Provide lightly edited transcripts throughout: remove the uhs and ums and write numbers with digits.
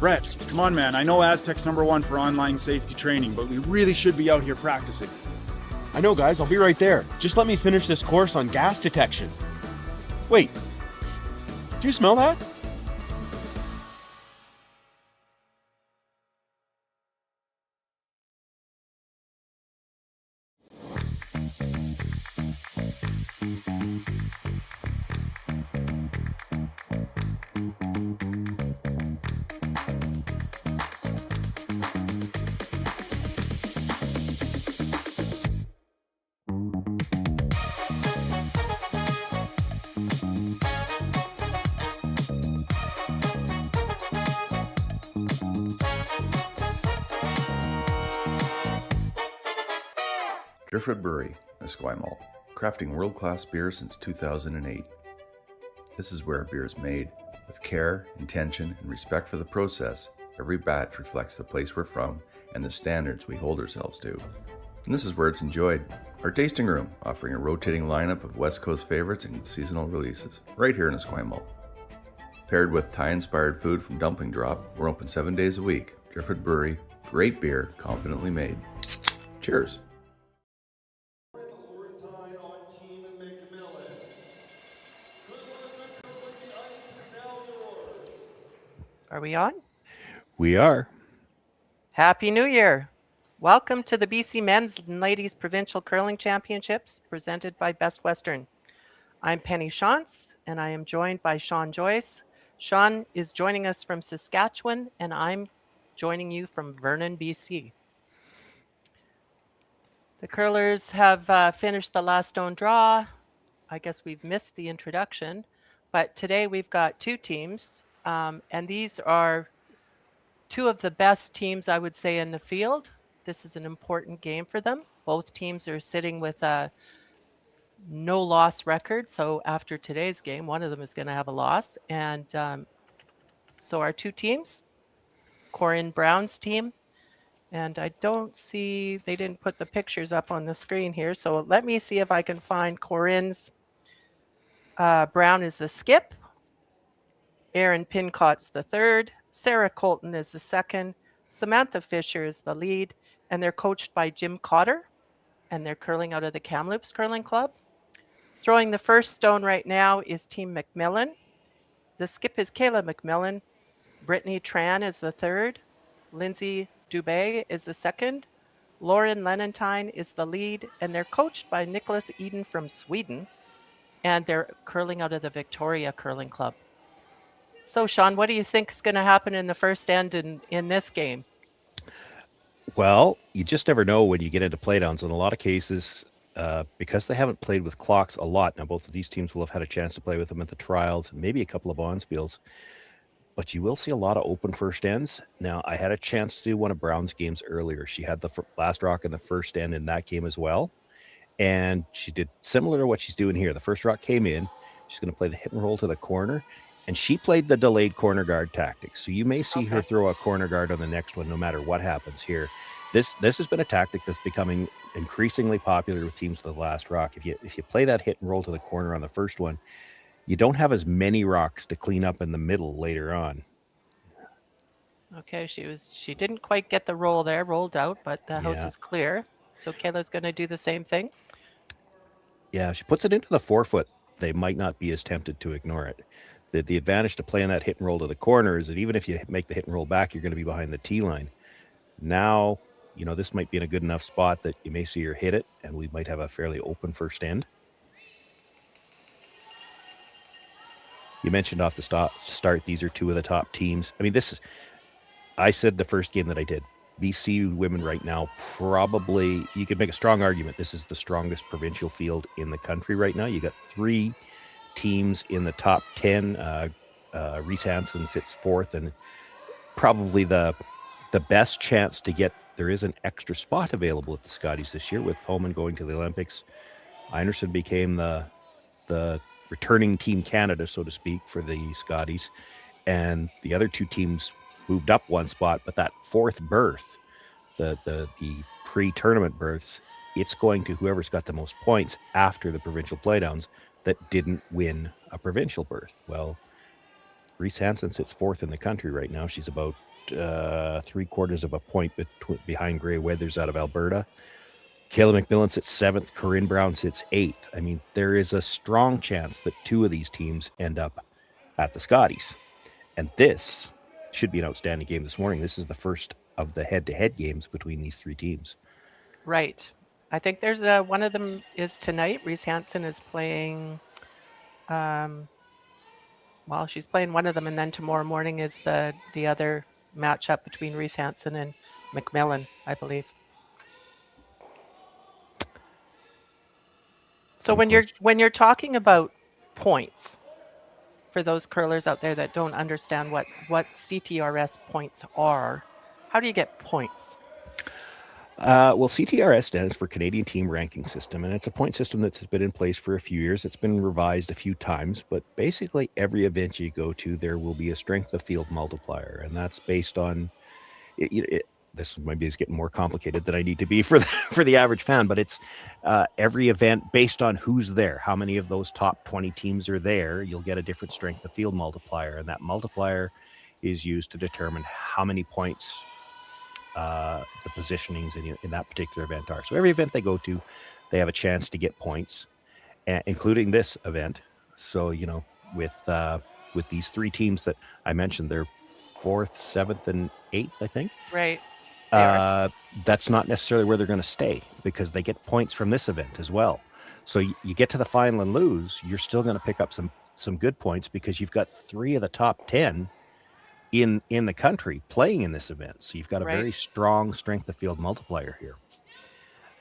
Brett, come on, man. I know Aztec's #1 for online safety training, but we really should be out here practicing. I know, guys. I'll be right there. Just let me finish this course on gas detection. Wait. Do you smell that? Driftwood Brewery, Esquimalt, crafting world-class beer since 2008. This is where beer is made. With care, intention, and respect for the process, every batch reflects the place we're from and the standards we hold ourselves to. And this is where it's enjoyed. Our tasting room, offering a rotating lineup of West Coast favorites and seasonal releases, right here in Esquimalt. Paired with Thai-inspired food from Dumpling Drop, we're open 7 days a week. Driftwood Brewery, great beer, confidently made. Cheers. Are we on? We are. Happy New Year. Welcome to the BC Men's and Ladies Provincial Curling Championships presented by Best Western. I'm Penny Shantz and I am joined by Sean Joyce. Sean is joining us from Saskatchewan and I'm joining you from Vernon, BC. The curlers have finished the last stone draw. I guess we've missed the introduction, but today we've got two teams. And these are two of the best teams, I would say, in the field. This is an important game for them. Both teams are sitting with a no-loss record. So after today's game, one of them is going to have a loss. And so our two teams, Corryn Brown's team, and I don't see, they didn't put the pictures up on the screen here. So let me see if I can find Corryn's. Brown is the skip. Aaron Pincott's the third, Sarah Colton is the second, Samantha Fisher is the lead, and they're coached by Jim Cotter, and they're curling out of the Kamloops Curling Club. Throwing the first stone right now is Team MacMillan. The skip is Kayla MacMillan. Brittany Tran is the third. Lindsay Dubé is the second. Lauren Lenentine is the lead, and they're coached by Nicholas Eden from Sweden, and they're curling out of the Victoria Curling Club. So, Sean, what do you think is going to happen in the first end in this game? Well, you just never know when you get into playdowns. In a lot of cases, because they haven't played with clocks a lot, now both of these teams will have had a chance to play with them at the trials, maybe a couple of bonspiels, but you will see a lot of open first ends. Now, I had a chance to do one of Brown's games earlier. She had the last rock in the first end in that game as well, and she did similar to what she's doing here. The first rock came in. She's going to play the hit and roll to the corner. And she played the delayed corner guard tactic. So you may see her throw a corner guard on the next one, no matter what happens here. This has been a tactic that's becoming increasingly popular with teams with the last rock. If you play that hit and roll to the corner on the first one, you don't have as many rocks to clean up in the middle later on. Okay, she didn't quite get the roll there, rolled out, but the house is clear. So Kayla's going to do the same thing. Yeah, she puts it into the forefoot. They might not be as tempted to ignore it. The advantage to playing that hit and roll to the corner is that even if you make the hit and roll back, you're going to be behind the tee line. Now, this might be in a good enough spot that you may see her hit it, and we might have a fairly open first end. You mentioned off the start, these are two of the top teams. I mean, I said the first game that I did, BC women right now, probably, you could make a strong argument, this is the strongest provincial field in the country right now. You got three teams in the top 10. Reese Hansen sits fourth, and probably the best chance to get, there is an extra spot available at the Scotties this year with Homan going to the Olympics. Einerson became the returning Team Canada, so to speak, for the Scotties, and the other two teams moved up one spot, but that fourth berth, the pre-tournament berths, it's going to whoever's got the most points after the provincial playdowns that didn't win a provincial berth. Well, Reese Hansen sits fourth in the country right now. She's about 3/4 of a point behind Grey Weathers out of Alberta. Kayla MacMillan sits 7th. Corryn Brown sits 8th. I mean, there is a strong chance that 2 of these teams end up at the Scotties. And this should be an outstanding game this morning. This is the first of the head-to-head games between these 3 teams. Right. I think there's one of them is tonight. Reese Hansen is playing, she's playing one of them, and then tomorrow morning is the other matchup between Reese Hansen and MacMillan, I believe. So when you're talking about points, for those curlers out there that don't understand what CTRS points are, how do you get points? Well, CTRS stands for Canadian Team Ranking System, and it's a point system that's been in place for a few years. It's been revised a few times, but basically every event you go to, there will be a strength of field multiplier, and that's based on this maybe is getting more complicated than I need to be for the average fan, but it's every event based on who's there. How many of those top 20 teams are there? You'll get a different strength of field multiplier, and that multiplier is used to determine how many points the positionings in that particular event are. So every event they go to, they have a chance to get points, including this event. So with these 3 teams that I mentioned, they're 4th, 7th, and 8th, I think. Right. That's not necessarily where they're going to stay, because they get points from this event as well. So you get to the final and lose, you're still going to pick up some good points, because you've got 3 of the top 10 in the country playing in this event. So you've got a very strong strength of field multiplier here.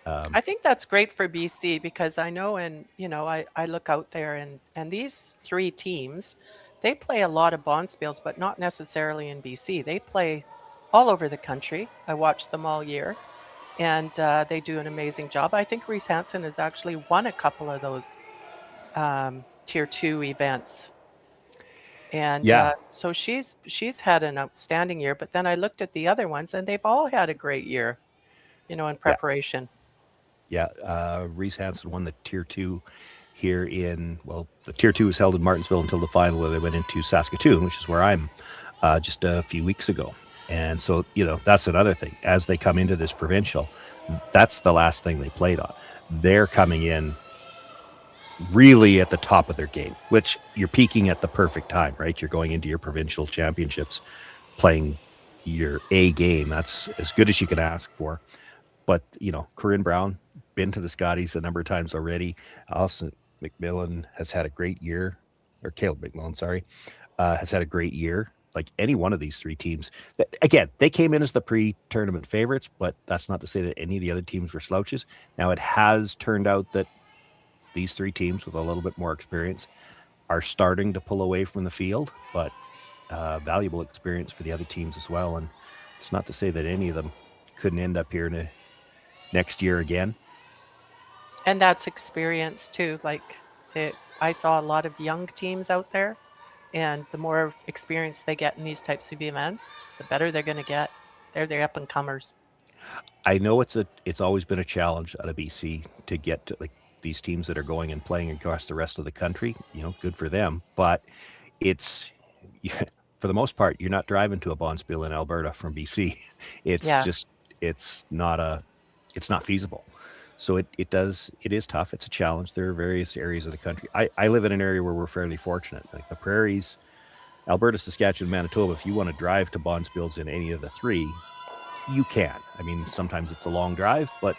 I think that's great for BC, because I know, and I look out there and these 3 teams, they play a lot of bonspiels, but not necessarily in BC. They play all over the country. I watch them all year, and they do an amazing job. I think Reese Hansen has actually won a couple of those Tier 2 events. And so she's had an outstanding year. But then I looked at the other ones, and they've all had a great year, in preparation. Yeah, Reese Hansen won the Tier 2 here the Tier 2 was held in Martinsville until the final, where they went into Saskatoon, which is where I'm just a few weeks ago. And so, that's another thing. As they come into this provincial, that's the last thing they played on. They're coming in really at the top of their game, which you're peaking at the perfect time, right? You're going into your provincial championships playing your A game. That's as good as you can ask for. But, Corryn Brown, been to the Scotties a number of times already. Alison MacMillan has had a great year, or Kayla MacMillan, sorry, has had a great year. Like any one of these 3 teams. Again, they came in as the pre-tournament favorites, but that's not to say that any of the other teams were slouches. Now, it has turned out that these 3 teams with a little bit more experience are starting to pull away from the field, but valuable experience for the other teams as well. And it's not to say that any of them couldn't end up here next year again. And that's experience too. I saw a lot of young teams out there, and the more experience they get in these types of events, the better they're going to get. They're the up and comers. I know it's always been a challenge out of BC to get to these teams that are going and playing across the rest of the country. Good for them, but it's for the most part, you're not driving to a bonspiel in Alberta from BC. It's not feasible. So it is tough. It's a challenge. There are various areas of the country. I live in an area where we're fairly fortunate. Like the prairies, Alberta, Saskatchewan, Manitoba, if you want to drive to bonspiels in any of the 3, you can. I mean, sometimes it's a long drive, but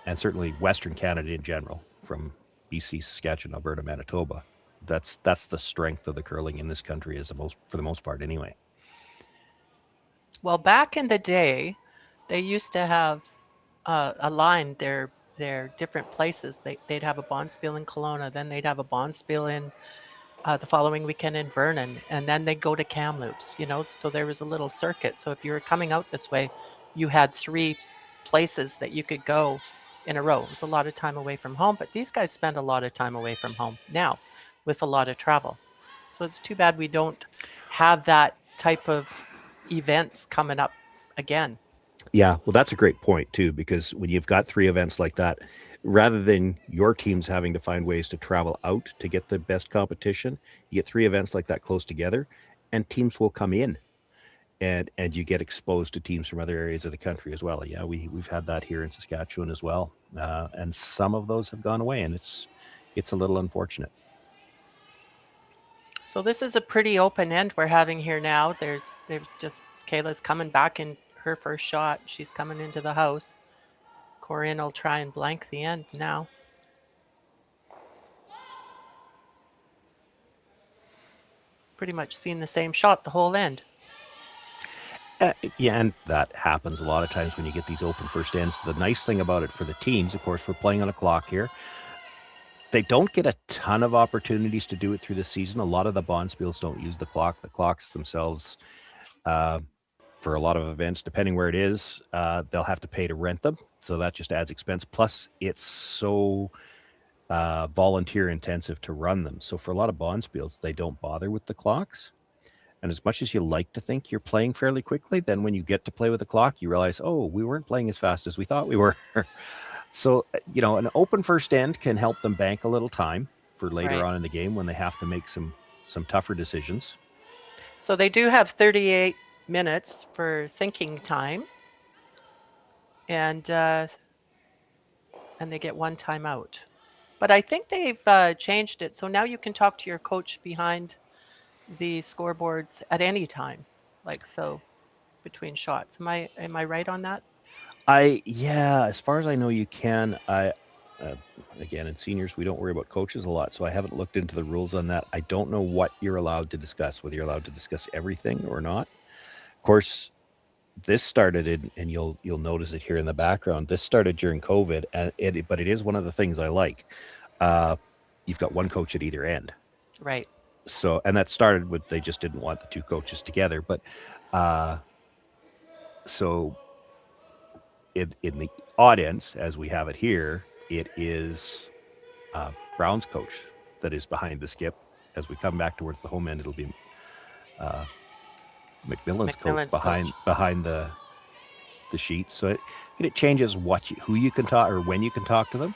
and certainly Western Canada in general, from BC, Saskatchewan, Alberta, Manitoba, that's the strength of the curling in this country, for the most part anyway. Well, back in the day, they used to have aligned their different places. They'd have a bonspiel in Kelowna, then they'd have a bonspiel in the following weekend in Vernon, and then they'd go to Kamloops. So there was a little circuit. So if you were coming out this way, you had 3 places that you could go in a row. It was a lot of time away from home, but these guys spend a lot of time away from home now with a lot of travel. So it's too bad we don't have that type of events coming up again. Yeah, well, that's a great point too, because when you've got 3 events like that, rather than your teams having to find ways to travel out to get the best competition, you get 3 events like that close together, and teams will come in, and you get exposed to teams from other areas of the country as well. Yeah, we've had that here in Saskatchewan as well, and some of those have gone away, and it's a little unfortunate. So this is a pretty open end we're having here now. There's just Kayla's coming back in her first shot. She's coming into the house. Corryn will try and blank the end now. Pretty much seen the same shot the whole end. Yeah, and that happens a lot of times when you get these open first ends. The nice thing about it for the teams, of course, we're playing on a clock here. They don't get a ton of opportunities to do it through the season. A lot of the bonspiels don't use the clock. The clocks themselves, for a lot of events, depending where it is, they'll have to pay to rent them. So that just adds expense. Plus, it's so volunteer intensive to run them. So for a lot of bonspiels, they don't bother with the clocks. And as much as you like to think you're playing fairly quickly, then when you get to play with the clock, you realize, oh, we weren't playing as fast as we thought we were. So, an open first end can help them bank a little time for later on in the game when they have to make some tougher decisions. So they do have 38 minutes for thinking time, and they get one timeout. But I think they've changed it, so now you can talk to your coach behind the scoreboards at any time, like so between shots. Am I right on that? As far as I know, you can. Again, in seniors, we don't worry about coaches a lot, so I haven't looked into the rules on that. I don't know what you're allowed to discuss, whether you're allowed to discuss everything or not. Of course, this started and you'll notice it here in the background. This started during COVID, but it is one of the things I like. You've got one coach at either end, right? So, and that started with they just didn't want the two coaches together, but so. In the odd ends, as we have it here, it is Brown's coach that is behind the skip. As we come back towards the home end, it'll be MacMillan's coach behind the sheet. So it changes who you can talk or when you can talk to them,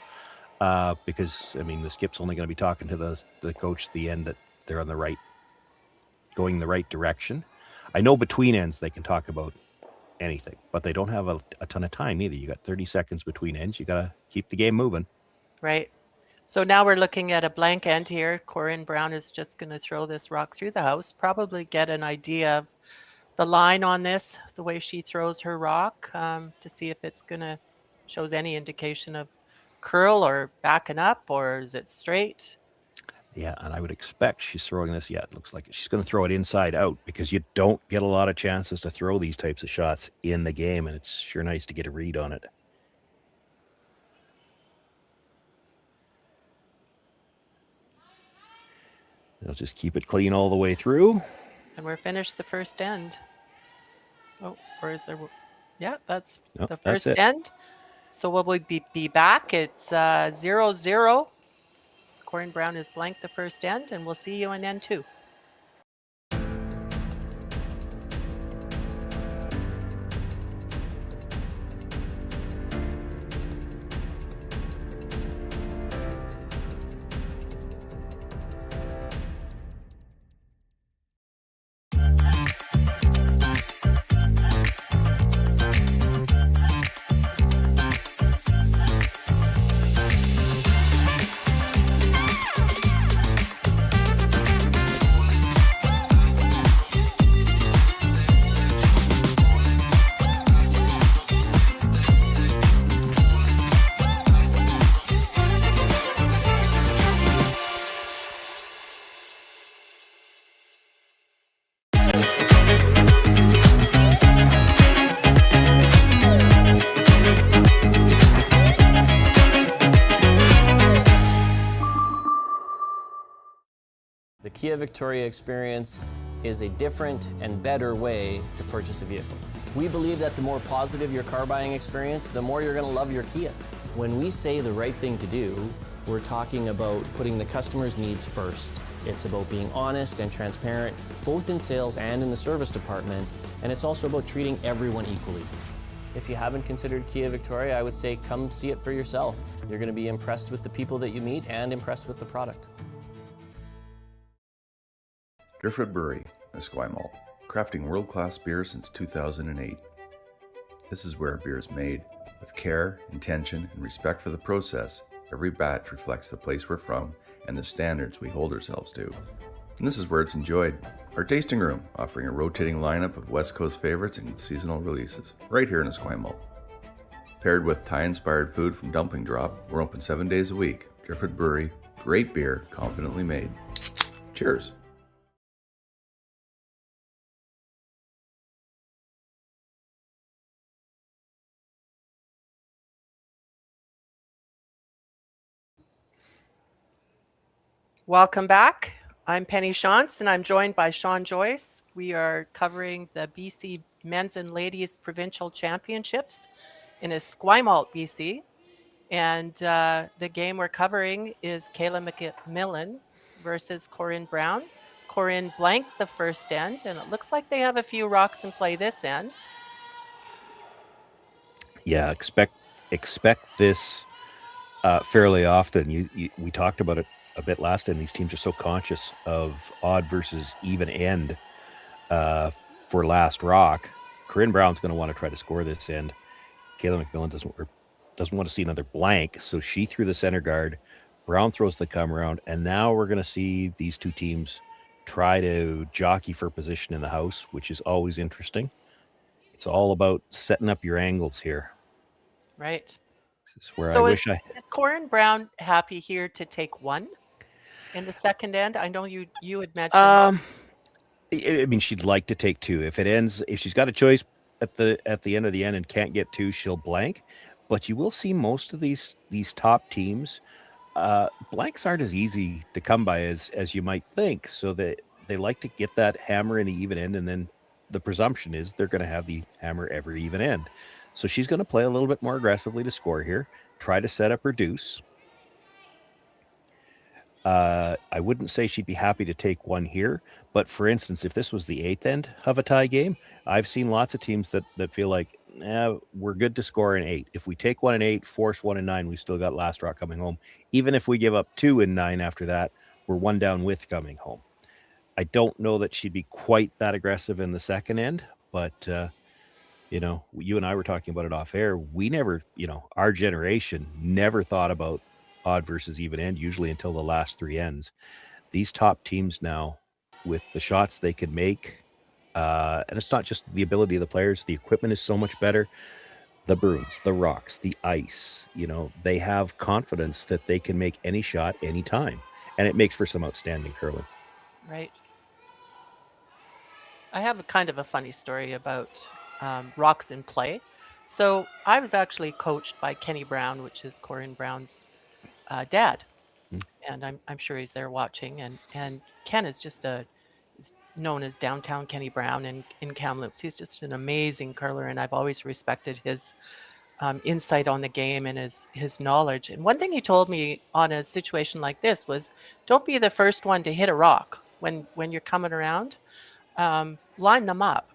because the skip's only going to be talking to the coach at the end that they're on going the right direction. I know between ends they can talk about anything, but they don't have a ton of time either. You got 30 seconds between ends. You got to keep the game moving. Right. So now we're looking at a blank end here. Corryn Brown is just going to throw this rock through the house, probably get an idea of the line on this, the way she throws her rock, to see if it's going to shows any indication of curl or backing up, or is it straight? Yeah, and I would expect she's throwing this. Yeah, it looks like she's going to throw it inside out, because you don't get a lot of chances to throw these types of shots in the game, and it's sure nice to get a read on it. They'll just keep it clean all the way through. And we're finished the first end. Oh, or is there? Yeah, that's Nope, the that's first it. end. So will we be back? It's 0-0. Corryn Brown is blank the first end, and we'll see you in end 2. The Kia Victoria experience is a different and better way to purchase a vehicle. We believe that the more positive your car buying experience, the more you're going to love your Kia. When we say the right thing to do, we're talking about putting the customer's needs first. It's about being honest and transparent, both in sales and in the service department, and it's also about treating everyone equally. If you haven't considered Kia Victoria, I would say come see it for yourself. You're going to be impressed with the people that you meet and impressed with the product. Driftwood Brewery, Esquimalt, crafting world-class beer since 2008. This is where beer is made. With care, intention, and respect for the process, every batch reflects the place we're from and the standards we hold ourselves to. And this is where it's enjoyed. Our tasting room, offering a rotating lineup of West Coast favorites and seasonal releases, right here in Esquimalt. Paired with Thai-inspired food from Dumpling Drop, we're open 7 days a week. Driftwood Brewery, great beer, confidently made. Cheers. Welcome back. I'm Penny Shantz, and I'm joined by Sean Joyce. We are covering the BC Men's and Ladies Provincial Championships in Esquimalt, BC. And the game we're covering is Kayla MacMillan versus Corryn Brown. Corryn blanked the first end, and it looks like they have a few rocks in play this end. Yeah, expect this fairly often. We talked about it a bit last time. These teams are so conscious of odd versus even end for last rock. Corryn Brown's going to want to try to score this end. Kayla MacMillan doesn't want to see another blank, so she threw the center guard. Brown throws the come around, and now we're going to see these two teams try to jockey for position in the house, which is always interesting. It's all about setting up your angles here. Right. This is where So I is wish Corryn Brown happy here to take one in the second end? I know you had mentioned. I mean, she'd like to take two. If she's got a choice at the end of the end and can't get two, she'll blank. But you will see most of these top teams, blanks aren't as easy to come by as you might think. So that they like to get that hammer in the even end, and then the presumption is they're going to have the hammer every even end. So she's going to play a little bit more aggressively to score here, try to set up her deuce. I wouldn't say she'd be happy to take one here, but for instance, if this was the eighth end of a tie game, I've seen lots of teams that feel like, we're good to score an 8. If we take one in 8, force one in 9, we've still got last rock coming home. Even if we give up 2 in 9 after that, we're one down with coming home. I don't know that she'd be quite that aggressive in the second end, but you and I were talking about it off air. We never, our generation never thought about odd versus even end, usually until the last 3 ends. These top teams now, with the shots they can make, and it's not just the ability of the players, the equipment is so much better. The brooms, the rocks, the ice, they have confidence that they can make any shot anytime, and it makes for some outstanding curling. Right. I have a kind of a funny story about rocks in play. So I was actually coached by Kenny Brown, which is Corryn Brown's dad, and I'm sure he's there watching. And Ken is just is known as Downtown Kenny Brown in Kamloops. He's just an amazing curler, and I've always respected his insight on the game and his knowledge. And one thing he told me on a situation like this was, don't be the first one to hit a rock when you're coming around. Line them up.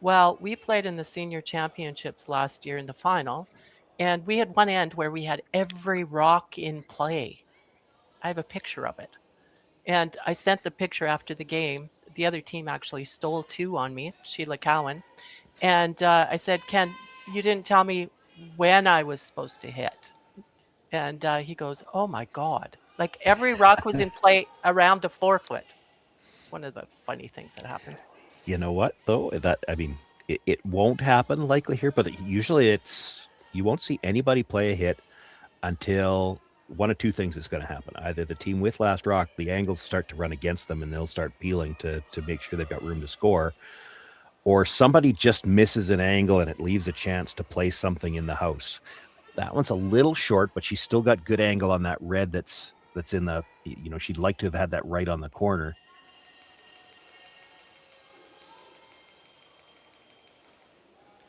Well, we played in the senior championships last year in the final, and we had one end where we had every rock in play. I have a picture of it. And I sent the picture after the game. The other team actually stole 2 on me, Sheila Cowan. And I said, Ken, you didn't tell me when I was supposed to hit. And he goes, oh my God. Like every rock was in play around the 4-foot. It's one of the funny things that happened. You know what, though? It won't happen likely here, but usually you won't see anybody play a hit until one of 2 things is going to happen. Either the team with last rock, the angles start to run against them and they'll start peeling to make sure they've got room to score, or somebody just misses an angle and it leaves a chance to play something in the house. That one's a little short, but she's still got good angle on that red that's in the, she'd like to have had that right on the corner.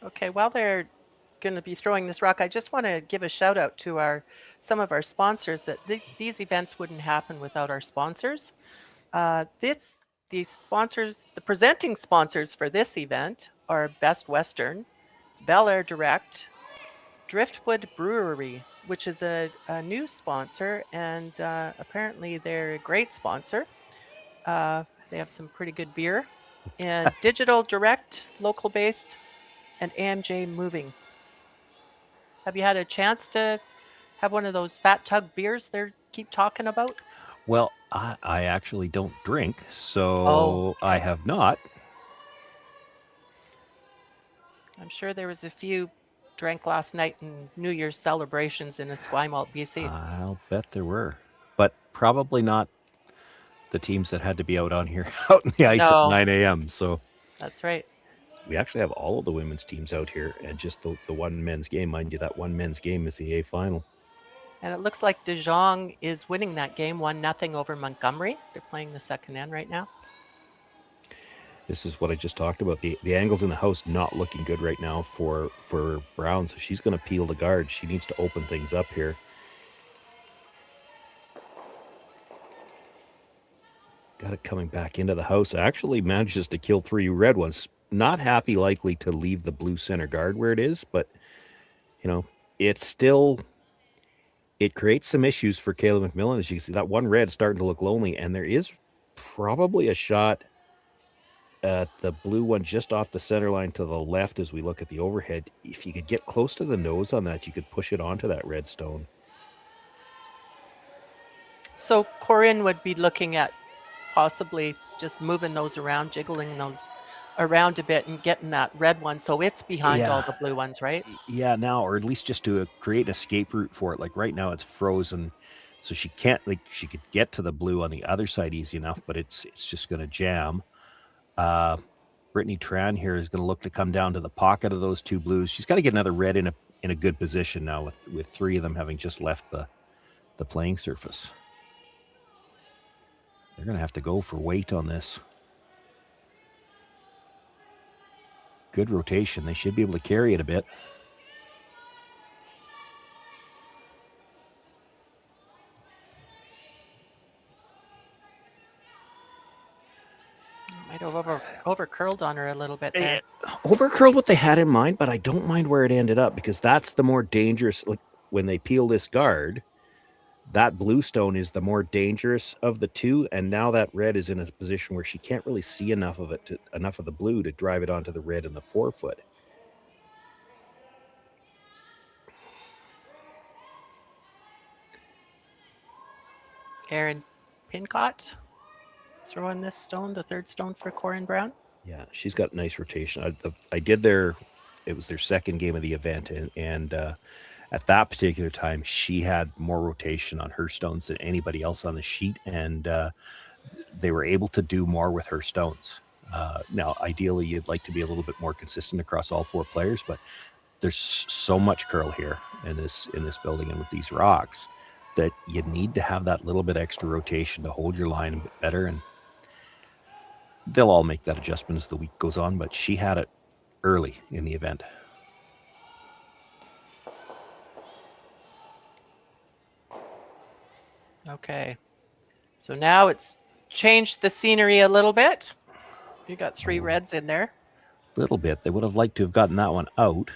Okay, while they're going to be throwing this rock, I just want to give a shout out to some of our sponsors. That these events wouldn't happen without our sponsors. These sponsors, the presenting sponsors for this event are Best Western, Bel Air Direct, Driftwood Brewery, which is a new sponsor, and apparently they're a great sponsor. They have some pretty good beer. and Digital Direct, local based, and AMJ Moving. Have you had a chance to have one of those Fat Tug beers they keep talking about? Well, I actually don't drink, so Oh, I okay. have not. I'm sure there was a few drank last night in New Year's celebrations in Esquimalt, BC. I'll bet there were, but probably not the teams that had to be out on here, out in the ice at No, 9 a.m. So that's right. we actually have all of the women's teams out here, and just the one men's game. Mind you, that one men's game is the A final. And it looks like De Jong is winning that game 1-0 over Montgomery. They're playing the second end right now. This is what I just talked about. The angles in the house not looking good right now for Brown, so she's going to peel the guard. She needs to open things up here. Got it coming back into the house. Actually manages to kill 3 red ones. Not happy likely to leave the blue center guard where it is, but it's still, it creates some issues for Kayla MacMillan. As you can see, that one red starting to look lonely, and there is probably a shot at the blue one just off the center line to the left as we look at the overhead. If you could get close to the nose on that, you could push it onto that red stone. So Corryn would be looking at possibly just moving those around, jiggling those around a bit and getting that red one so it's behind all the blue ones, right? Yeah, now, or at least just to create an escape route for it. Like right now it's frozen, so she can't, she could get to the blue on the other side easy enough, but it's just going to jam. Brittany Tran here is going to look to come down to the pocket of those 2 blues. She's got to get another red in a good position now with 3 of them having just left the playing surface. They're going to have to go for weight on this. Good rotation. They should be able to carry it a bit. Might have over curled on her a little bit there. Over curled what they had in mind, but I don't mind where it ended up, because that's the more dangerous. Like when they peel this guard, that blue stone is the more dangerous of the 2, and now that red is in a position where she can't really see enough of it, enough of the blue to drive it onto the red in the 4-foot. Erin Pincott throwing this stone, the 3rd stone for Corryn Brown. Yeah, she's got nice rotation. I did it was their second game of the event, and at that particular time, she had more rotation on her stones than anybody else on the sheet, and they were able to do more with her stones. Now, ideally, you'd like to be a little bit more consistent across all 4 players, but there's so much curl here in this building and with these rocks that you need to have that little bit extra rotation to hold your line a bit better, and they'll all make that adjustment as the week goes on, but she had it early in the event. Okay. So now it's changed the scenery a little bit. You got 3 reds in there. Little bit. They would have liked to have gotten that one out.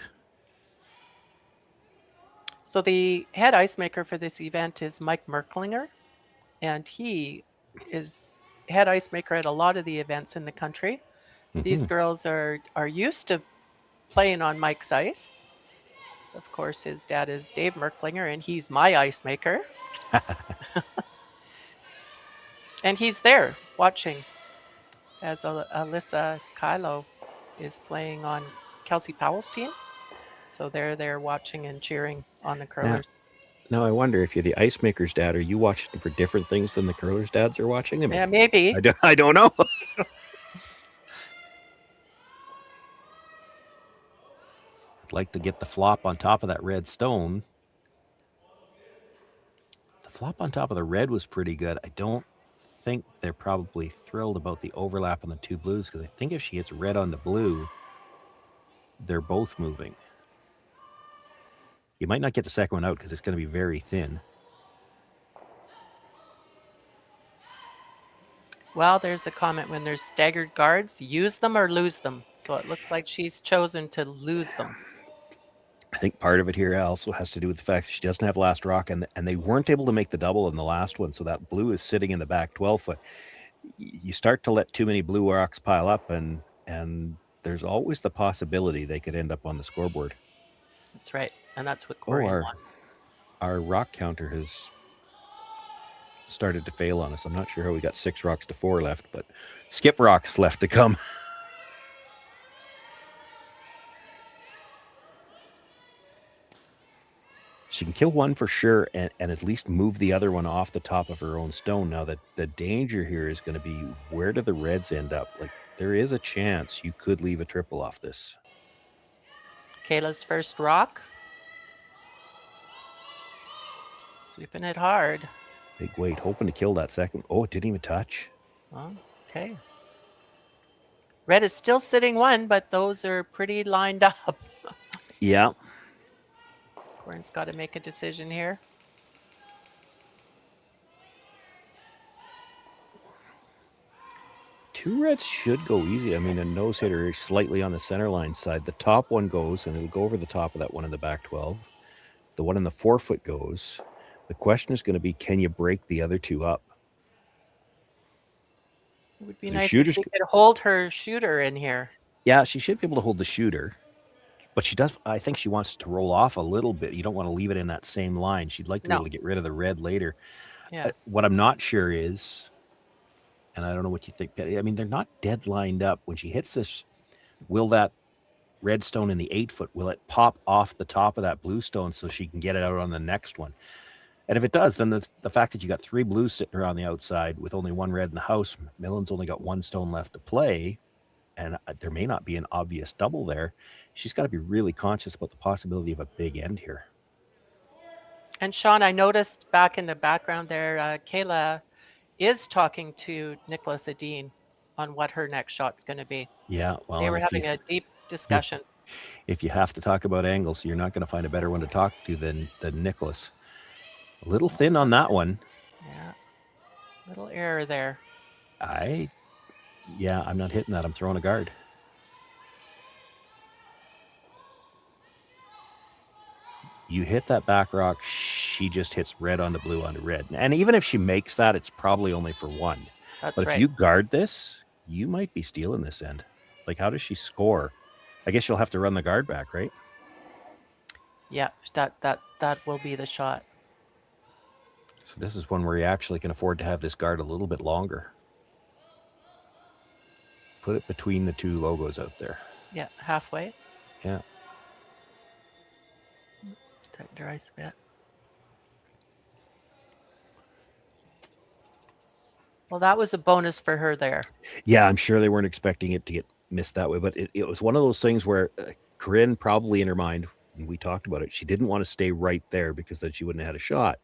So the head ice maker for this event is Mike Merklinger, and he is head ice maker at a lot of the events in the country. These girls are used to playing on Mike's ice. Of course, his dad is Dave Merklinger, and he's my ice maker. And he's there watching as Alyssa Kylo is playing on Kelsey Powell's team. So they're there watching and cheering on the curlers. Now I wonder, if you're the ice maker's dad, are you watching for different things than the curlers' dads are watching? Yeah, maybe. I don't know. I'd like to get the flop on top of that red stone. The flop on top of the red was pretty good. I don't think they're probably thrilled about the overlap on the 2 blues, because I think if she hits red on the blue, they're both moving. You might not get the second one out because it's going to be very thin. Well, there's a comment: when there's staggered guards, use them or lose them. So it looks like she's chosen to lose them. I think part of it here also has to do with the fact that she doesn't have last rock, and they weren't able to make the double in the last one, so that blue is sitting in the back 12-foot. you start to let too many blue rocks pile up, and there's always the possibility they could end up on the scoreboard. That's right. And that's what Oh, Corryn wants. our rock counter has started to fail on us. I'm not sure how we got 6 rocks to 4 left, but skip rocks left to come. She can kill one for sure, and at least move the other one off the top of her own stone. Now, the danger here is going to be, where do the reds end up? Like, there is a chance you could leave a triple off this. Kayla's first rock. Sweeping it hard. Big weight, hoping to kill that second. Oh, it didn't even touch. Oh, okay. Red is still sitting 1, but those are pretty lined up. Yeah. Corryn's got to make a decision here. Two reds should go easy. I mean, a nose hitter is slightly on the center line side. The top one goes, and it'll go over the top of that one in the back 12. The one in the 4-foot goes. The question is going to be, can you break the other 2 up? It would be The nice if shooter's she could hold her shooter in here. Yeah, she should be able to hold the shooter. But she does, I think she wants to roll off a little bit. You don't want to leave it in that same line. She'd like to be able to get rid of the red later. Yeah. What I'm not sure is, and I don't know what you think, Patty, I mean, they're not dead lined up. When she hits this, will that red stone in the 8-foot, will it pop off the top of that blue stone so she can get it out on the next one? And if it does, then the fact that you got 3 blues sitting around the outside with only 1 red in the house, Millen's only got 1 stone left to play, and there may not be an obvious double there. She's got to be really conscious about the possibility of a big end here. And Sean, I noticed back in the background there, Kayla is talking to Nicholas Adine on what her next shot's going to be. Yeah, well, they were having a deep discussion. If you have to talk about angles, you're not going to find a better one to talk to than Nicholas. A little thin on that one. Yeah, little error there. I'm not hitting that. I'm throwing a guard. You hit that back rock, she just hits red onto blue onto red. And even if she makes that, it's probably only for 1. That's right. But if you guard this, you might be stealing this end. Like, how does she score? I guess you'll have to run the guard back, right? Yeah, that will be the shot. So this is one where you actually can afford to have this guard a little bit longer. Put it between the 2 logos out there. Yeah, halfway. Yeah. Tighten your eyes a bit. Well, that was a bonus for her there. Yeah, I'm sure they weren't expecting it to get missed that way, but it was one of those things where Corryn probably in her mind, and we talked about it, she didn't want to stay right there because then she wouldn't have had a shot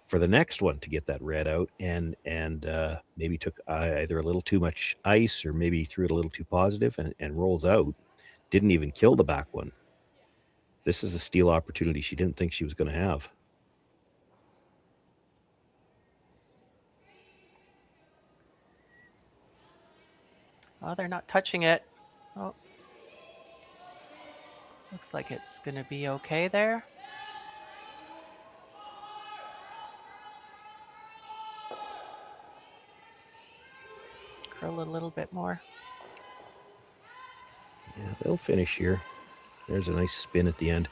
for the next one to get that red out, and maybe took either a little too much ice or maybe threw it a little too positive and rolls out. Didn't even kill the back one. This is a steal opportunity she didn't think she was going to have. Oh, they're not touching it. Oh. Looks like it's going to be okay there. Curl a little bit more. Yeah, they'll finish here. There's a nice spin at the end.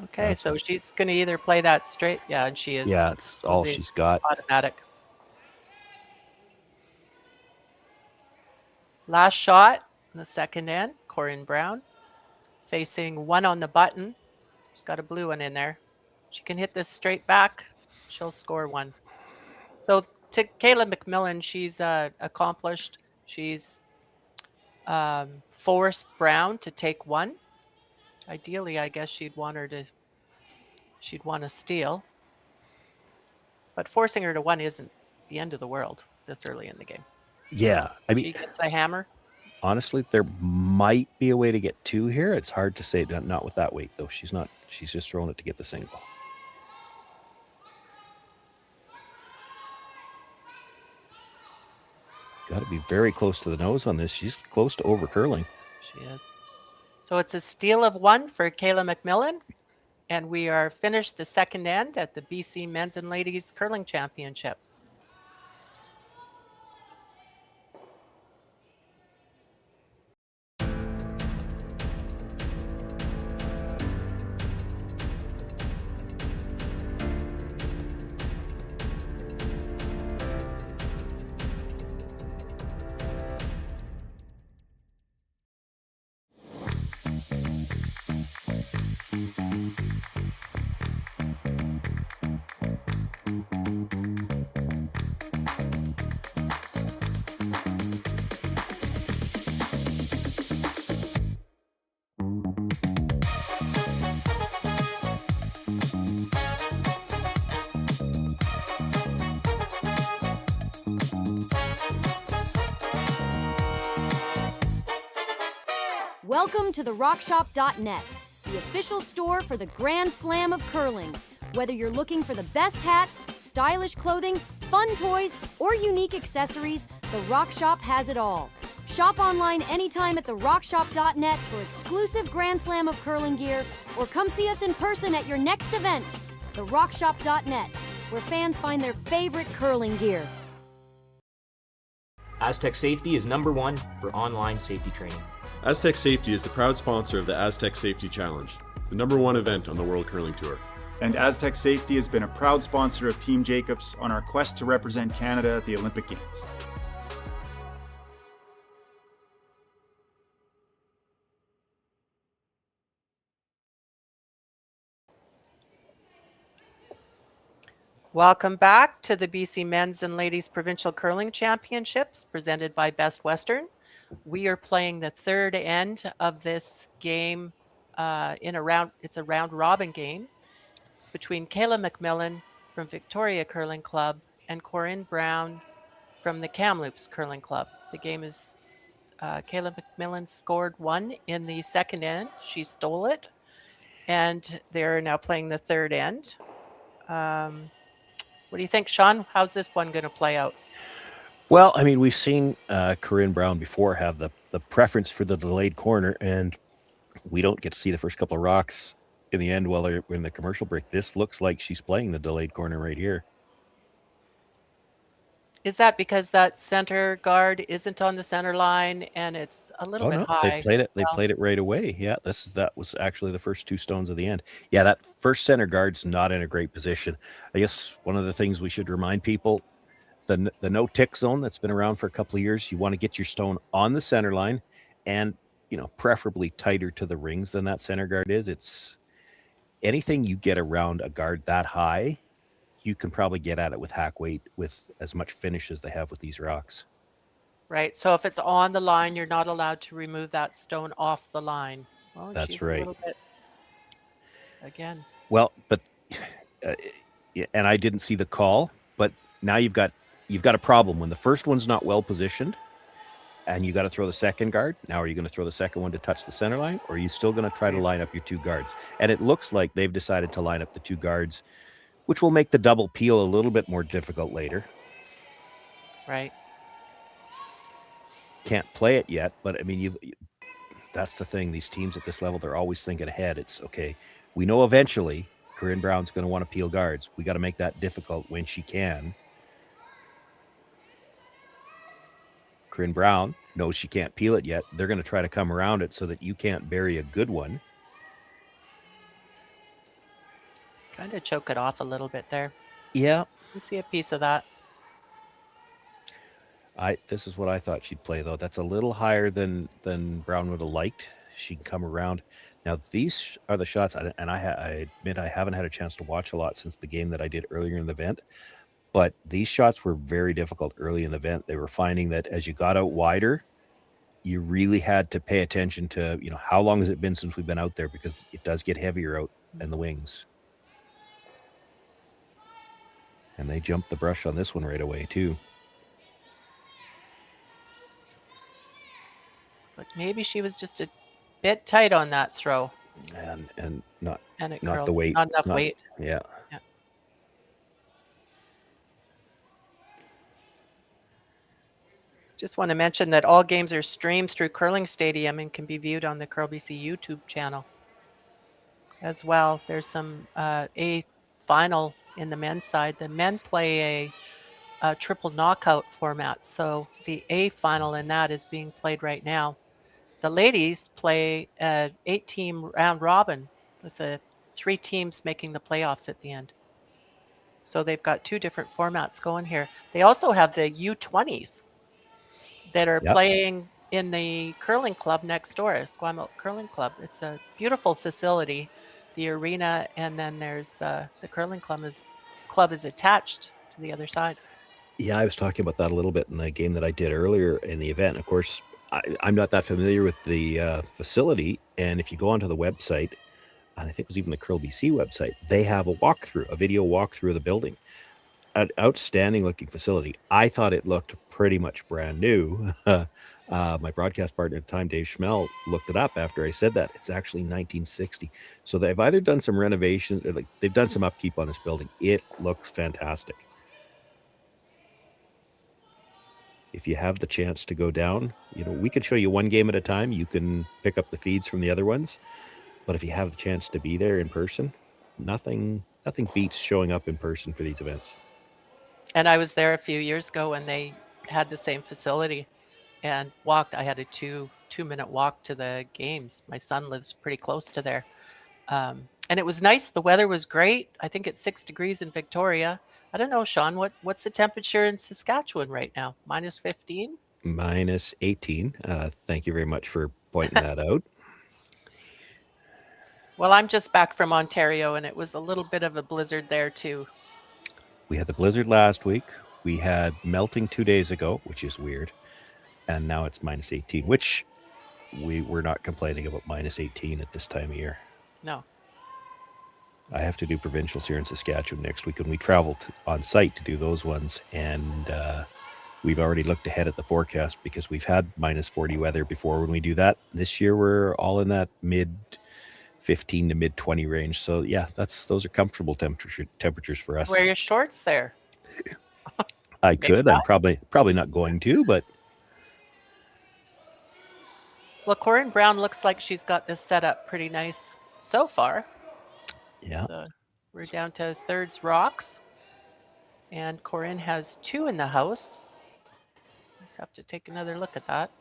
Okay, so she's going to either play that straight. Yeah, and she is. Yeah, it's all she's got. Automatic. Last shot, the second end, Corryn Brown, facing 1 on the button. She's got a blue one in there. She can hit this straight back. She'll score 1. So to Kayla MacMillan, she's accomplished. She's forced Brown to take 1. Ideally, I guess she'd want to steal. But forcing her to 1 isn't the end of the world this early in the game. Yeah, I mean, she gets the hammer. Honestly, there might be a way to get 2 here. It's hard to say, not with that weight though. She's just throwing it to get the single. Got to be very close to the nose on this. She's close to over curling. She is. So it's a steal of 1 for Kayla MacMillan, and we are finished the second end at the BC Men's and Ladies Curling Championship. Welcome to the rockshop.net, the official store for the Grand Slam of curling. Whether you're looking for the best hats, stylish clothing, fun toys, or unique accessories, the Rock Shop has it all. Shop online anytime at therockshop.net for exclusive Grand Slam of curling gear, or come see us in person at your next event. Therockshop.net, where fans find their favorite curling gear. Aztec Safety is #1 for online safety training. Aztec Safety is the proud sponsor of the Aztec Safety Challenge, the #1 event on the World Curling Tour. And Aztec Safety has been a proud sponsor of Team Jacobs on our quest to represent Canada at the Olympic Games. Welcome back to the BC Men's and Ladies Provincial Curling Championships presented by Best Western. We are playing the third end of this game it's a round robin game between Kayla MacMillan from Victoria Curling Club and Corryn Brown from the Kamloops Curling Club. The game is Kayla MacMillan scored 1 in the second end. She stole it, and they're now playing the third end. What do you think, Sean? How's this one going to play out? Well, I mean, we've seen Corryn Brown before have the preference for the delayed corner, and we don't get to see the first couple of rocks in the end while they're in the commercial break. This looks like she's playing the delayed corner right here. Is that because that center guard isn't on the center line and it's a little bit high? They played it. They played it right away. Yeah, that was actually the first 2 stones of the end. Yeah, that first center guard's not in a great position. I guess one of the things we should remind people, the no tick zone that's been around for a couple of years, you want to get your stone on the center line, and preferably tighter to the rings than that center guard is. It's anything you get around a guard that high, you can probably get at it with hack weight with as much finish as they have with these rocks. Right. So if it's on the line, you're not allowed to remove that stone off the line. Well, That's she's right. A little bit, again. Well, but and I didn't see the call, but now you've got a problem when the first one's not well positioned, and you got to throw the second guard. Now, are you going to throw the second one to touch the center line, or are you still going to try to line up your 2 guards? And it looks like they've decided to line up the 2 guards, which will make the double peel a little bit more difficult later. Right. Can't play it yet, but I mean, that's the thing. These teams at this level, they're always thinking ahead. It's okay. We know eventually Corryn Brown's going to want to peel guards. We got to make that difficult when she can. Corryn Brown knows she can't peel it yet. They're going to try to come around it so that you can't bury a good one. Kind of choke it off a little bit there. Yeah. You can see a piece of that. This is what I thought she'd play, though. That's a little higher than Brown would have liked. She can come around. Now, these are the shots, and I admit I haven't had a chance to watch a lot since the game that I did earlier in the event, but these shots were very difficult early in the event. They were finding that as you got out wider, you really had to pay attention to, how long has it been since we've been out there, because it does get heavier out in the wings. And they jumped the brush on this one right away, too. It's like maybe she was just a bit tight on that throw. And not curled. the weight. Not enough weight. Yeah. Just want to mention that all games are streamed through Curling Stadium and can be viewed on the Curl BC YouTube channel as well. There's some A final in the men's side. The men play a triple knockout format, so the A final in that is being played right now. The ladies play an 8-team round robin with the 3 teams making the playoffs at the end. So they've got 2 different formats going here. They also have the U20s that are playing in the curling club next door, Esquimalt Curling Club. It's a beautiful facility, the arena, and then there's the curling club is attached to the other side. Yeah, I was talking about that a little bit in the game that I did earlier in the event. Of course, I'm not that familiar with the facility, and if you go onto the website, and I think it was even the Curl BC website, they have a video walkthrough of the building. An outstanding looking facility. I thought it looked pretty much brand new. My broadcast partner at the time, Dave Schmel, looked it up after I said that. It's actually 1960. So they've either done some renovations or like they've done some upkeep on this building. It looks fantastic. If you have the chance to go down, we can show you one game at a time. You can pick up the feeds from the other ones. But if you have the chance to be there in person, nothing beats showing up in person for these events. And I was there a few years ago when they had the same facility and walked. I had a two-minute walk to the games. My son lives pretty close to there. And it was nice. The weather was great. I think it's 6 degrees in Victoria. I don't know, Sean, what's the temperature in Saskatchewan right now? Minus 15? Minus 18. Thank you very much for pointing that out. Well, I'm just back from Ontario, and it was a little bit of a blizzard there, too. We had the blizzard last week. We had melting 2 days ago, which is weird. And now it's minus 18, which we're not complaining about minus 18 at this time of year. No. I have to do provincials here in Saskatchewan next week, and we traveled on site to do those ones. And we've already looked ahead at the forecast because we've had minus 40 weather before when we do that. This year, we're all in that mid 15 to mid 20 range. So yeah, those are comfortable temperatures for us. Wear your shorts there. I could. I'm probably not going to, but. Well, Corryn Brown looks like she's got this set up pretty nice so far. Yeah. So we're down to thirds rocks. And Corryn has 2 in the house. Just have to take another look at that.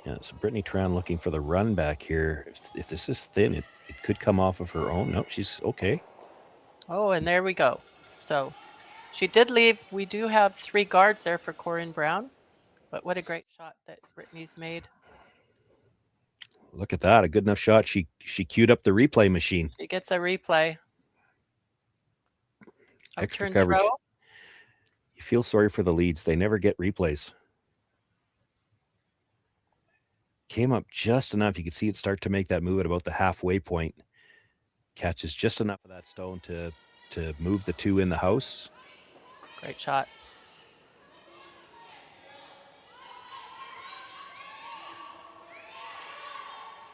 Yeah, so Brittany Tran looking for the run back here. If this is thin, it could come off of her own. No, she's okay. Oh, and there we go. So she did leave. We do have 3 guards there for Corryn Brown. But what a great shot that Brittany's made. Look at that. A good enough shot. She queued up the replay machine. She gets a replay. Extra Upturned coverage. throw. You feel sorry for the leads. They never get replays. Came up just enough. You could see it start to make that move at about the halfway point. Catches just enough of that stone to move the 2 in the house. Great shot.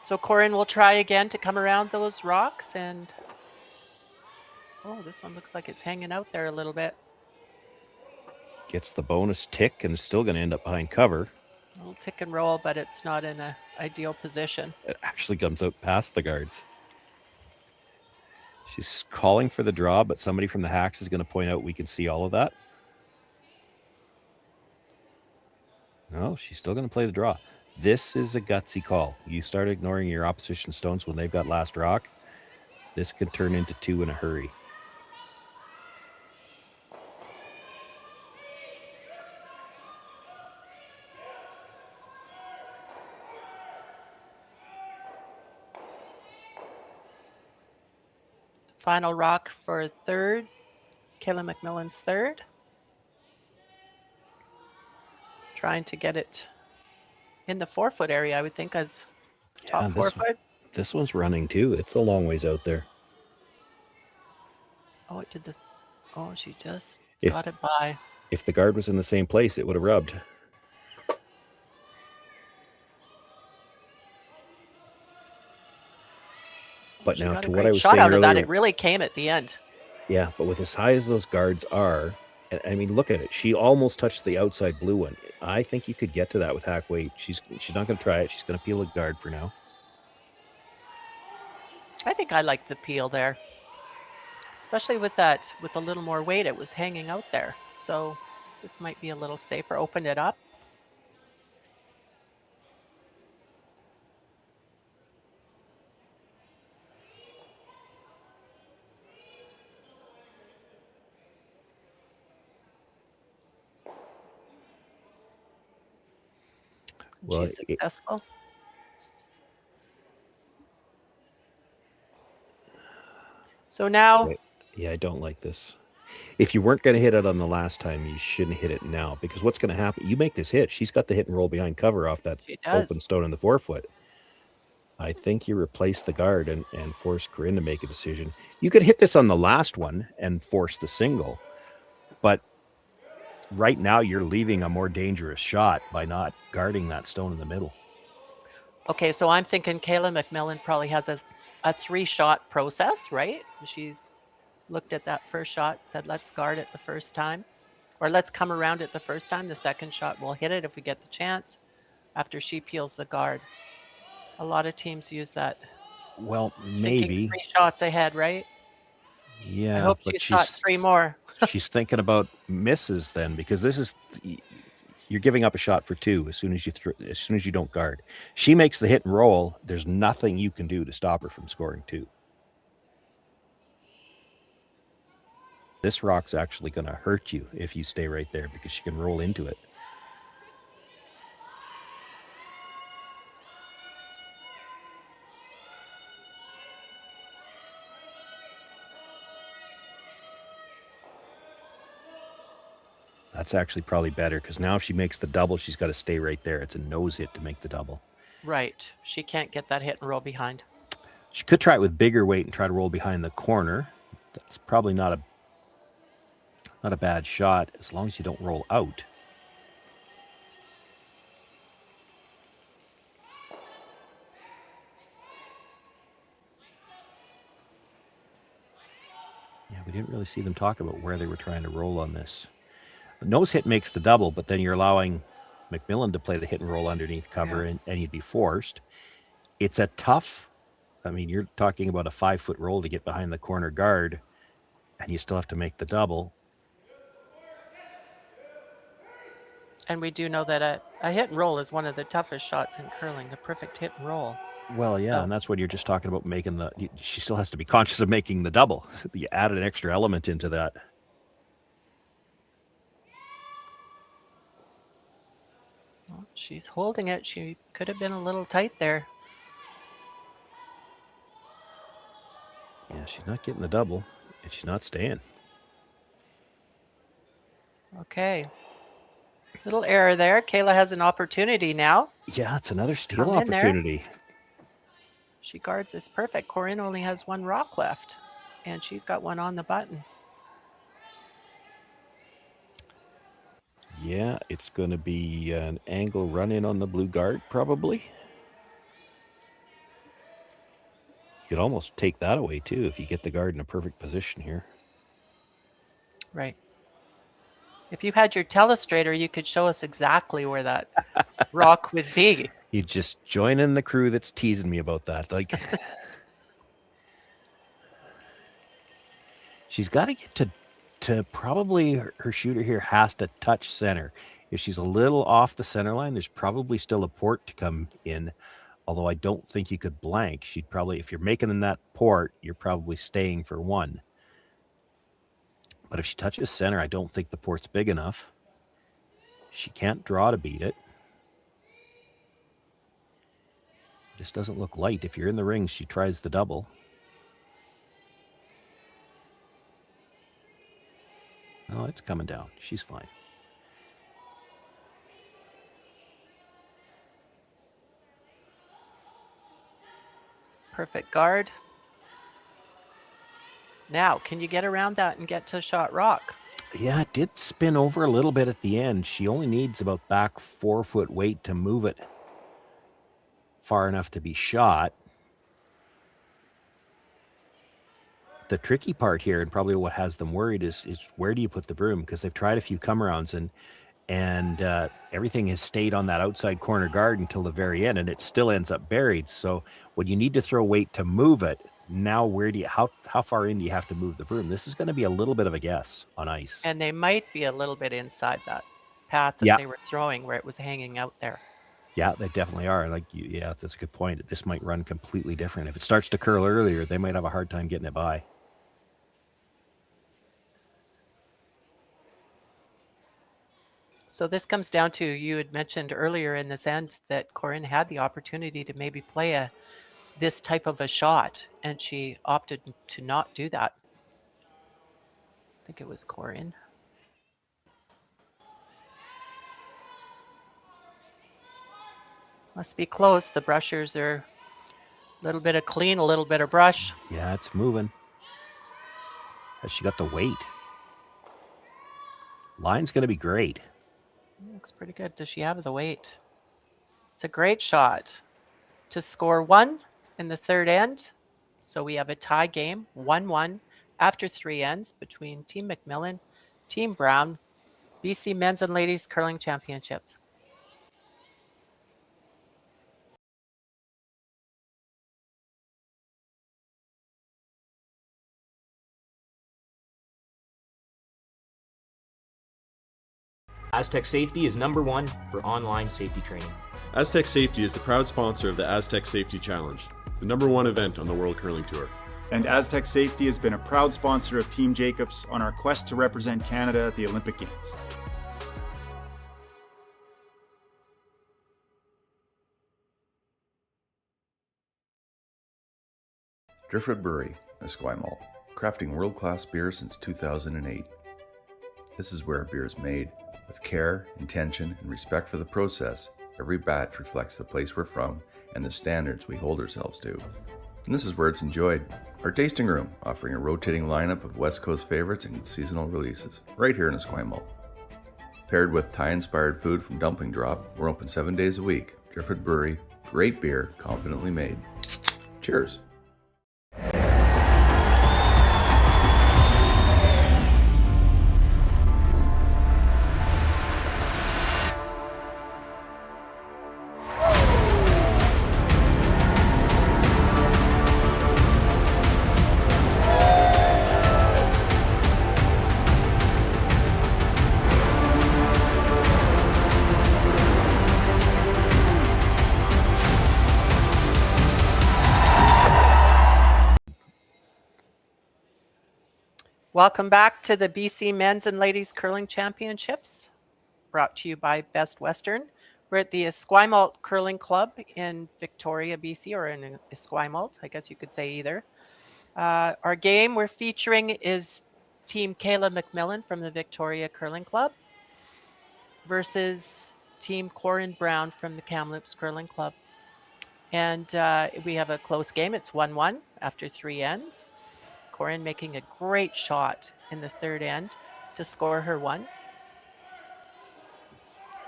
So Corryn will try again to come around those rocks, and oh, this one looks like it's hanging out there a little bit. Gets the bonus tick and is still going to end up behind cover. A little tick and roll, but it's not in an ideal position. It actually comes out past the guards. She's calling for the draw, but somebody from the hacks is going to point out we can see all of that. No, she's still going to play the draw. This is a gutsy call. You start ignoring your opposition stones when they've got last rock. This can turn into 2 in a hurry. Final rock for third. Kayla MacMillan's third. Trying to get it in the 4-foot area, I would think, as top 4-foot. This one's running too. It's a long ways out there. Oh, it did this. Oh, she just got it by. If the guard was in the same place, it would have rubbed. But She now, got to a what I great was shot saying out of that. earlier, It really came at the end. yeah, but with as high as those guards are, I mean, look at it. She almost touched the outside blue one. I think you could get to that with hack weight. She's not going to try it. She's going to peel a guard for now. I think I like the peel there, especially with that, with a little more weight. It was hanging out there, so this might be a little safer. Open it up. Well, She's successful. So now, Yeah, I don't like this. If you weren't going to hit it on the last time, you shouldn't hit it now, because what's going to happen? You make this hit. She's got the hit and roll behind cover off that She does. open stone in the 4-foot. I think you replace the guard and force Corryn to make a decision. You could hit this on the last one and force the single, but right now you're leaving a more dangerous shot by not guarding that stone in the middle. Okay, so I'm thinking Kayla MacMillan probably has a 3-shot process, right? She's looked at that first shot, said, let's guard it the first time, or let's come around it the first time. The second shot, we'll hit it if we get the chance after she peels the guard. A lot of teams use that. Well, Thinking maybe. 3 shots ahead, right? Yeah, I hope but she's got 3 more. she's thinking about misses then, because this is you're giving up a shot for 2 as soon as you don't guard. She makes the hit and roll. There's nothing you can do to stop her from scoring 2. This rock's actually going to hurt you if you stay right there, because she can roll into it. That's actually probably better, because now if she makes the double, she's got to stay right there. It's a nose hit to make the double. Right. She can't get that hit and roll behind. She could try it with bigger weight and try to roll behind the corner. That's probably not a bad shot, as long as you don't roll out. Yeah, we didn't really see them talk about where they were trying to roll on this. The nose hit makes the double, but then you're allowing MacMillan to play the hit and roll underneath cover, and you'd be forced. It's a tough, I mean, you're talking about a 5-foot roll to get behind the corner guard, and you still have to make the double. And we do know that a hit and roll is one of the toughest shots in curling, the perfect hit and roll. Well, yeah, and that's when you're just talking about making she still has to be conscious of making the double. You added an extra element into that. Well, she's holding it. She could have been a little tight there. Yeah, she's not getting the double, and she's not staying. Okay. Little error there. Kayla has an opportunity now. Yeah, it's another steal Come in there. opportunity. She guards this perfect. Corryn only has 1 rock left, and she's got 1 on the button. Yeah, it's going to be an angle run in on the blue guard, probably. You could almost take that away, too, if you get the guard in a perfect position here. Right. If you had your telestrator, you could show us exactly where that rock would be. You just join in the crew that's teasing me about that. Like, she's got to get to probably her shooter here has to touch center. If she's a little off the center line, there's probably still a port to come in. Although I don't think you could blank. She'd probably, if you're making in that port, you're probably staying for 1. But if she touches center, I don't think the port's big enough. She can't draw to beat it. Just doesn't look light. If you're in the ring, she tries the double. Oh, it's coming down. She's fine. Perfect guard. Now, can you get around that and get to shot rock? Yeah, it did spin over a little bit at the end. She only needs about back 4-foot weight to move it far enough to be shot. The tricky part here, and probably what has them worried, is where do you put the broom? Because they've tried a few come-arounds, and everything has stayed on that outside corner guard until the very end, and it still ends up buried. So when you need to throw weight to move it, now where do you how far in do you have to move the broom? This is going to be a little bit of a guess on ice. And they might be a little bit inside that path that they were throwing, where it was hanging out there. Yeah, they definitely are. Yeah, that's a good point. This might run completely different. If it starts to curl earlier, they might have a hard time getting it by. So this comes down to, you had mentioned earlier in this end that Corryn had the opportunity to maybe play this type of a shot, and she opted to not do that. I think it was Corryn. Must be close. The brushers are a little bit of clean, a little bit of brush. Yeah, it's moving. Has she got the weight? Line's going to be great. Looks pretty good. Does she have the weight? It's a great shot to score 1 in the third end. So we have a tie game, 1-1 after 3 ends between Team MacMillan, Team Brown, BC Men's and Ladies Curling Championships. Aztec Safety is #1 for online safety training. Aztec Safety is the proud sponsor of the Aztec Safety Challenge, the #1 event on the World Curling Tour. And Aztec Safety has been a proud sponsor of Team Jacobs on our quest to represent Canada at the Olympic Games. Driftwood Brewery, Esquimalt, crafting world-class beer since 2008. This is where beer is made. With care, intention, and respect for the process, every batch reflects the place we're from and the standards we hold ourselves to. And this is where it's enjoyed. Our tasting room, offering a rotating lineup of West Coast favorites and seasonal releases, right here in Esquimalt. Paired with Thai-inspired food from Dumpling Drop, we're open 7 days a week. Driftwood Brewery, great beer, confidently made. Cheers. Welcome back to the BC Men's and Ladies Curling Championships, brought to you by Best Western. We're at the Esquimalt Curling Club in Victoria, BC, or in Esquimalt, I guess you could say either. Our game we're featuring is Team Kayla MacMillan from the Victoria Curling Club versus Team Corryn Brown from the Kamloops Curling Club. And we have a close game. It's 1-1 after 3 ends. Corryn making a great shot in the third end to score her 1.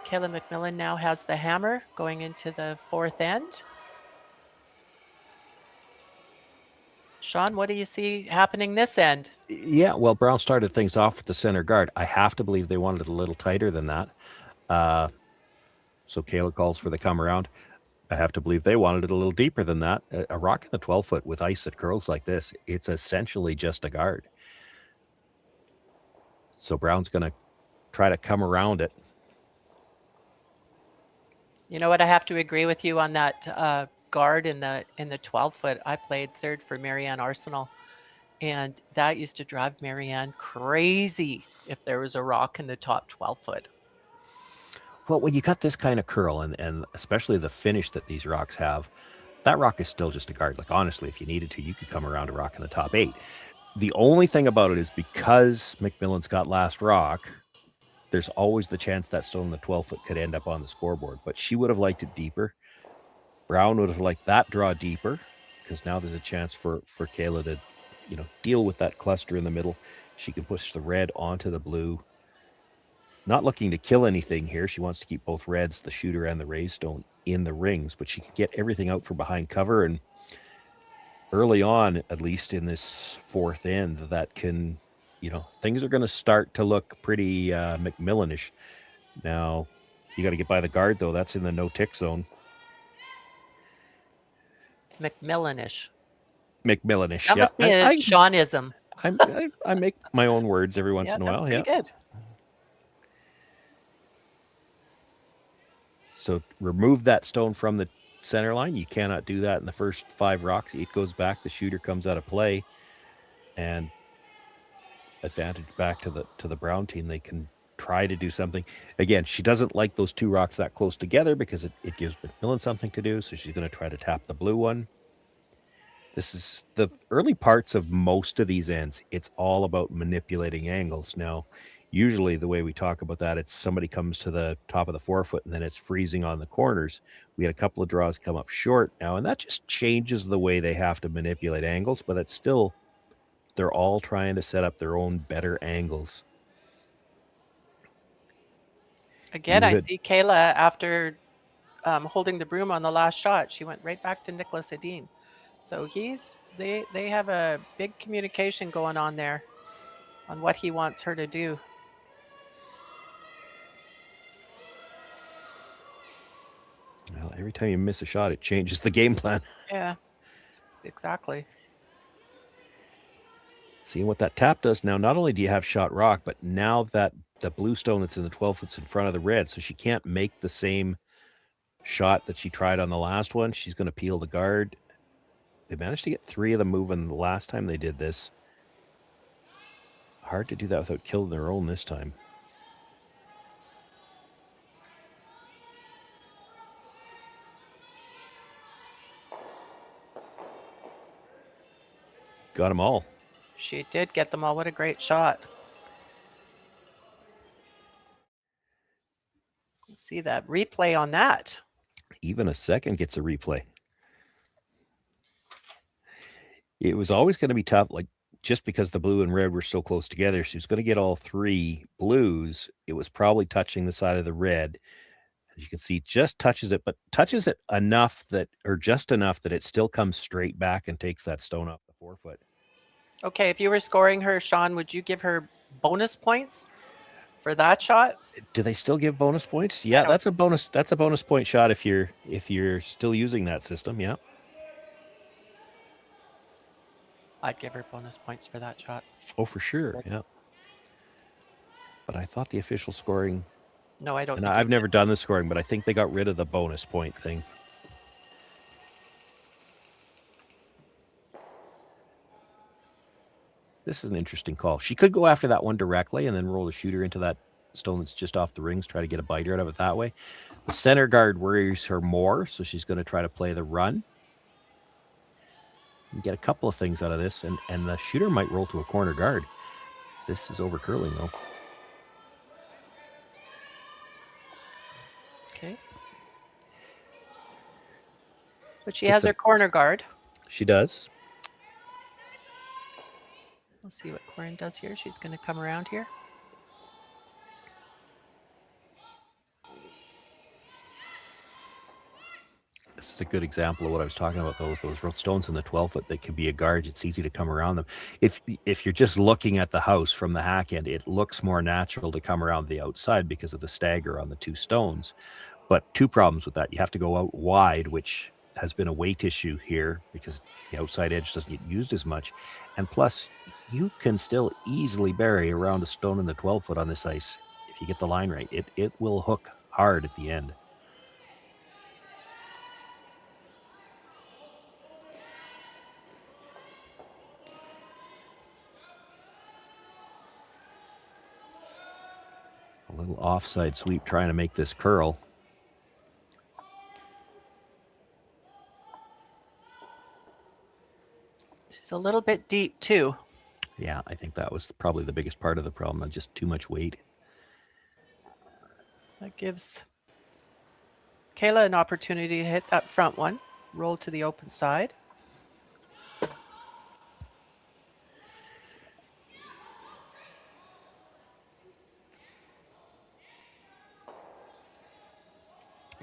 Kayla MacMillan now has the hammer going into the 4th end. Sean, what do you see happening this end? Yeah, well, Brown started things off with the center guard. I have to believe they wanted it a little tighter than that. So Kayla calls for the come around. I have to believe they wanted it a little deeper than that. A rock in the 12-foot with ice that curls like this, it's essentially just a guard. So Brown's going to try to come around it. You know what? I have to agree with you on that guard in the 12-foot. I played third for Marianne Arsenal, and that used to drive Marianne crazy if there was a rock in the top 12-foot. Well, when you got this kind of curl and especially the finish that these rocks have, that rock is still just a guard. Like, honestly, if you needed to, you could come around a rock in the top 8. The only thing about it is because MacMillan's got last rock, there's always the chance that stone in the 12-foot could end up on the scoreboard. But she would have liked it deeper. Brown would have liked that draw deeper because now there's a chance for Kayla to, deal with that cluster in the middle. She can push the red onto the blue. Not looking to kill anything here. She wants to keep both reds, the shooter and the raised stone, in the rings, but she can get everything out from behind cover. And early on, at least in this 4th end, that can, things are going to start to look pretty MacMillan-ish. Now, you got to get by the guard, though. That's in the no-tick zone. MacMillan-ish. MacMillan-ish, That must be a Seanism. I make my own words every once in a while. That's pretty good. So remove that stone from the center line. You cannot do that in the first 5 rocks. It goes back. The shooter comes out of play, and advantage back to the Brown team. They can try to do something. Again, she doesn't like those 2 rocks that close together because it gives MacMillan something to do. So she's going to try to tap the blue one. This is the early parts of most of these ends. It's all about manipulating angles. Now, usually the way we talk about that, it's somebody comes to the top of the 4-foot and then it's freezing on the corners. We had a couple of draws come up short now, and that just changes the way they have to manipulate angles, but it's still, they're all trying to set up their own better angles. Again, I Good. see Kayla after holding the broom on the last shot. She went right back to Nicholas Edin. So they have a big communication going on there on what he wants her to do. Well, every time you miss a shot, it changes the game plan. Yeah, exactly. Seeing what that tap does now, not only do you have shot rock, but now that the blue stone that's in the 12 foot's in front of the red, so she can't make the same shot that she tried on the last one. She's going to peel the guard. They managed to get 3 of them moving the last time they did this. Hard to do that without killing their own this time. Got them all. She did get them all. What a great shot. See that replay on that. Even a second gets a replay. It was always going to be tough, like just because the blue and red were so close together. She was going to get all 3 blues. It was probably touching the side of the red. As you can see, just touches it, but touches it enough that, or just enough that it still comes straight back and takes that stone off the 4 foot. Okay, if you were scoring her, Sean, would you give her bonus points for that shot? Do they still give bonus points? Yeah, that's a bonus. That's a bonus point shot if you're still using that system. Yeah. I'd give her bonus points for that shot. Oh, for sure. Yeah. But I thought the official scoring. No, I don't. And I've never done the scoring, but I think they got rid of the bonus point thing. This is an interesting call. She could go after that one directly and then roll the shooter into that stone that's just off the rings, try to get a biter out of it that way. The center guard worries her more, so she's going to try to play the run. You get a couple of things out of this, and the shooter might roll to a corner guard. This is over curling, though. Okay. But she has her corner guard. She does. We'll see what Corryn does here. She's going to come around here. This is a good example of what I was talking about, though, with those stones in the 12 foot that could be a guard. It's easy to come around them. If you're just looking at the house from the hack end, it looks more natural to come around the outside because of the stagger on the 2 stones. But 2 problems with that. You have to go out wide, which has been a weight issue here because the outside edge doesn't get used as much. And plus, you can still easily bury around a stone in the 12 foot on this ice. If you get the line right, it will hook hard at the end. A little offside sweep trying to make this curl. She's a little bit deep too. Yeah, I think that was probably the biggest part of the problem, just too much weight. That gives Kayla an opportunity to hit that front one, roll to the open side.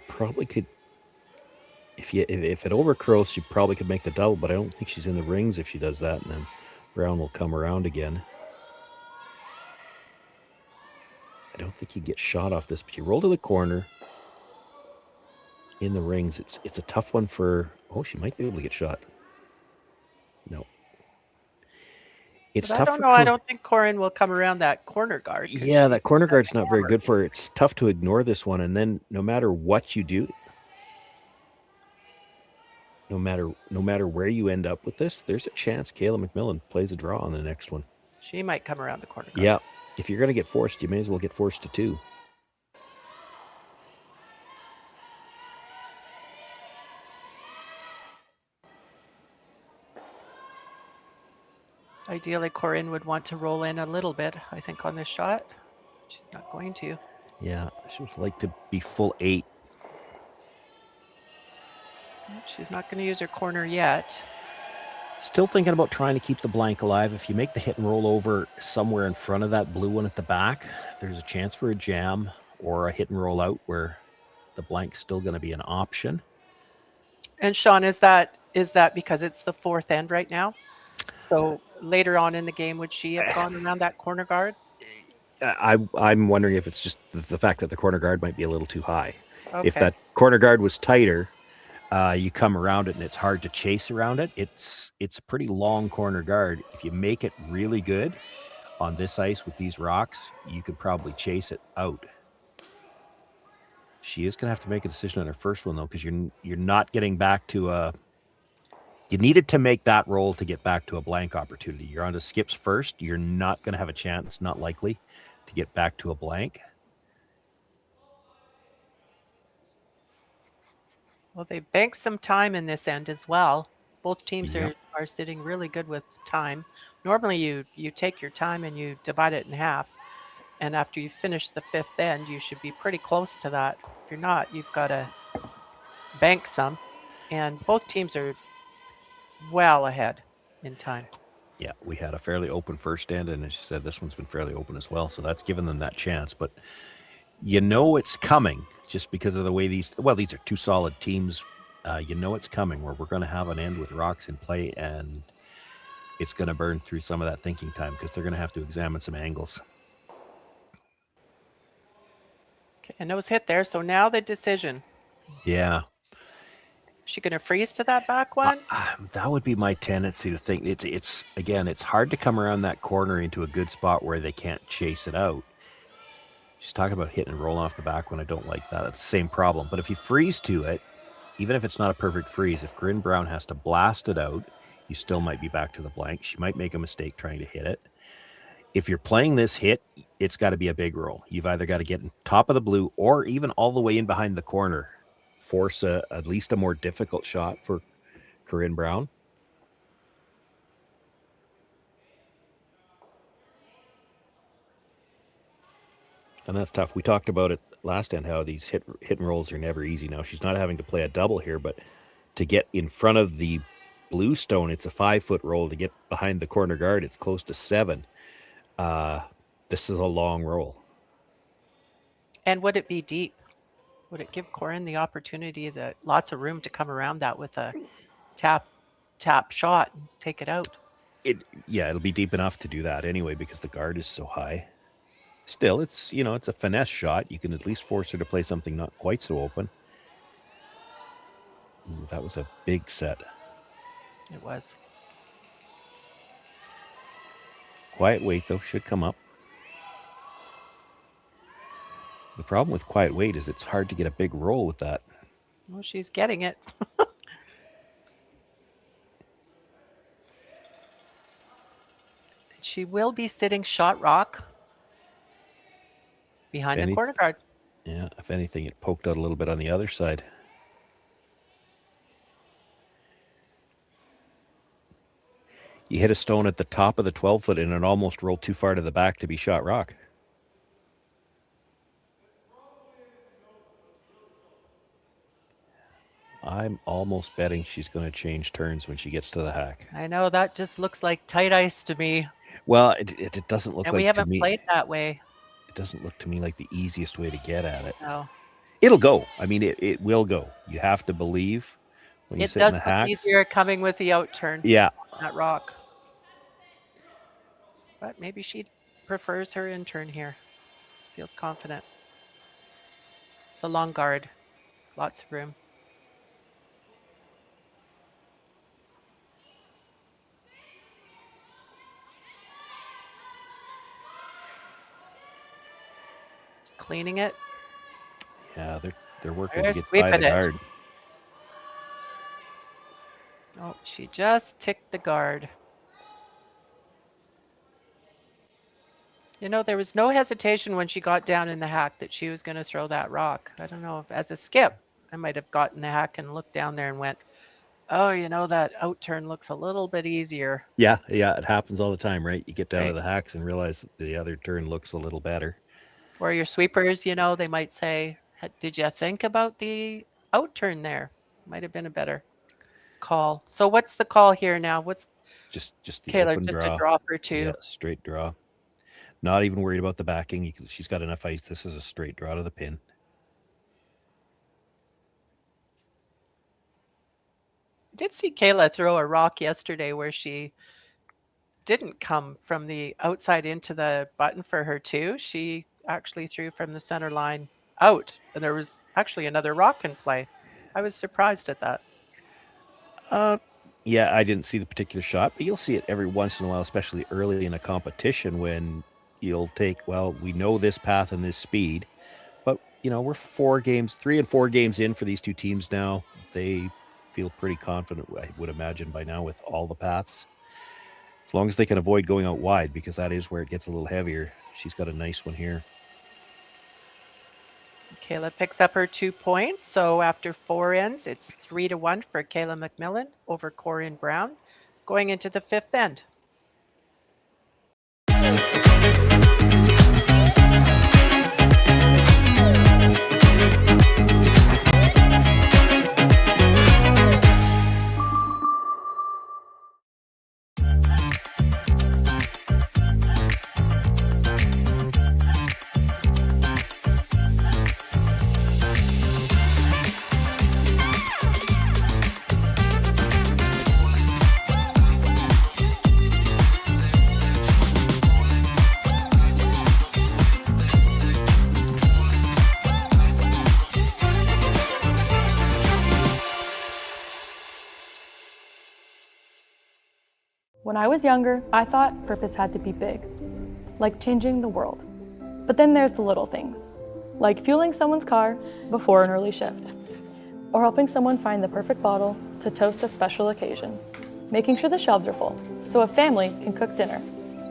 Probably could, if it overcurls, she probably could make the double, but I don't think she's in the rings if she does that, and then Brown will come around again. I don't think he gets shot off this, but you roll to the corner in the rings. It's a tough one for. Oh, she might be able to get shot. No. It's But tough. I don't know. I don't think Corryn will come around that corner guard. Yeah, that corner guard's not very good for her. It's tough to ignore this one, and then no matter what you do, no matter where you end up with this, there's a chance Kayla MacMillan plays a draw on the next one. She might come around the corner guard. Yeah, if you're going to get forced, you may as well get forced to 2. Ideally, Corryn would want to roll in a little bit, I think, on this shot. She's not going to. Yeah, she would like to be full 8. She's not going to use her corner yet. Still thinking about trying to keep the blank alive. If you make the hit and roll over somewhere in front of that blue one at the back, there's a chance for a jam. or a hit and roll out where the blank's still going to be an option. And Sean, is that because it's the fourth end right now? So later on in the game, would she have gone around that corner guard? I'm wondering if it's just the fact that the corner guard might be a little too high. Okay. If that corner guard was tighter, you come around it and it's hard to chase around it. It's a pretty long corner guard. If you make it really good on this ice with these rocks, you could probably chase it out. She is going to have to make a decision on her first one, though, because you're not getting back to a... You needed to make that roll to get back to a blank opportunity. You're on to skips first. You're not going to have a chance, not likely, to get back to a blank. Well, they banked some time in this end as well. Both teams Yep. are sitting really good with time. Normally you take your time and you divide it in half. And after you finish the fifth end, you should be pretty close to that. If you're not, you've got to bank some. And both teams are well ahead in time. Yeah, we had a fairly open first end, and as you said, this one's been fairly open as well. So that's given them that chance. But you know it's coming just because of the way these are two solid teams. You know it's coming where we're going to have an end with rocks in play, and it's going to burn through some of that thinking time because they're going to have to examine some angles. Okay, a nose hit there. So now the decision. Yeah. Is she going to freeze to that back one? That would be my tendency to think. It's hard to come around that corner into a good spot where they can't chase it out. She's talking about hitting and rolling off the back when I don't like that. That's the same problem. But if you freeze to it, even if it's not a perfect freeze, if Corryn Brown has to blast it out, you still might be back to the blank. She might make a mistake trying to hit it. If you're playing this hit, it's got to be a big roll. You've either got to get on top of the blue or even all the way in behind the corner. Force at least a more difficult shot for Corryn Brown. And that's tough. We talked about it last end, how these hit and rolls are never easy. Now, she's not having to play a double here, but to get in front of the blue stone, it's a 5-foot roll. To get behind the corner guard, it's close to 7. This is a long roll. And would it be deep? Would it give Corryn the opportunity, lots of room to come around that with a tap shot and take it out? It'll be deep enough to do that anyway because the guard is so high. Still, it's a finesse shot. You can at least force her to play something not quite so open. Ooh, that was a big set. It was. Quiet weight, though, should come up. The problem with quiet weight is it's hard to get a big roll with that. Well, she's getting it. She will be sitting shot rock behind the corner guard. Yeah, if anything, it poked out a little bit on the other side. You hit a stone at the top of the 12-foot and it almost rolled too far to the back to be shot rock. I'm almost betting she's going to change turns when she gets to the hack. I know, that just looks like tight ice to me. Well, it doesn't look And like we haven't to me, played that way. It doesn't look to me like the easiest way to get at it. No. It'll go. I mean, it will go. You have to believe when you It sit in does the look hacks. easier coming with the out turn. Yeah. That rock. But maybe she prefers her in turn here. Feels confident. It's a long guard. Lots of room. Just cleaning it. Yeah, they're working They're to get by sweeping the it. guard. Oh, she just ticked the guard. There was no hesitation when she got down in the hack that she was going to throw that rock. I don't know if as a skip, I might have gotten the hack and looked down there and went, oh, that out turn looks a little bit easier. Yeah, it happens all the time, right? You get down to Right. the hacks and realize that the other turn looks a little better. Or your sweepers, they might say, did you think about the out turn there? Might have been a better call. So what's the call here now? What's Just the Kayla, open just draw. a draw for 2? Yeah, straight draw. Not even worried about the backing. She's got enough ice. This is a straight draw to the pin. I did see Kayla throw a rock yesterday where she didn't come from the outside into the button for her two. She actually threw from the center line out, and there was actually another rock in play. I was surprised at that. Yeah, I didn't see the particular shot, but you'll see it every once in a while, especially early in a competition when you'll take, well, we know this path and this speed, but, you know, we're 3 and 4 games in for these two teams now. They feel pretty confident, I would imagine, by now with all the paths. As long as they can avoid going out wide, because that is where it gets a little heavier. She's got a nice one here. Kayla picks up her 2 points. So after 4 ends, it's 3-1 for Kayla MacMillan over Corryn Brown going into the 5th end. When I was younger, I thought purpose had to be big, like changing the world. But then there's the little things, like fueling someone's car before an early shift, or helping someone find the perfect bottle to toast a special occasion, making sure the shelves are full so a family can cook dinner,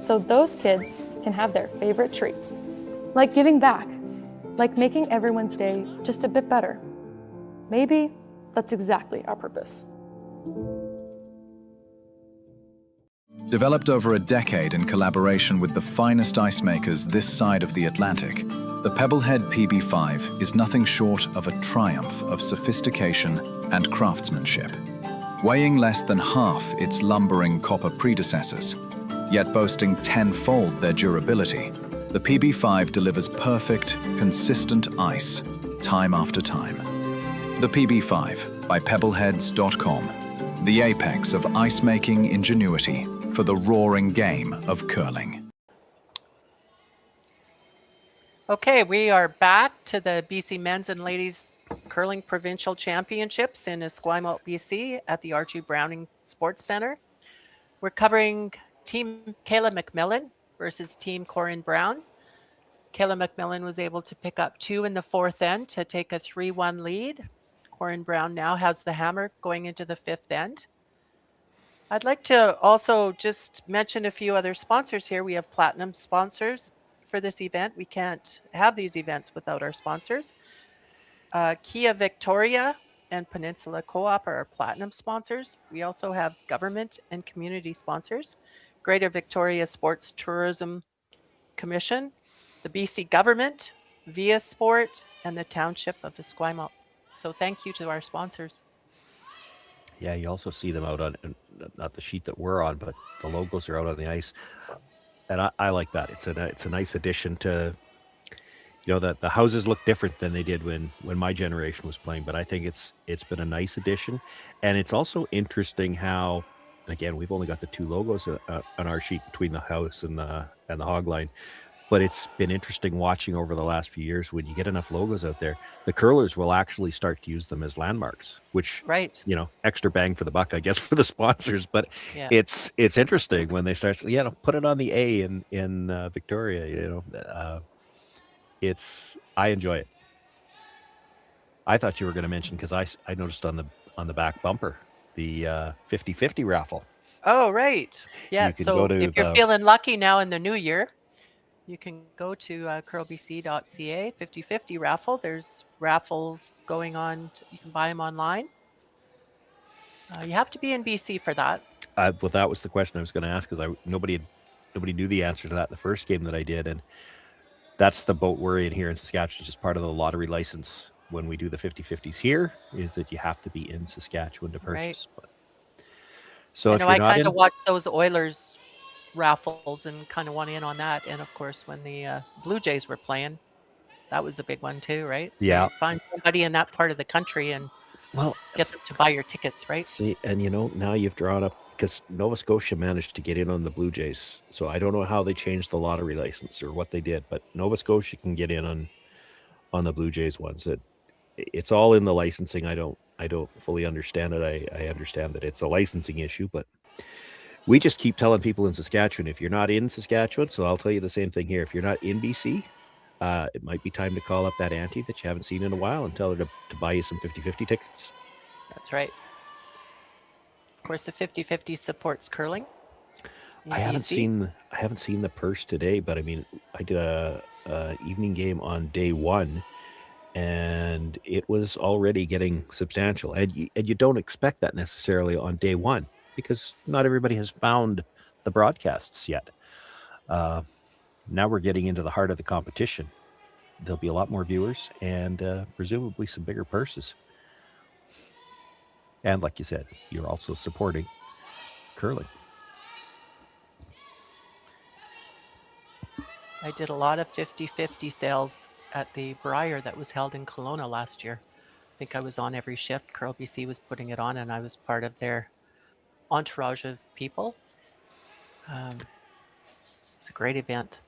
so those kids can have their favorite treats, like giving back, like making everyone's day just a bit better. Maybe that's exactly our purpose. Developed over a decade in collaboration with the finest ice makers this side of the Atlantic, the Pebblehead PB5 is nothing short of a triumph of sophistication and craftsmanship. Weighing less than half its lumbering copper predecessors, yet boasting 10-fold their durability, the PB5 delivers perfect, consistent ice, time after time. The PB5 by Pebbleheads.com, the apex of ice-making ingenuity for the roaring game of curling. Okay, we are back to the BC Men's and Ladies Curling Provincial Championships in Esquimalt, BC at the Archie Browning Sports Centre. We're covering Team Kayla MacMillan versus Team Corryn Brown. Kayla MacMillan was able to pick up 2 in the 4th end to take a 3-1 lead. Corryn Brown now has the hammer going into the 5th end. I'd like to also just mention a few other sponsors here. We have platinum sponsors for this event. We can't have these events without our sponsors. Kia Victoria and Peninsula Co-op are our platinum sponsors. We also have government and community sponsors. Greater Victoria Sports Tourism Commission, the BC Government, Via Sport, and the Township of Esquimalt. So thank you to our sponsors. Yeah, you also see them out on, not the sheet that we're on, but the logos are out on the ice. And I like that. It's a nice addition to, you know, the houses look different than they did when my generation was playing, but I think it's been a nice addition. And it's also interesting how, and again, we've only got the 2 logos on our sheet between the house and the hog line. But it's been interesting watching over the last few years when you get enough logos out there, the curlers will actually start to use them as landmarks, which, right, you know, extra bang for the buck, I guess, for the sponsors. But yeah, it's interesting when they start, you know, put it on the A in Victoria, you know, I enjoy it. I thought you were going to mention, because I noticed on the back bumper, the 50-50 raffle. Oh, right. Yeah. So if you're feeling lucky now in the new year, you can go to curlbc.ca, 50-50 raffle. There's raffles going on. You can buy them online. You have to be in BC for that. Well, that was the question I was going to ask, because nobody knew the answer to that the first game that I did. And that's the boat we're in here in Saskatchewan, just part of the lottery license when we do the 50-50s here, is that you have to be in Saskatchewan to purchase. Right. But, so if you're I not kind of watch those Oilers raffles and kind of want in on that. And of course, when the Blue Jays were playing, that was a big one too, right? So Yeah. you find somebody in that part of the country and Well, get them to buy your tickets, right? see, and now you've drawn up because Nova Scotia managed to get in on the Blue Jays. So I don't know how they changed the lottery license or what they did, but Nova Scotia can get in on the Blue Jays ones. It's all in the licensing. I don't fully understand it. I understand that it's a licensing issue, but we just keep telling people in Saskatchewan, if you're not in Saskatchewan, so I'll tell you the same thing here. If you're not in BC, it might be time to call up that auntie that you haven't seen in a while and tell her to buy you some 50-50 tickets. That's right. Of course, the 50-50 supports curling. in I haven't BC. seen the purse today, but I mean, I did a evening game on day one, and it was already getting substantial. And you don't expect that necessarily on day one because not everybody has found the broadcasts yet. Now we're getting into the heart of the competition. There'll be a lot more viewers and presumably some bigger purses. And like you said, you're also supporting curling. I did a lot of 50-50 sales at the Briar that was held in Kelowna last year. I think I was on every shift. Curl BC was putting it on, and I was part of their entourage of people. It's a great event.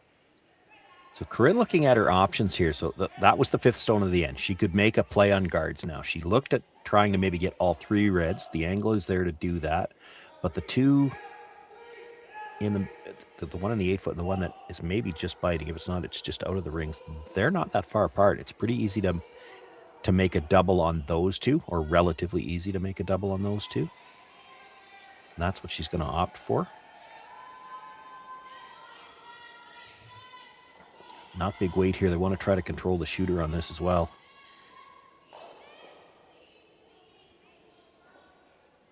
So Corryn looking at her options here. So that was the fifth stone of the end. She could make a play on guards now. She looked at trying to maybe get all three reds. The angle is there to do that. But the two in the one in the 8 foot and the one that is maybe just biting, if it's not, it's just out of the rings. They're not that far apart. It's pretty easy to make a double on those two, or relatively easy to make a double on those two. And that's what she's going to opt for. Not big weight here. They want to try to control the shooter on this as well.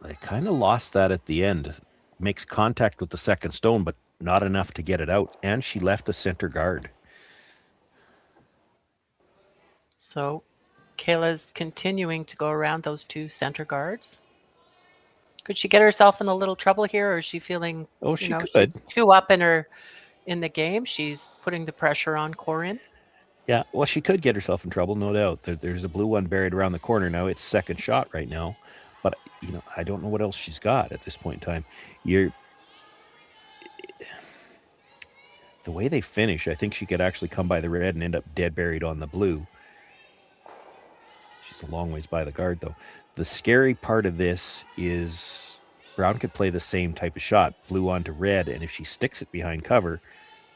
They kind of lost that at the end. Makes contact with the second stone, but not enough to get it out. And she left a center guard. So Kayla's continuing to go around those two center guards. Could she get herself in a little trouble here, or is she feeling, Oh, she could. she's too up in the game? She's putting the pressure on Corryn. Yeah, well, she could get herself in trouble, no doubt. There's a blue one buried around the corner now. It's second shot right now. But, I don't know what else she's got at this point in time. The way they finish, I think she could actually come by the red and end up dead buried on the blue. She's a long ways by the guard, though. The scary part of this is Brown could play the same type of shot, blue onto red, and if she sticks it behind cover,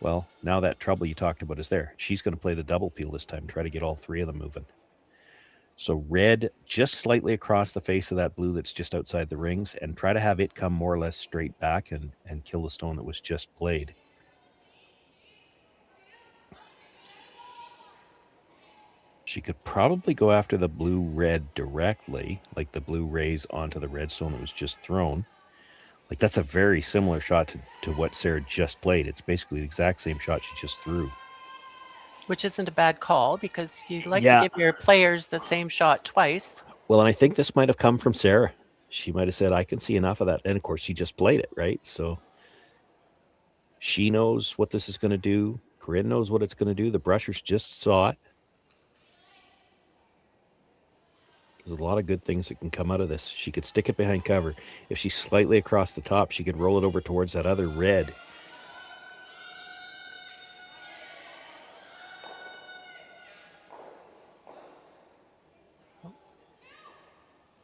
well, now that trouble you talked about is there. She's going to play the double peel this time, try to get all three of them moving. So red just slightly across the face of that blue that's just outside the rings, and try to have it come more or less straight back and kill the stone that was just played. She could probably go after the blue-red directly, like the blue rays onto the red stone that was just thrown. Like, that's a very similar shot to what Sarah just played. It's basically the exact same shot she just threw. Which isn't a bad call, because you'd like to give your players the same shot twice. Well, and I think this might have come from Sarah. She might have said, I can see enough of that. And, of course, she just played it, right? So she knows what this is going to do. Corryn knows what it's going to do. The brushers just saw it. There's a lot of good things that can come out of this. She could stick it behind cover. If she's slightly across the top, she could roll it over towards that other red.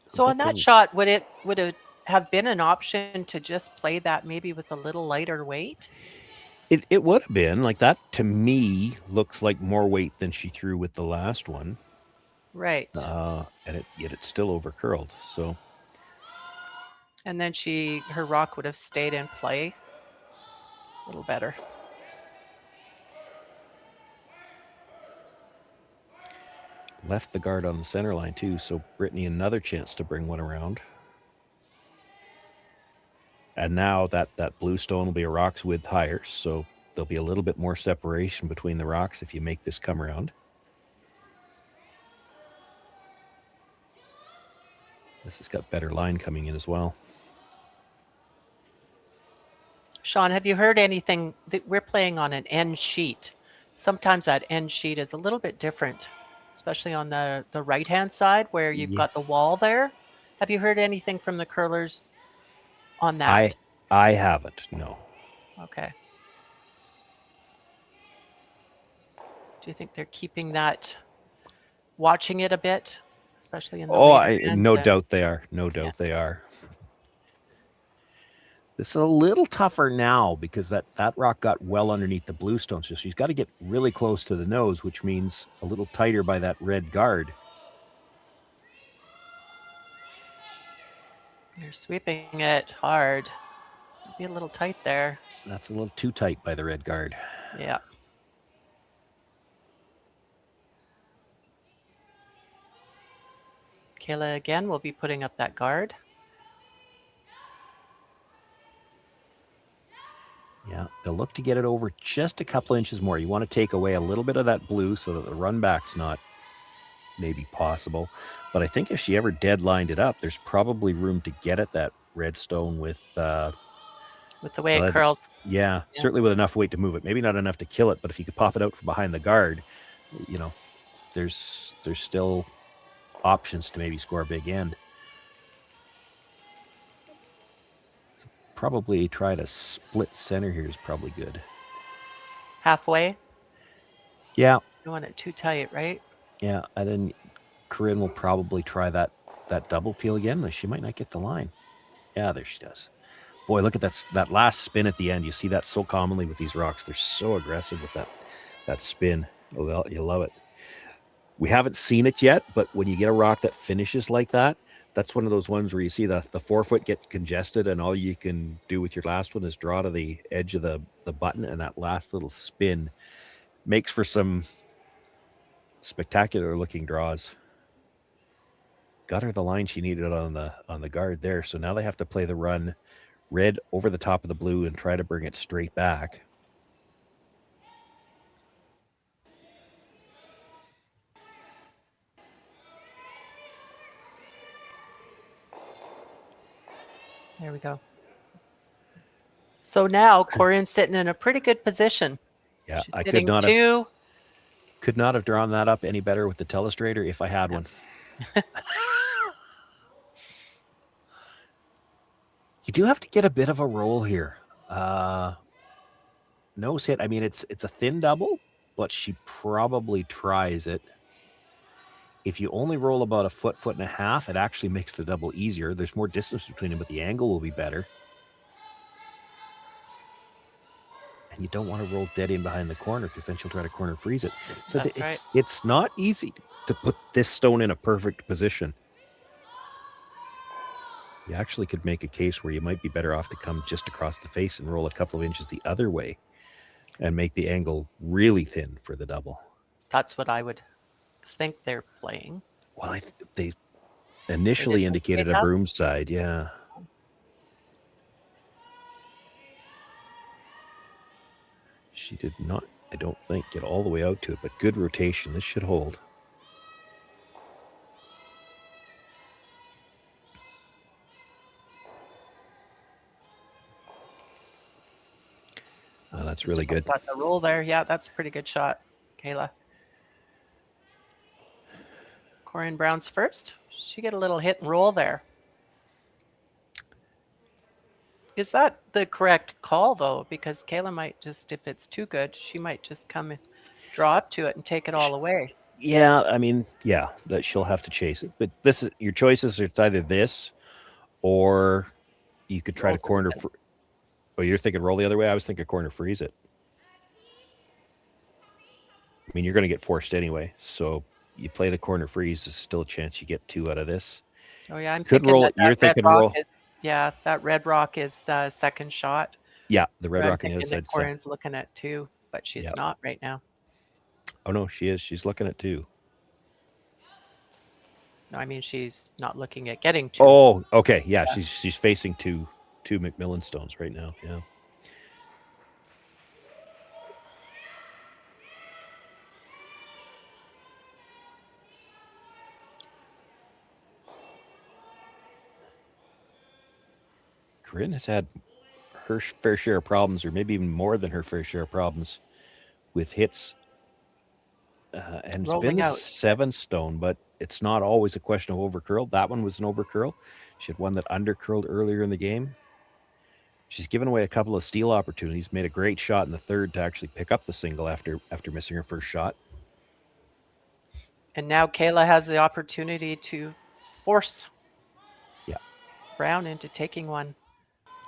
So on that shot, would it have been an option to just play that maybe with a little lighter weight? It would have been. Like, that, to me, looks like more weight than she threw with the last one. Right. And yet it's still over curled. So, and then her rock would have stayed in play a little better. Left the guard on the center line too. So Brittany another chance to bring one around. And now that blue stone will be a rock's width higher, so there'll be a little bit more separation between the rocks if you make this come around. This has got better line coming in as well. Sean, have you heard anything that we're playing on an end sheet? Sometimes that end sheet is a little bit different, especially on the right-hand side where you've Yeah. got the wall there. Have you heard anything from the curlers on that? I haven't. No. Okay. Do you think they're keeping that, watching it a bit, especially in the later ends? No doubt they are. No doubt they are. It's a little tougher now because that rock got well underneath the bluestone, so she's got to get really close to the nose, which means a little tighter by that red guard. You're sweeping it hard. Be a little tight there. That's a little too tight by the red guard. Yeah. Kayla again will be putting up that guard. Yeah, they'll look to get it over just a couple inches more. You want to take away a little bit of that blue so that the run back's not maybe possible. But I think if she ever deadlined it up, there's probably room to get at that red stone with the way it curls. Yeah, certainly with enough weight to move it. Maybe not enough to kill it, but if you could pop it out from behind the guard, you know, there's still options to maybe score a big end. Probably try to split center here is probably good. Halfway? Yeah. You don't want it too tight, right? Yeah, and then Corryn will probably try that double peel again. She might not get the line. Yeah, there she does. Boy, look at that last spin at the end. You see that so commonly with these rocks. They're so aggressive with that spin. Well, you'll love it. We haven't seen it yet, but when you get a rock that finishes like that, that's one of those ones where you see the forefoot get congested and all you can do with your last one is draw to the edge of the button, and that last little spin makes for some spectacular looking draws. Got her the line she needed on the guard there. So now they have to play the run red over the top of the blue and try to bring it straight back. There we go. So now Corryn's sitting in a pretty good position. Yeah, She's I could not have drawn that up any better with the telestrator if I had one. You do have to get a bit of a roll here. Nose hit. I mean, it's a thin double, but she probably tries it. If you only roll about a foot and a half, it actually makes the double easier. There's more distance between them, but the angle will be better. And you don't want to roll dead in behind the corner because then she'll try to corner freeze it. So it's not easy to put this stone in a perfect position. You actually could make a case where you might be better off to come just across the face and roll a couple of inches the other way and make the angle really thin for the double. That's what I would think they're playing. Well, they initially indicated a broom side, yeah. She did not, I don't think, get all the way out to it, but good rotation. This should hold. Oh, that's really good. Got the roll there. Yeah, that's a pretty good shot, Kayla. Corryn Brown's first. She get a little hit and roll there. Is that the correct call, though? Because Kayla might just, if it's too good, she might just come and draw up to it and take it all away. Yeah, I mean, yeah, that she'll have to chase it. But this is your choices. It's either this, or you could try to corner. Oh, you're thinking roll the other way? I was thinking corner freeze it. I mean, you're going to get forced anyway. So you play the corner freeze. There's still a chance you get two out of this. Oh, yeah. I'm could thinking roll. that You're thinking roll. Yeah, that red rock is second shot. Yeah, the red rock on the other other side. Corryn's looking at two, but she's not right now. Oh, no, she is. She's looking at two. No, I mean, she's not looking at getting two. Oh, okay. Yeah, she's facing two MacMillan stones right now. Yeah. Corryn has had her fair share of problems, or maybe even more than her fair share of problems with hits. And it's been Rolling the out. 7 stone, but it's not always a question of overcurl. That one was an overcurl. She had one that undercurled earlier in the game. She's given away a couple of steal opportunities, made a great shot in the third to actually pick up the single after missing her first shot. And now Kayla has the opportunity to force Brown into taking one.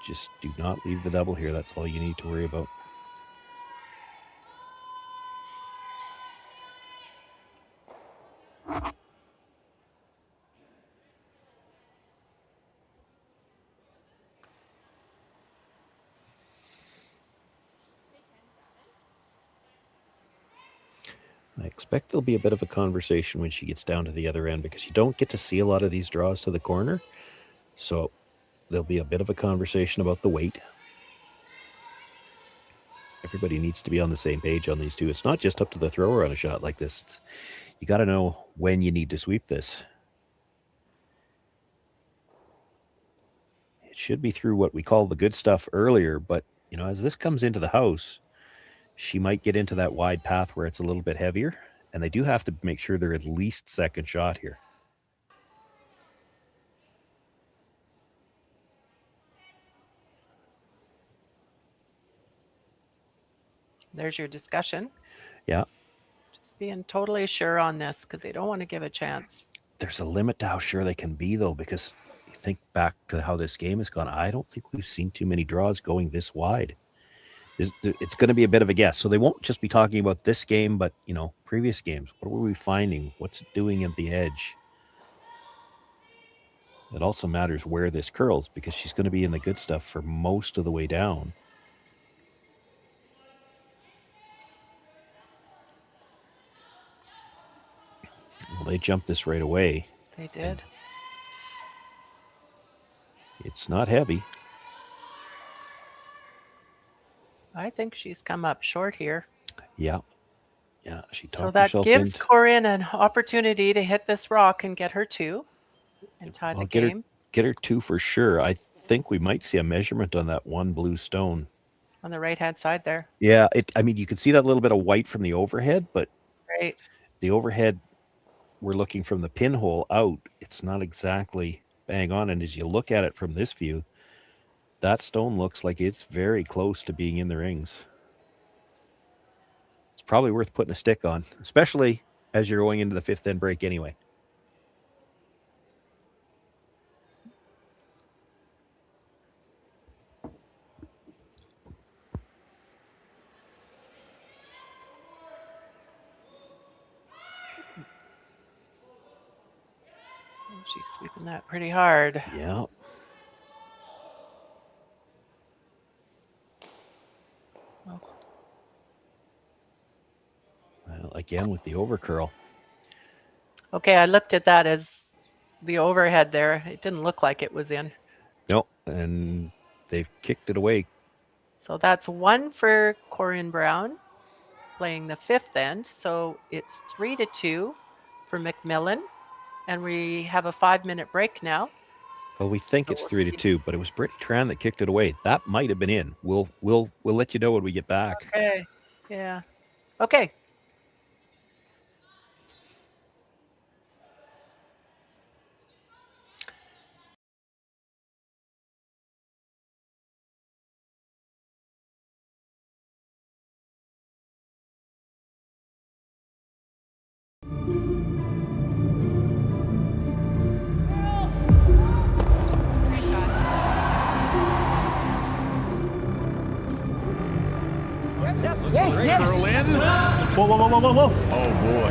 Just do not leave the double here. That's all you need to worry about. I expect there'll be a bit of a conversation when she gets down to the other end, because you don't get to see a lot of these draws to the corner. So there'll be a bit of a conversation about the weight. Everybody needs to be on the same page on these two. It's not just up to the thrower on a shot like this. You got to know when you need to sweep this. It should be through what we call the good stuff earlier, but as this comes into the house, she might get into that wide path where it's a little bit heavier, and they do have to make sure they're at least second shot here. There's your discussion. Yeah. Just being totally sure on this because they don't want to give a chance. There's a limit to how sure they can be, though, because you think back to how this game has gone. I don't think we've seen too many draws going this wide. It's going to be a bit of a guess. So they won't just be talking about this game, but, previous games. What were we finding? What's it doing at the edge? It also matters where this curls, because she's going to be in the good stuff for most of the way down. Well, they jumped this right away. They did. It's not heavy. I think she's come up short here. Yeah. She talked So that herself gives into... Corryn an opportunity to hit this rock and get her 2 and tie the game. Get her 2 for sure. I think we might see a measurement on that one blue stone. On the right-hand side there. Yeah, you can see that little bit of white from the overhead, but Right. the overhead, we're looking from the pinhole out. It's not exactly bang on. And as you look at it from this view, that stone looks like it's very close to being in the rings. It's probably worth putting a stick on, especially as you're going into the 5th end break anyway. She's sweeping that pretty hard. Yeah. Well, again with the overcurl. Okay, I looked at that as the overhead there. It didn't look like it was in. No, and they've kicked it away. So that's 1 for Corryn Brown playing the 5th end. So it's 3-2 for MacMillan. And we have a 5-minute break now. Well, we think it's 3-2, but it was Brittany Tran that kicked it away. That might have been in. We'll let you know when we get back. Okay. Yeah. Okay. Yes. Whoa. Oh, boy.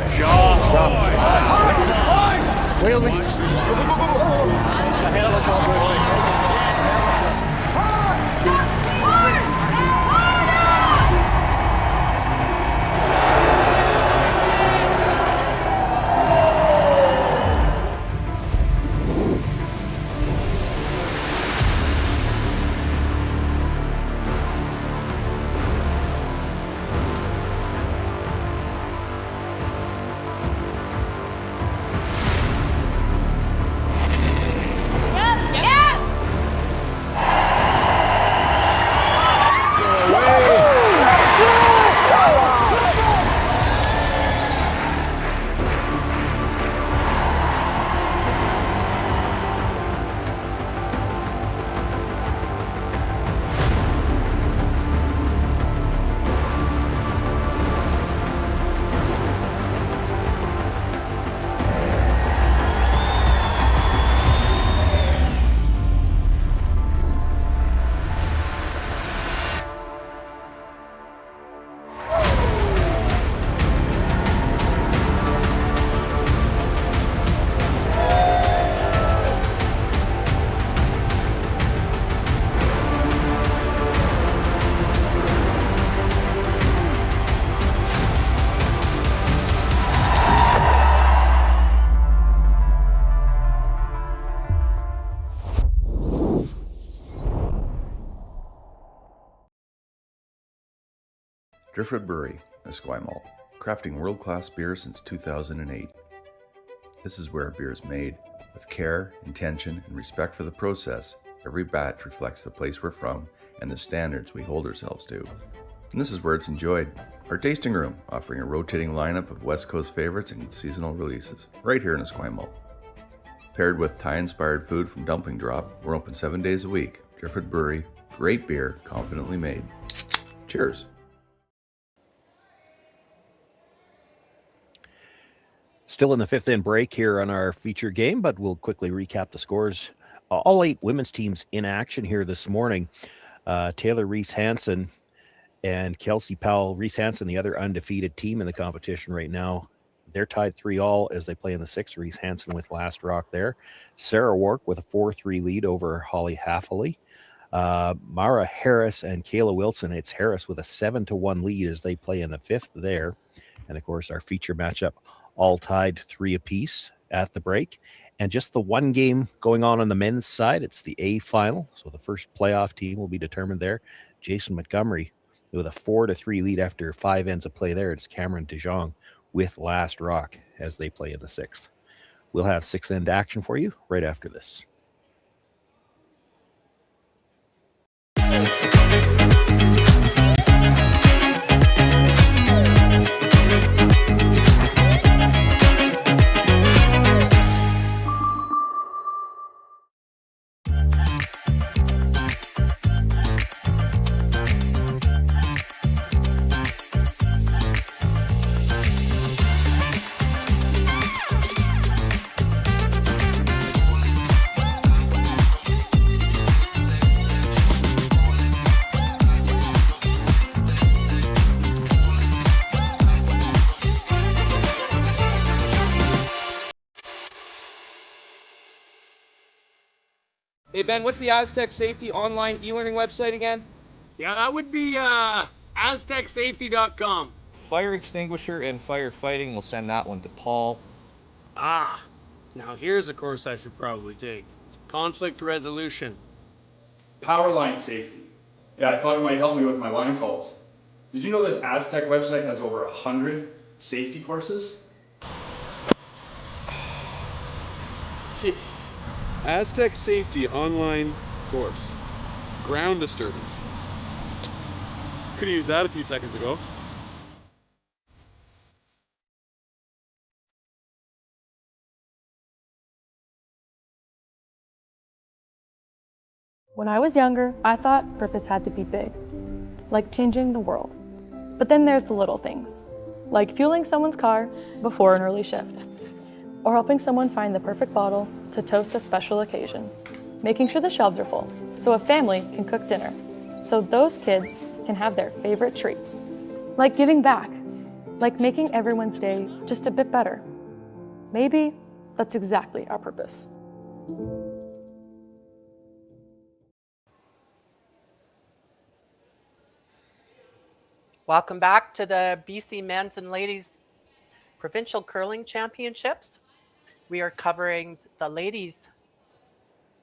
Driftwood Brewery, Esquimalt, crafting world-class beer since 2008. This is where beer is made. With care, intention, and respect for the process, every batch reflects the place we're from and the standards we hold ourselves to. And this is where it's enjoyed. Our tasting room, offering a rotating lineup of West Coast favorites and seasonal releases, right here in Esquimalt. Paired with Thai-inspired food from Dumpling Drop, we're open 7 days a week. Driftwood Brewery, great beer, confidently made. Cheers. Still in the fifth end break here on our feature game, but we'll quickly recap the scores. All 8 women's teams in action here this morning. Taylor Reese-Hansen and Kelsey Powell. Reese-Hansen, the other undefeated team in the competition right now. They're tied 3-all as they play in the 6th. Reese-Hansen with last rock there. Sarah Wark with a 4-3 lead over Holly Haffley. Mara Harris and Kayla Wilson. It's Harris with a 7-1 lead as they play in the 5th there. And of course, our feature matchup all tied 3 apiece at the break. And just the one game going on the men's side. It's the A final. So the first playoff team will be determined there. Jason Montgomery with a 4-3 lead after 5 ends of play there. It's Cameron DeJong with last rock as they play in the 6th. We'll have 6th end action for you right after this. Hey Ben, what's the Aztec Safety online e-learning website again? Yeah, that would be aztecsafety.com. Fire extinguisher and firefighting, we'll send that one to Paul. Ah, now here's a course I should probably take. Conflict resolution. Power line safety. Yeah, I thought it might help me with my line calls. Did you know this Aztec website has over 100 safety courses? Jeez. Aztec Safety online course. Ground disturbance. Could have used that a few seconds ago. When I was younger, I thought purpose had to be big, like changing the world. But then there's the little things, like fueling someone's car before an early shift, or helping someone find the perfect bottle to toast a special occasion, making sure the shelves are full so a family can cook dinner, so those kids can have their favorite treats. Like giving back, like making everyone's day just a bit better. Maybe that's exactly our purpose. Welcome back to the BC Men's and Ladies Provincial Curling Championships. We are covering the ladies'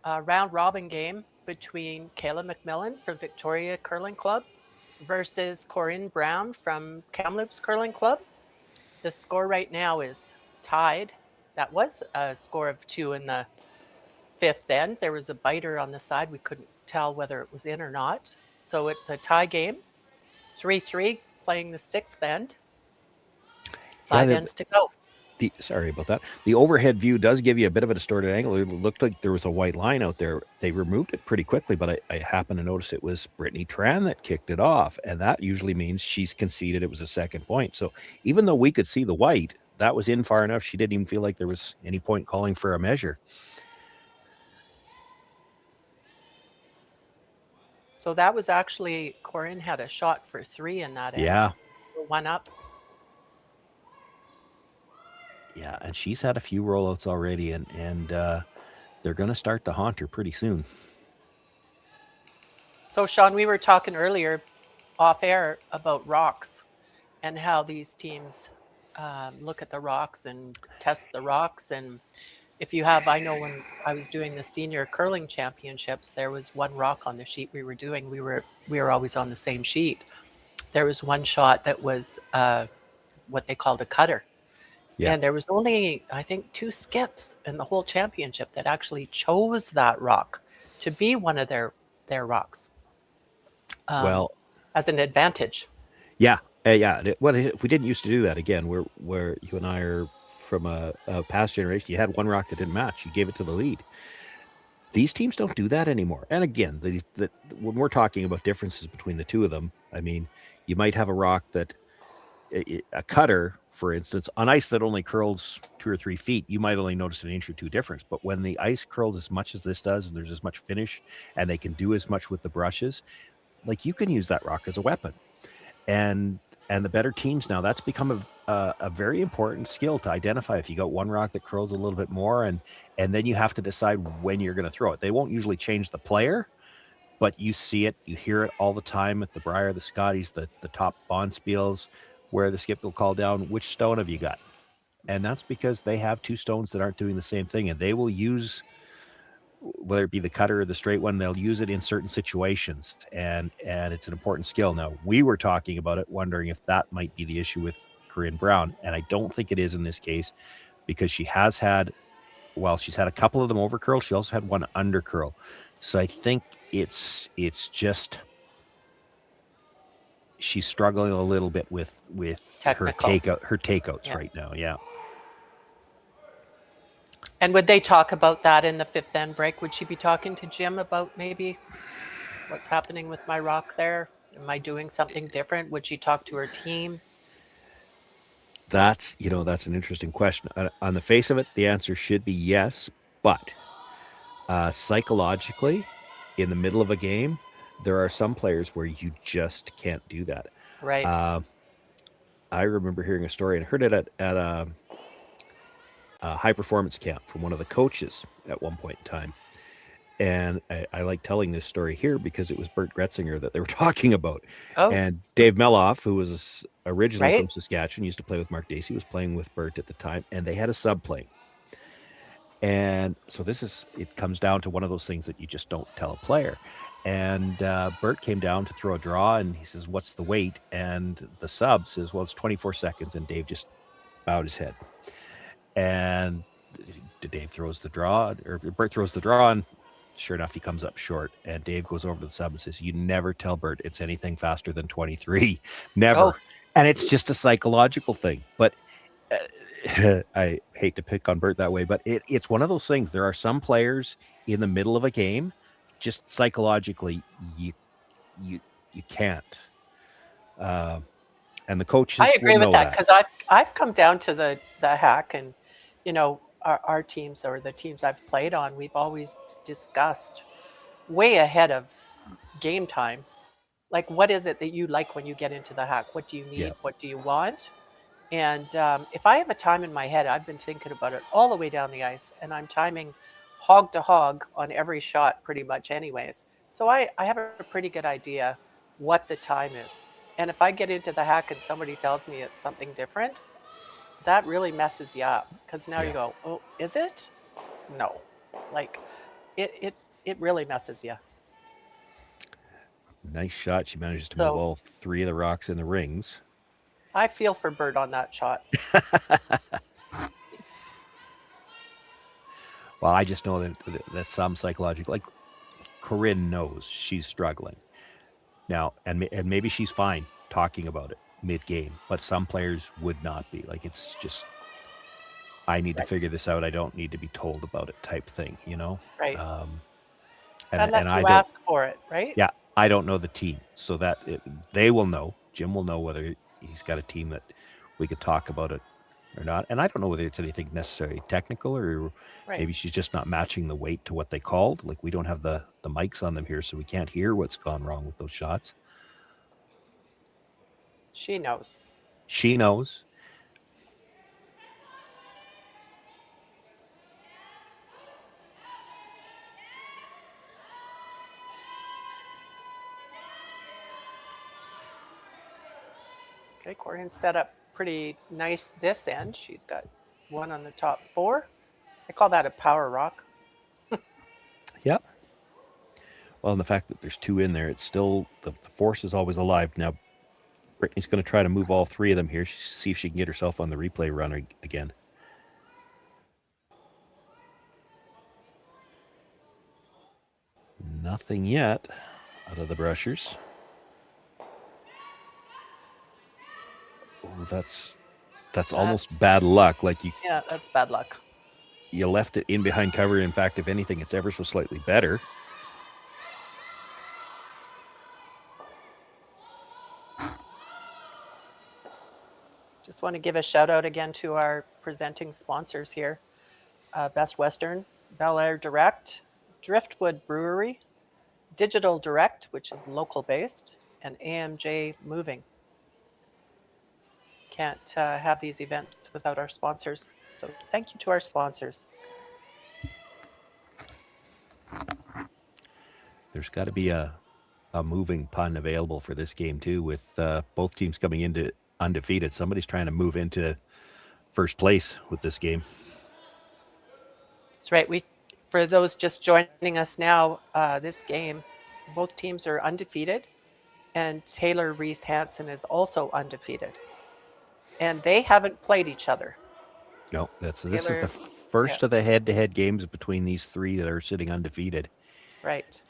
round robin game between Kayla MacMillan from Victoria Curling Club versus Corryn Brown from Kamloops Curling Club. The score right now is tied. That was a score of 2 in the 5th end. There was a biter on the side. We couldn't tell whether it was in or not. So it's a tie game. 3-3 playing the 6th end. 5 ends to go. Sorry about that. The overhead view does give you a bit of a distorted angle. It looked like there was a white line out there. They removed it pretty quickly, but I happened to notice it was Brittany Tran that kicked it off, and that usually means she's conceded it was a second point. So even though we could see the white, that was in far enough. She didn't even feel like there was any point calling for a measure. So that was actually, Corryn had a shot for 3 in that end. Yeah. 1 up. Yeah, and she's had a few rollouts already, and they're going to start to haunt her pretty soon. So, Sean, we were talking earlier off air about rocks and how these teams look at the rocks and test the rocks. And if you have, I know when I was doing the senior curling championships, there was one rock on the sheet we were doing. We were always on the same sheet. there was one shot that was what they called a cutter. Yeah. And there was only, I think, 2 skips in the whole championship that actually chose that rock to be one of their rocks Well, as an advantage. yeah. Well, we didn't used to do that. Again, where you and I are from a past generation. You had one rock that didn't match. You gave it to the lead. These teams don't do that anymore. And again, when we're talking about differences between the two of them, I mean, you might have a rock that a cutter, for instance, on ice that only curls 2 or 3 feet, you might only notice an inch or 2 difference. But when the ice curls as much as this does, and there's as much finish, and they can do as much with the brushes, like you can use that rock as a weapon. And the better teams now, that's become a very important skill to identify. If you got one rock that curls a little bit more, and then you have to decide when you're going to throw it. They won't usually change the player, but you see it, you hear it all the time at the Briar, the Scotties, the top Bonspiels, where the skip will call down, which stone have you got? And that's because they have 2 stones that aren't doing the same thing, and they will use, whether it be the cutter or the straight one, they'll use it in certain situations, and it's an important skill. Now, we were talking about it, wondering if that might be the issue with Corryn Brown, and I don't think it is in this case, because she has had, she's had a couple of them over curl. She also had one under curl. So I think it's just she's struggling a little bit with her takeouts right now. Yeah. And would they talk about that in the 5th end break? Would she be talking to Jim about maybe what's happening with my rock there? Am I doing something different? Would she talk to her team? That's an interesting question. On the face of it, the answer should be yes, but psychologically, in the middle of a game, there are some players where you just can't do that. Right. I remember hearing a story, and heard it at a high performance camp from one of the coaches at one point in time. And I like telling this story here because it was Bert Gretzinger that they were talking about. Oh. And Dave Meloff, who was originally from Saskatchewan, used to play with Mark Dacey, was playing with Bert at the time, and they had a sub playing. And so it comes down to one of those things that you just don't tell a player. And Bert came down to throw a draw, and he says, "What's the weight?" And the sub says, "Well, it's 24 seconds." And Dave just bowed his head. And Dave throws the draw, or Bert throws the draw, and sure enough, he comes up short. And Dave goes over to the sub and says, "You never tell Bert it's anything faster than 23. Never." Oh. And it's just a psychological thing. But I hate to pick on Bert that way, but it's one of those things. There are some players in the middle of a game, just psychologically, you can't. And the coaches, I agree with that, because I've come down to the hack, and our teams, or the teams I've played on, we've always discussed way ahead of game time, like, what is it that you like when you get into the hack? What do you need? Yeah. What do you want? And if I have a time in my head, I've been thinking about it all the way down the ice, and I'm timing hog to hog on every shot pretty much anyways. So I have a pretty good idea what the time is. And if I get into the hack and somebody tells me it's something different, that really messes you up, because now you go, "Oh, is it?" No, like it really messes you. Nice shot. She manages to move all 3 of the rocks in the rings. I feel for Bert on that shot. Well, I just know that some psychological, like Corryn knows she's struggling now, and maybe she's fine talking about it mid-game, but some players would not be. Like, it's just, I need to figure this out. I don't need to be told about it type thing, Right. Unless you ask for it, right? Yeah, I don't know the team, so that they will know. Jim will know whether he's got a team that we could talk about it or not. And I don't know whether it's anything necessarily technical, or maybe she's just not matching the weight to what they called. Like, we don't have the mics on them here, so we can't hear what's gone wrong with those shots. She knows. She knows. Okay, Corryn's set up pretty nice this end. She's got one on the top 4. I call that a power rock. Yep. Well, and the fact that there's 2 in there, it's still, the force is always alive. Now, Brittany's going to try to move all three of them here. See if she can get herself on the replay run again. Nothing yet out of the brushers. Oh, that's almost bad luck. Like Yeah, that's bad luck. You left it in behind cover. In fact, if anything, it's ever so slightly better. Just want to give a shout out again to our presenting sponsors here. Best Western, Bel Air Direct, Driftwood Brewery, Digital Direct, which is local based, and AMJ Moving. Can't have these events without our sponsors. So thank you to our sponsors. There's got to be a moving pun available for this game too, with both teams coming into undefeated. Somebody's trying to move into first place with this game. That's right. For those just joining us now, this game, both teams are undefeated, and Taylor Reese Hansen is also undefeated, and they haven't played each other. No, this is the first of the head-to-head games between these three that are sitting undefeated. Right.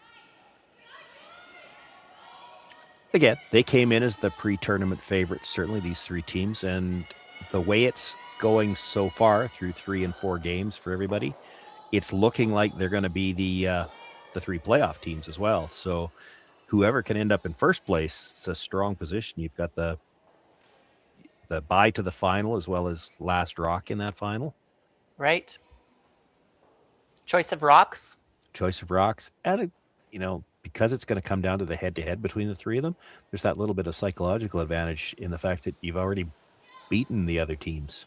Again, they came in as the pre-tournament favorites, certainly these three teams, and the way it's going so far through 3 and 4 games for everybody, it's looking like they're going to be the 3 playoff teams as well. So whoever can end up in first place, it's a strong position. You've got the bye to the final as well as last rock in that final. Right. Choice of rocks. And, because it's going to come down to the head-to-head between the three of them, there's that little bit of psychological advantage in the fact that you've already beaten the other teams.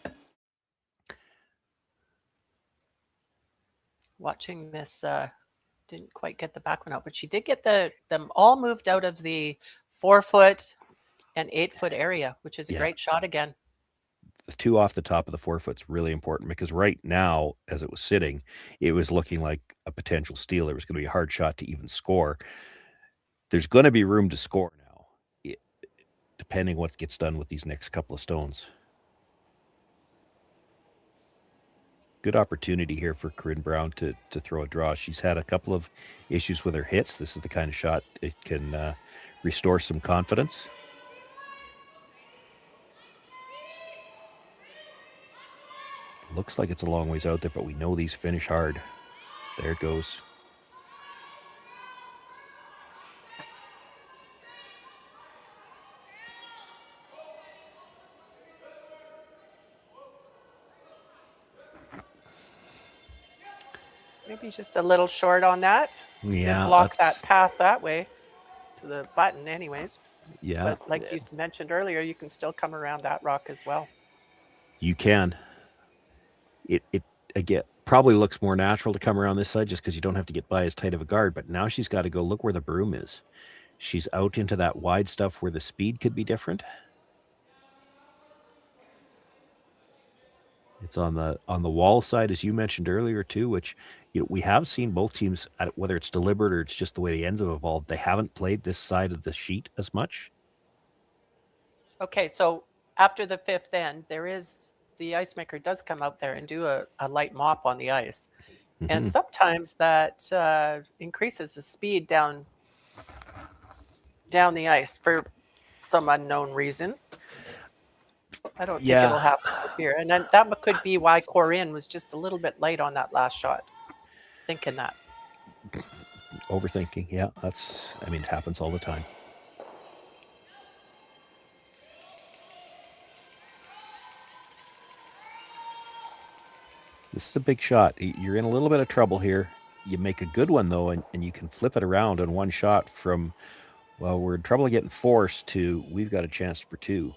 Watching this, didn't quite get the back one out, but she did get them all moved out of the 4-foot and 8-foot area, which is a great shot again. The 2 off the top of the 4-foot's really important, because right now, as it was sitting, it was looking like a potential steal. There was going to be a hard shot to even score. There's going to be room to score now, depending what gets done with these next couple of stones. Good opportunity here for Corryn Brown to throw a draw. She's had a couple of issues with her hits. This is the kind of shot it can restore some confidence. Looks like it's a long ways out there, but we know these finish hard. There it goes. Maybe just a little short on that. Yeah. Block that path that way to the button anyways. Yeah. But like you mentioned earlier, you can still come around that rock as well. You can. It again probably looks more natural to come around this side just because you don't have to get by as tight of a guard, but now she's got to go look where the broom is. She's out into that wide stuff where the speed could be different. It's on the wall side, as you mentioned earlier too, which we have seen both teams, whether it's deliberate or it's just the way the ends have evolved, they haven't played this side of the sheet as much. Okay, so after the 5th end, the ice maker does come out there and do a light mop on the ice. Mm-hmm. And sometimes that increases the speed down the ice for some unknown reason. I don't think it'll happen here. And then that could be why Corryn was just a little bit late on that last shot. Thinking that. Overthinking, yeah. It happens all the time. This is a big shot. You're in a little bit of trouble here. You make a good one, though, and you can flip it around on one shot from, well, we're in trouble getting forced to we've got a chance for 2.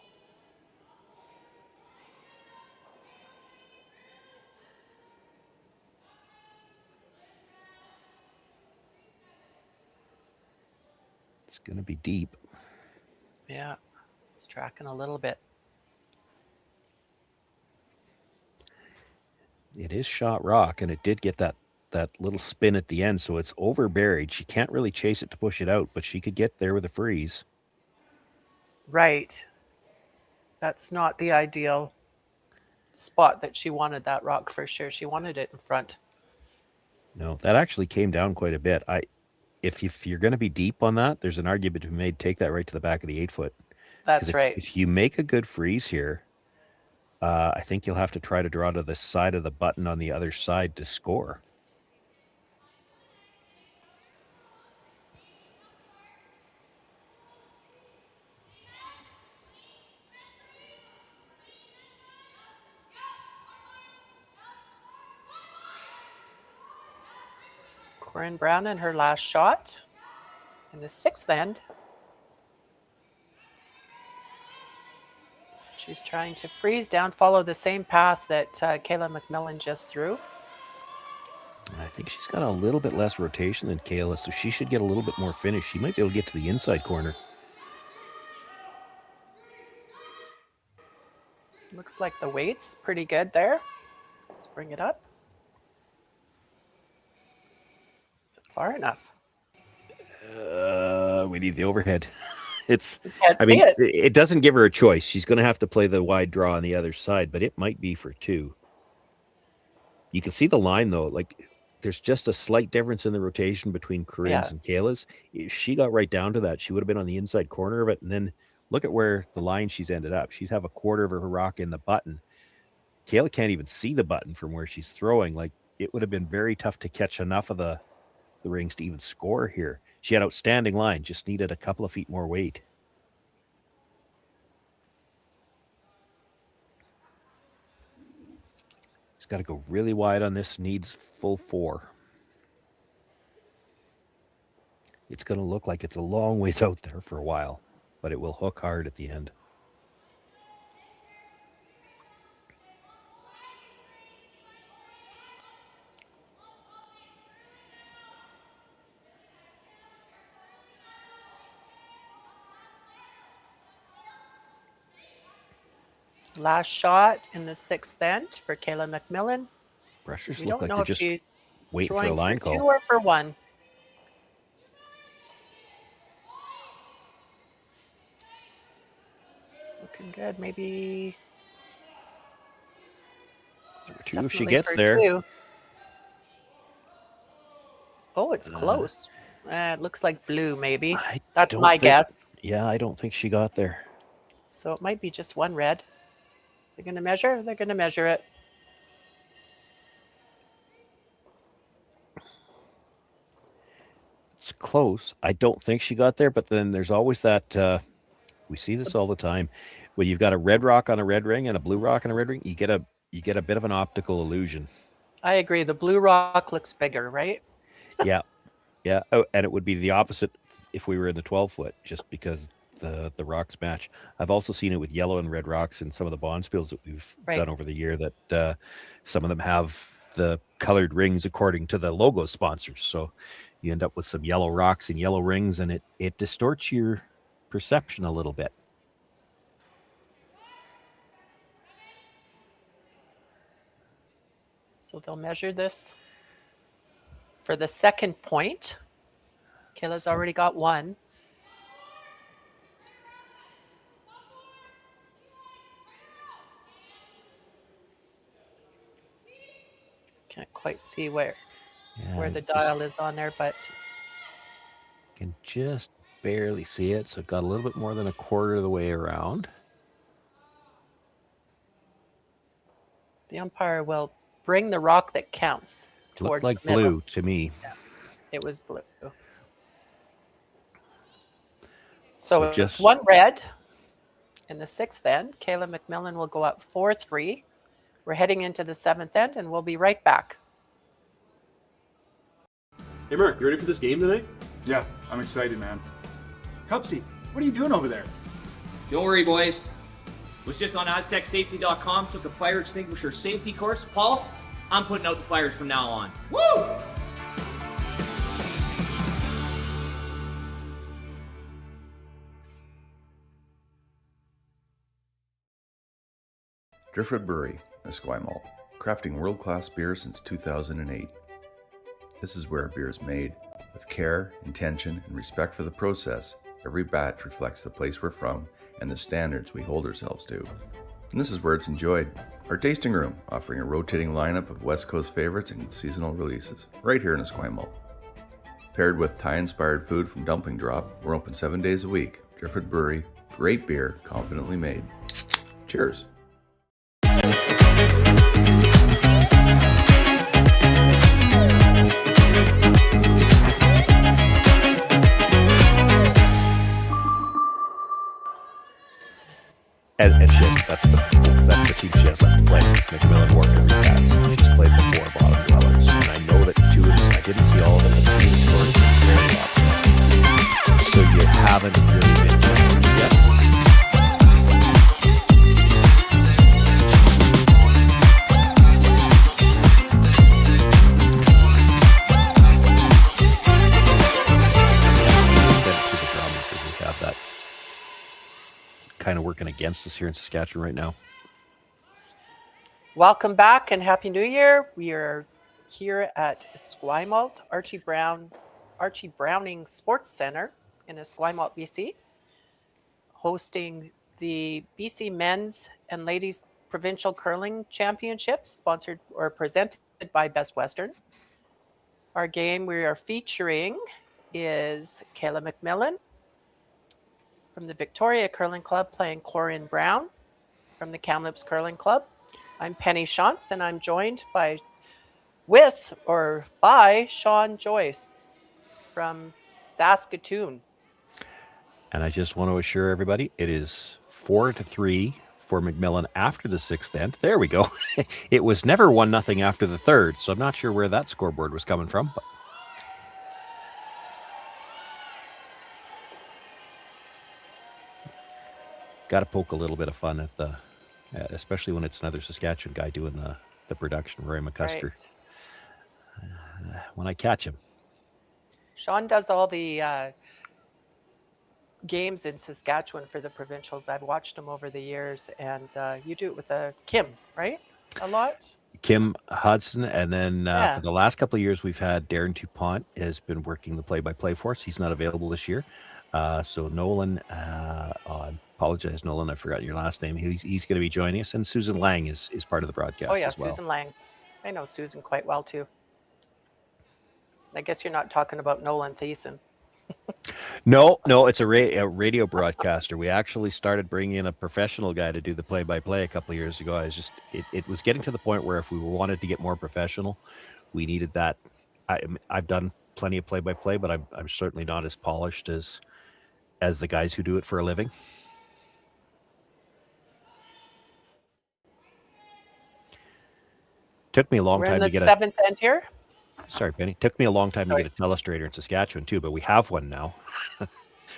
It's going to be deep. Yeah, it's tracking a little bit. It is shot rock, and it did get that little spin at the end, so it's over buried. She can't really chase it to push it out, but she could get there with a freeze. Right. That's not the ideal spot that she wanted that rock for sure. She wanted it in front. No, that actually came down quite a bit. If you're going to be deep on that, there's an argument to be made. Take that right to the back of the 8-foot. That's right. If you make a good freeze here, I think you'll have to try to draw to the side of the button on the other side to score. Corryn Brown in her last shot in the 6th end. She's trying to freeze down, follow the same path that Kayla MacMillan just threw. I think she's got a little bit less rotation than Kayla, so she should get a little bit more finish. She might be able to get to the inside corner. Looks like the weight's pretty good there. Let's bring it up. Is it far enough? We need the overhead. It doesn't give her a choice. She's going to have to play the wide draw on the other side, but it might be for 2. You can see the line, though. Like, there's just a slight difference in the rotation between Corryn's and Kayla's. If she got right down to that, she would have been on the inside corner of it. And then look at where the line she's ended up. She'd have a quarter of her rock in the button. Kayla can't even see the button from where she's throwing. Like, it would have been very tough to catch enough of the rings to even score here. She had outstanding line, just needed a couple of feet more weight. She's got to go really wide on this, needs full 4. It's going to look like it's a long ways out there for a while, but it will hook hard at the end. Last shot in the 6th end for Kayla MacMillan. Brushers look like they're just waiting for a line call. 2 or for 1. It's looking good. Maybe for 2 if she gets there. 2. Oh, it's close. It looks like blue, maybe. That's my guess. Yeah, I don't think she got there. So it might be just 1 red. They're going to measure? They're going to measure it. It's close. I don't think she got there, but then there's always that, we see this all the time. When you've got a red rock on a red ring and a blue rock on a red ring, you get a bit of an optical illusion. I agree. The blue rock looks bigger, right? Yeah. Yeah. Oh, and it would be the opposite if we were in the 12-foot, just because the rocks match. I've also seen it with yellow and red rocks in some of the bonspiels that we've done over the year, that some of them have the colored rings according to the logo sponsors. So you end up with some yellow rocks and yellow rings, and it distorts your perception a little bit. So they'll measure this for the 2nd point. Kayla's already got 1. Can't quite see where the dial is on there, but can just barely see it. So it got a little bit more than a quarter of the way around. The umpire will bring the rock that counts towards looked like the middle. Blue to me. Yeah, it was blue. So just 1 red in the 6th end. Kayla MacMillan will go up 4-3. We're heading into the 7th end, and we'll be right back. Hey, Mark, you ready for this game tonight? Yeah, I'm excited, man. Cupsy, what are you doing over there? Don't worry, boys. Was just on AztecSafety.com, took a fire extinguisher safety course. Paul, I'm putting out the fires from now on. Woo! Driftwood Brewery, Esquimalt, crafting world-class beer since 2008. This is where beer is made, with care, intention, and respect for the process. Every batch reflects the place we're from and the standards we hold ourselves to. And this is where it's enjoyed. Our tasting room, offering a rotating lineup of West Coast favorites and seasonal releases, right here in Esquimalt. Paired with Thai-inspired food from Dumpling Drop, we're open 7 days a week. Driftwood Brewery, great beer, confidently made. Cheers. And that's the team she has left to play. MacMillan worked every stats. She's played before bottom dwellers. And I know that two of the, I didn't see all of them, but two scores very well. So you haven't really been challenged yet. We have that kind of working against us here in Saskatchewan right now. Welcome back and Happy New Year. We are here at Esquimalt, Archie Browning Sports Center in Esquimalt, BC, hosting the BC Men's and Ladies Provincial Curling Championships, sponsored or presented by Best Western. Our game we are featuring is Kayla MacMillan from the Victoria Curling Club playing Corryn Brown from the Kamloops Curling Club. I'm Penny Shantz, and I'm joined by Sean Joyce from Saskatoon. And I just want to assure everybody, it is 4-3 for MacMillan after the sixth end. There we go. It was never 1-0 after the third, so I'm not sure where that scoreboard was coming from, but got to poke a little bit of fun at the, especially when it's another Saskatchewan guy doing the production, Roy McCusker. Right. When I catch him. Sean does all the games in Saskatchewan for the provincials. I've watched him over the years, and you do it with Kim, right? A lot? Kim Hudson, and then for the last couple of years, we've had Darren Dupont has been working the play-by-play for us. He's not available this year. So Nolan, I apologize, Nolan, I've forgotten your last name. He's going to be joining us, and Susan Lang is part of the broadcast as well. Susan Lang. I know Susan quite well, too. I guess you're not talking about Nolan Thiessen. No, it's a radio broadcaster. We actually started bringing in a professional guy to do the play-by-play a couple of years ago. It was getting to the point where if we wanted to get more professional, we needed that. I've done plenty of play-by-play, but I'm certainly not as polished as the guys who do it for a living. Took me a long time to get seventh end here. Sorry, Penny. Took me a long time to get a telestrator in Saskatchewan too, but we have one now.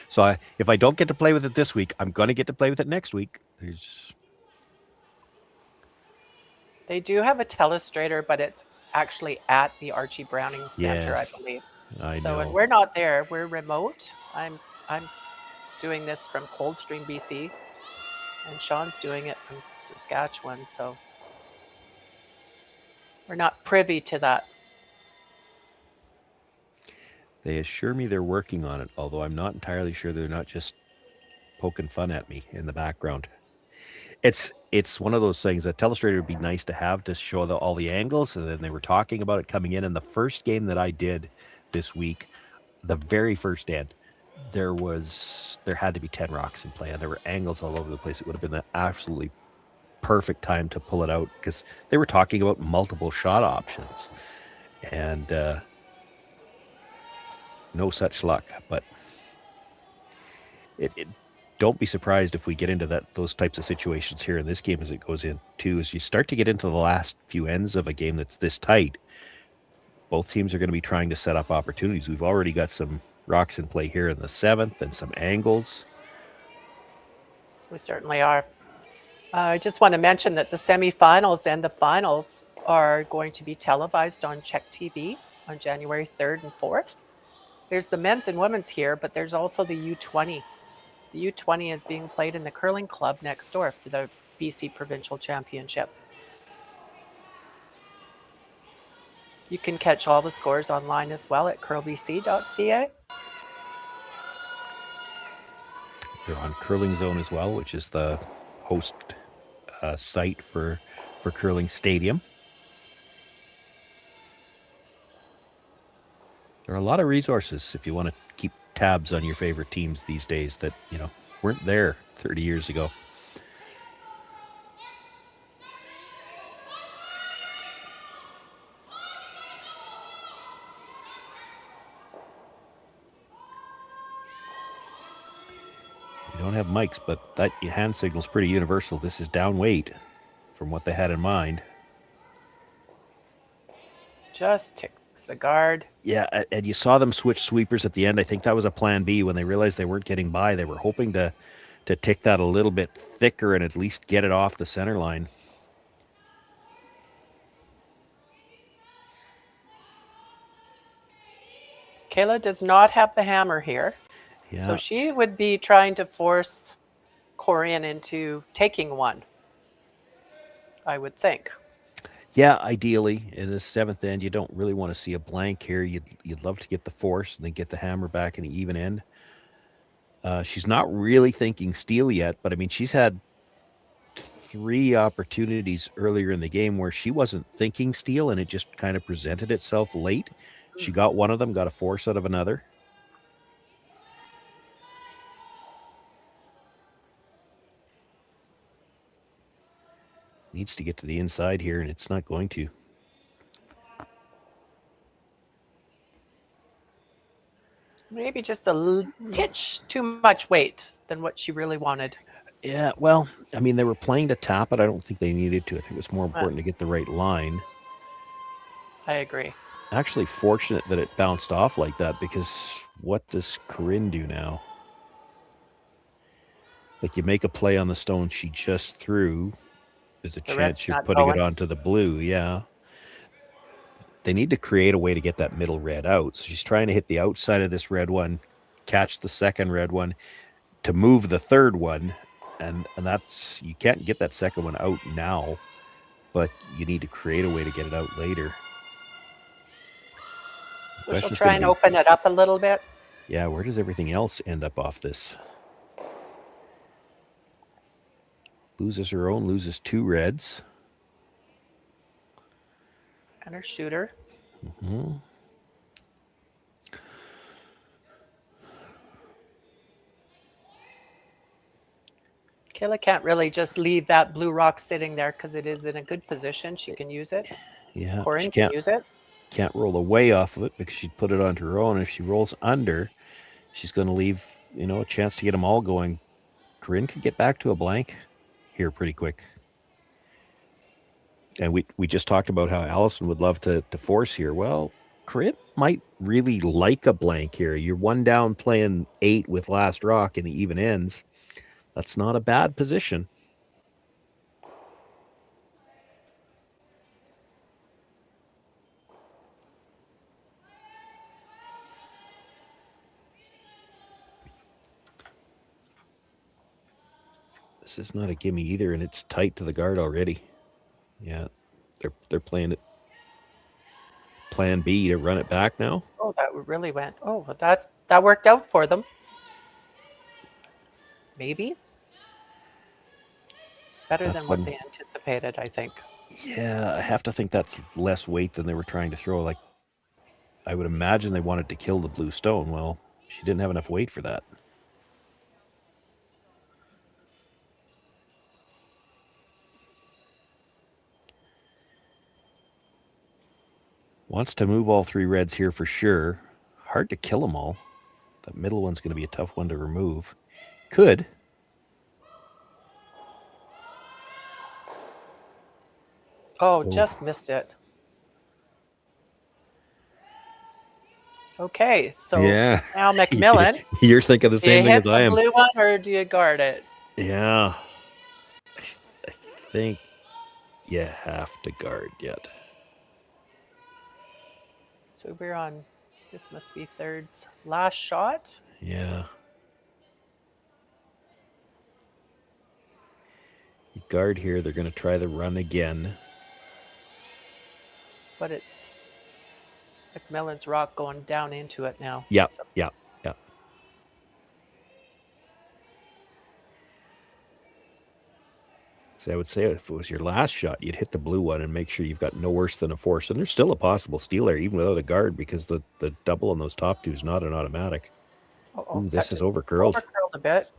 So if I don't get to play with it this week, I'm going to get to play with it next week. They do have a telestrator, but it's actually at the Archie Browning Center, I believe. I know. And we're not there. We're remote. I'm doing this from Coldstream, BC, and Sean's doing it from Saskatchewan. So we're not privy to that. They assure me they're working on it, although I'm not entirely sure they're not just poking fun at me in the background. It's one of those things. A telestrator would be nice to have to show all the angles, and then they were talking about it coming in. And the first game that I did this week, the very first end, there had to be 10 rocks in play, and there were angles all over the place. It would have been the absolutely perfect time to pull it out because they were talking about multiple shot options, and no such luck. But don't be surprised if we get into those types of situations here in this game as it goes in too. As you start to get into the last few ends of a game that's this tight, both teams are going to be trying to set up opportunities. We've already got some rocks in play here in the seventh and some angles. We certainly are. I just want to mention that the semifinals and the finals are going to be televised on Czech TV on January 3rd and 4th. There's the men's and women's here, but there's also the U20. The U20 is being played in the curling club next door for the BC Provincial Championship. You can catch all the scores online as well at curlbc.ca. They're on Curling Zone as well, which is the host site for Curling Stadium. There are a lot of resources if you want to keep tabs on your favorite teams these days that, weren't there 30 years ago. We don't have mics, but that hand signal is pretty universal. This is down weight from what they had in mind. Just ticks the guard. Yeah, and you saw them switch sweepers at the end. I think that was a plan B when they realized they weren't getting by. They were hoping to tick that a little bit thicker and at least get it off the center line. Kayla does not have the hammer here. Yeah. So she would be trying to force Corryn into taking one, I would think. Yeah, ideally, in the seventh end, you don't really want to see a blank here. You'd love to get the force and then get the hammer back in the even end. She's not really thinking steal yet, but I mean, she's had 3 opportunities earlier in the game where she wasn't thinking steal, and it just kind of presented itself late. She got one of them, got a force out of another. Needs to get to the inside here, and it's not going to. Maybe just a titch too much weight than what she really wanted. Yeah, well, I mean, they were playing to tap it. I don't think they needed to. I think it was more important to get the right line. I agree. Actually fortunate that it bounced off like that, because what does Corryn do now? Like, you make a play on the stone she just threw. There's a chance you're putting it onto the blue, yeah. They need to create a way to get that middle red out. So she's trying to hit the outside of this red one, catch the second red one, to move the third one. And that's, you can't get that second one out now, but you need to create a way to get it out later. So she'll try and open it up a little bit. Yeah, where does everything else end up off this? Loses her own, loses 2 reds. And her shooter. Mm-hmm. Kayla can't really just leave that blue rock sitting there because it is in a good position. She can use it. Yeah, Corryn can use it. Can't roll away off of it because she'd put it onto her own. If she rolls under, she's going to leave, a chance to get them all going. Corryn could get back to a blank here pretty quick. And we just talked about how Allison would love to force here. Well, Corryn might really like a blank here. You're 1 down playing 8 with last rock and the even ends. That's not a bad position. This is not a gimme either, and it's tight to the guard already. Yeah, they're playing it. Plan B to run it back now. Oh, that really went. Oh, that worked out for them. Maybe. Better than what they anticipated, I think. Yeah, I have to think that's less weight than they were trying to throw. Like, I would imagine they wanted to kill the blue stone. Well, she didn't have enough weight for that. Wants to move all 3 reds here for sure. Hard to kill them all. That middle one's going to be a tough one to remove. Could. Oh, just missed it. Okay, so yeah. Now MacMillan. You're thinking the same thing as I am. Do you hit the blue one or do you guard it? Yeah. I think you have to guard yet. So we're on, this must be Third's last shot. Yeah. You guard here, they're going to try the run again. But it's MacMillan's rock going down into it now. Yeah, so. yeah. So I would say if it was your last shot, you'd hit the blue one and make sure you've got no worse than a force. And there's still a possible steal there, even without a guard, because the double on those top two is not an automatic. Ooh, this is overcurled. Overcurled a bit.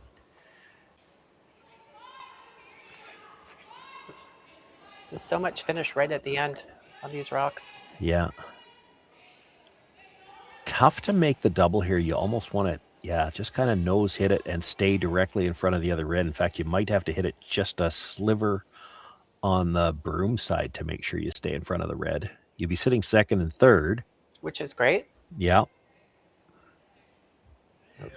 There's so much finish right at the end on these rocks. Yeah. Tough to make the double here. You almost want to, just kind of nose hit it and stay directly in front of the other red. In fact, you might have to hit it just a sliver on the broom side to make sure you stay in front of the red. You'd be sitting second and third. Which is great. Yeah. Oh,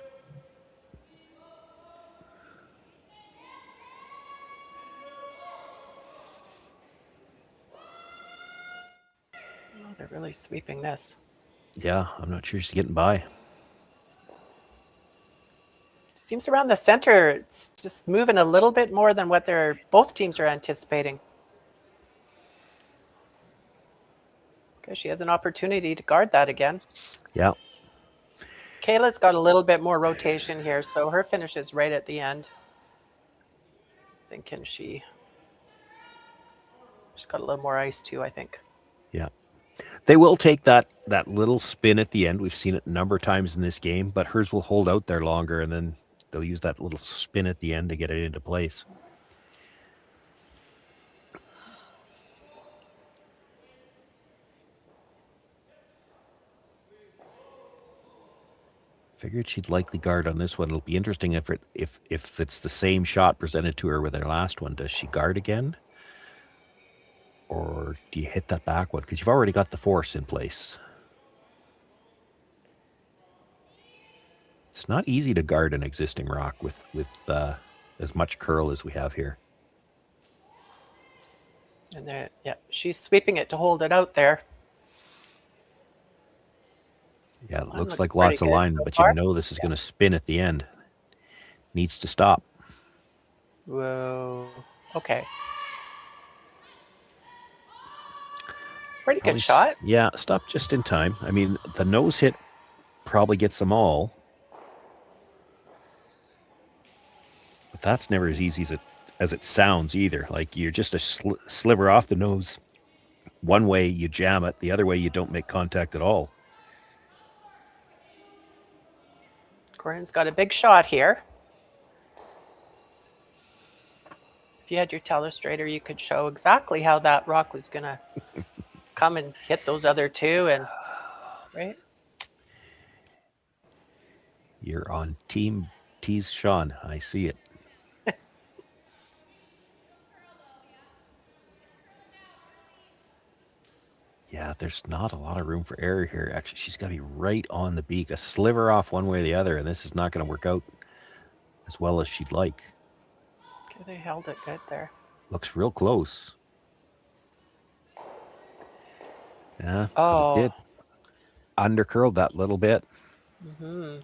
they're really sweeping this. Yeah, I'm not sure she's getting by. Seems around the center, it's just moving a little bit more than what both teams are anticipating. Okay, she has an opportunity to guard that again. Yeah. Kayla's got a little bit more rotation here, so her finish is right at the end. Thinking she's got a little more ice too, I think. Yeah. They will take that little spin at the end. We've seen it a number of times in this game, but hers will hold out there longer, and then they'll use that little spin at the end to get it into place. Figured she'd likely guard on this one. It'll be interesting if it's the same shot presented to her with her last one. Does she guard again? Or do you hit that back one? Because you've already got the force in place. It's not easy to guard an existing rock with as much curl as we have here. And she's sweeping it to hold it out there. Yeah, it looks like lots of line, but you know this is going to spin at the end. Needs to stop. Whoa. Okay. Pretty good shot. Yeah, stop just in time. I mean, the nose hit probably gets them all. But that's never as easy as it sounds either. Like you're just a sliver off the nose. One way you jam it, the other way you don't make contact at all. Corryn's got a big shot here. If you had your telestrator, you could show exactly how that rock was going to come and hit those other two, and right? You're on Team Tease Sean. I see it. Yeah, there's not a lot of room for error here. Actually, she's got to be right on the beak, a sliver off one way or the other, and this is not going to work out as well as she'd like. Okay, they held it good there. Looks real close. Yeah, oh, it did. Undercurled that little bit. Mm-hmm.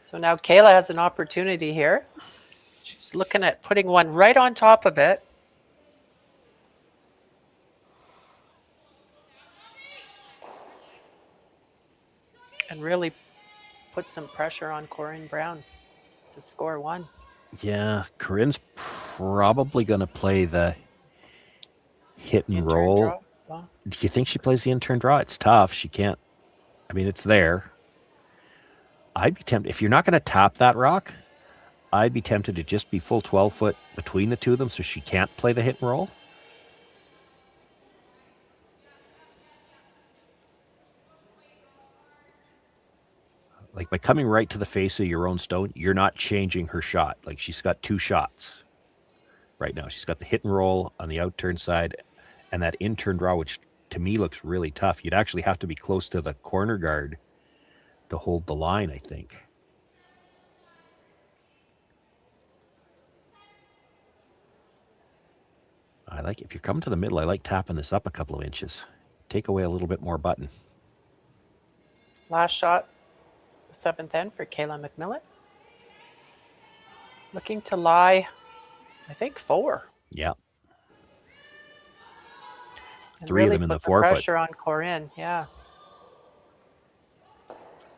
So now Kayla has an opportunity here. She's looking at putting one right on top of it. And really put some pressure on Corryn Brown to score one. Yeah, Corryn's probably going to play the hit and roll. Well, do you think she plays the in-turn draw? It's tough. She can't. I mean, it's there. I'd be tempted. If you're not going to tap that rock, I'd be tempted to just be full 12 foot between the two of them so she can't play the hit and roll. Like by coming right to the face of your own stone, you're not changing her shot. Like she's got two shots right now. She's got the hit and roll on the out-turn side and that in-turn draw, which to me looks really tough. You'd actually have to be close to the corner guard to hold the line, I think. If you're coming to the middle, I like tapping this up a couple of inches. Take away a little bit more button. last shot, the 7th end for Kayla MacMillan. Looking to lie, I think 4. Yeah. And 3 really of them in the put 4 foot. Pressure on Corryn, yeah.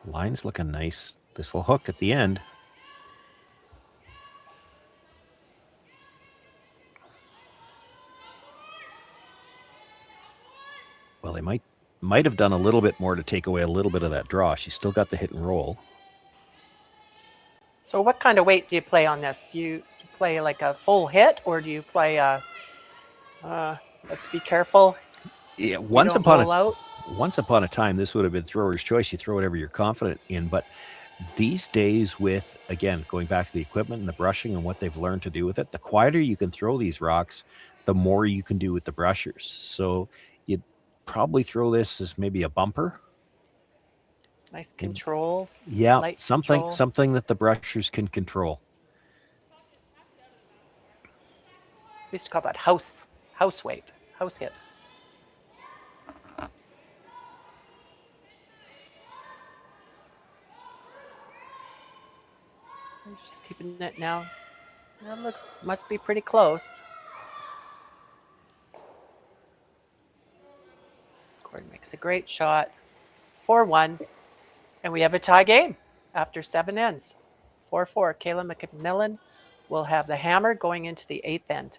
Line's looking nice. This will hook at the end. might have done a little bit more to take away a little bit of that draw. She's still got the hit and roll. So what kind of weight do you play on this? Do you play like a full hit, or do you play a, let's be careful? Yeah, once upon a time, this would have been thrower's choice. You throw whatever you're confident in. But these days with, again, going back to the equipment and the brushing and what they've learned to do with it, the quieter you can throw these rocks, the more you can do with the brushers. So you'd probably throw this as maybe a bumper. Nice control. Yeah, something that the brushers can control. We used to call that house weight, house hit. I'm just keeping it now. That must be pretty close. Corryn makes a great shot. 4-1. And we have a tie game after 7 ends. 4-4. Kayla MacMillan will have the hammer going into the 8th end.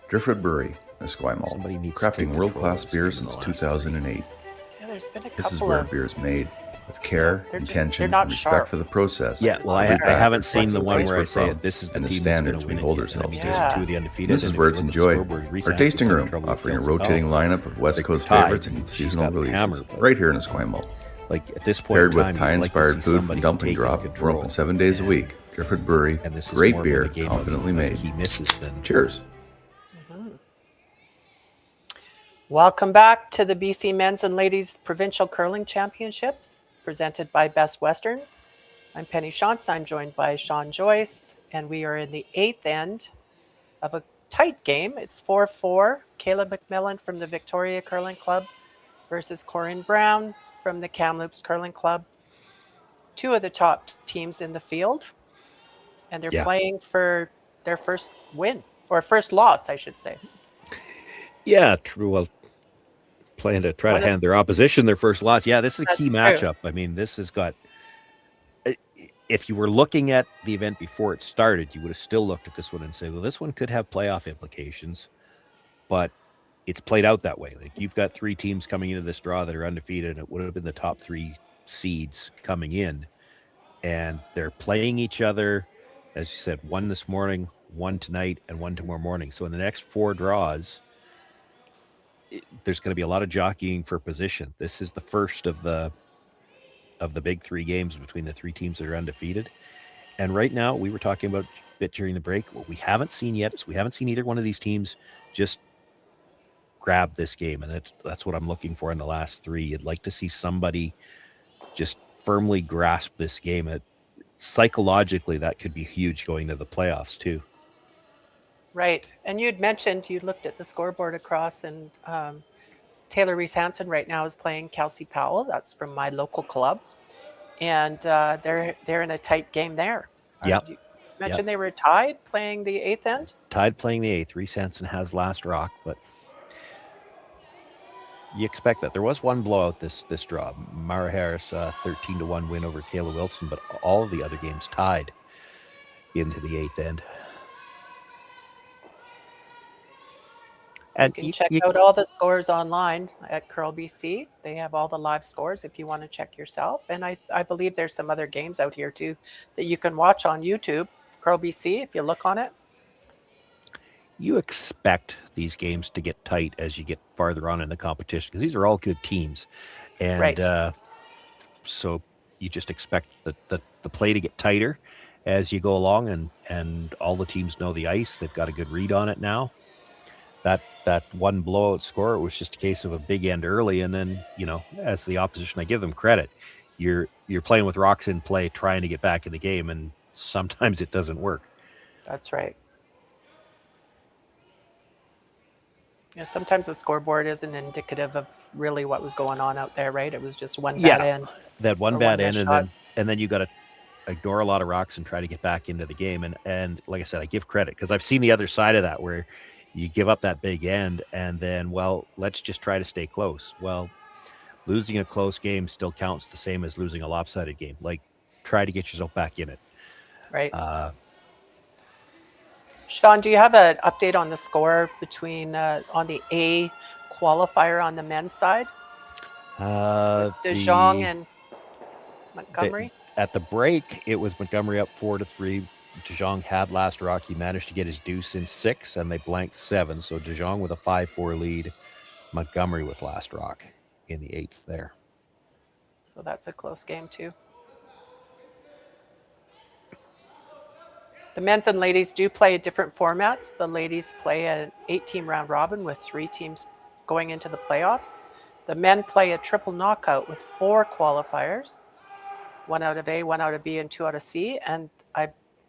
Driftwood Brewery, Esquimalt, crafting world-class beer since 2008. Yeah, there's been a couple This is where of... beer is made with care, intention, not and respect sharp. for the process. Yeah, well, I haven't seen the one where I say it. This is the and the team that's standards gonna we win hold it. ourselves to. Yeah. Two of the undefeated. This is and where if it's you look at enjoyed. Scoreboard, Our recent tasting has room, trouble with offering a Phil's rotating Bell. lineup of West Like Coast the tie, favorites and she's seasonal got the releases, hammer, but- right here in Esquimalt. Like at this point Paired in with time, Thai-inspired you'd like to see food from somebody Dumpling taking Drop, we're control. open 7 days a And- week. Driftwood Brewery, and this is great more of a beer, game confidently of made. he misses than Cheers. Welcome back to the BC Men's and Ladies Provincial Curling Championships, presented by Best Western. I'm Penny Shantz. I'm joined by Sean Joyce, and we are in the 8th end of a tight game. It's 4-4. Kayla MacMillan from the Victoria Curling Club versus Corryn Brown from the Kamloops Curling Club. Two of the top teams in the field, and they're playing for their first win, or first loss, I should say. Yeah, true. Well, playing to try to hand their opposition their first loss. Yeah, this is a key matchup. I mean, this has got... If you were looking at the event before it started, you would have still looked at this one and say, well, this one could have playoff implications, but it's played out that way. Like, you've got 3 teams coming into this draw that are undefeated, and it would have been the top 3 seeds coming in, and they're playing each other, as you said, one this morning, one tonight, and one tomorrow morning. So in the next 4 draws, there's going to be a lot of jockeying for position. This is the first of the big 3 games between the 3 teams that are undefeated. And right now, we were talking about a bit during the break, what we haven't seen yet is we haven't seen either one of these teams just grab this game. And that's what I'm looking for in the last 3. You'd like to see somebody just firmly grasp this game. Psychologically, that could be huge going to the playoffs too. Right. And you'd mentioned you looked at the scoreboard across, and Taylor Reese Hansen right now is playing Kelsey Powell. That's from my local club, and they're in a tight game there. Yep. You mentioned they were tied playing the 8th end. Tied playing the 8th. Reese Hansen has last rock, but you expect that. There was one blowout this draw. Mara Harris 13-1 win over Kayla Wilson, but all of the other games tied into the 8th end. And you can check out all the scores online at Curl BC. They have all the live scores if you want to check yourself. And I believe there's some other games out here too that you can watch on YouTube, Curl BC, if you look on it. You expect these games to get tight as you get farther on in the competition, because these are all good teams. And so you just expect the play to get tighter as you go along, and all the teams know the ice. They've got a good read on it now. That one blowout score, it was just a case of a big end early, and then, as the opposition, I give them credit. You're playing with rocks in play, trying to get back in the game, and sometimes it doesn't work. That's right. Yeah, sometimes the scoreboard isn't indicative of really what was going on out there, right? It was just one bad end. That one bad end, and then you got to ignore a lot of rocks and try to get back into the game. And like I said, I give credit because I've seen the other side of that, where you give up that big end and then, let's just try to stay close. Well, losing a close game still counts the same as losing a lopsided game. Like, try to get yourself back in it. Right. Sean, do you have an update on the score between on the A qualifier on the men's side? De Jong and Montgomery? At the break, it was Montgomery up 4-3. De Jong had last rock. He managed to get his deuce in 6, and they blanked 7. So De Jong with a 5-4 lead. Montgomery with last rock in the 8th there. So that's a close game too. The men's and ladies do play different formats. The ladies play an 8-team round robin with 3 teams going into the playoffs. The men play a triple knockout with 4 qualifiers, 1 out of A, 1 out of B, and 2 out of C. And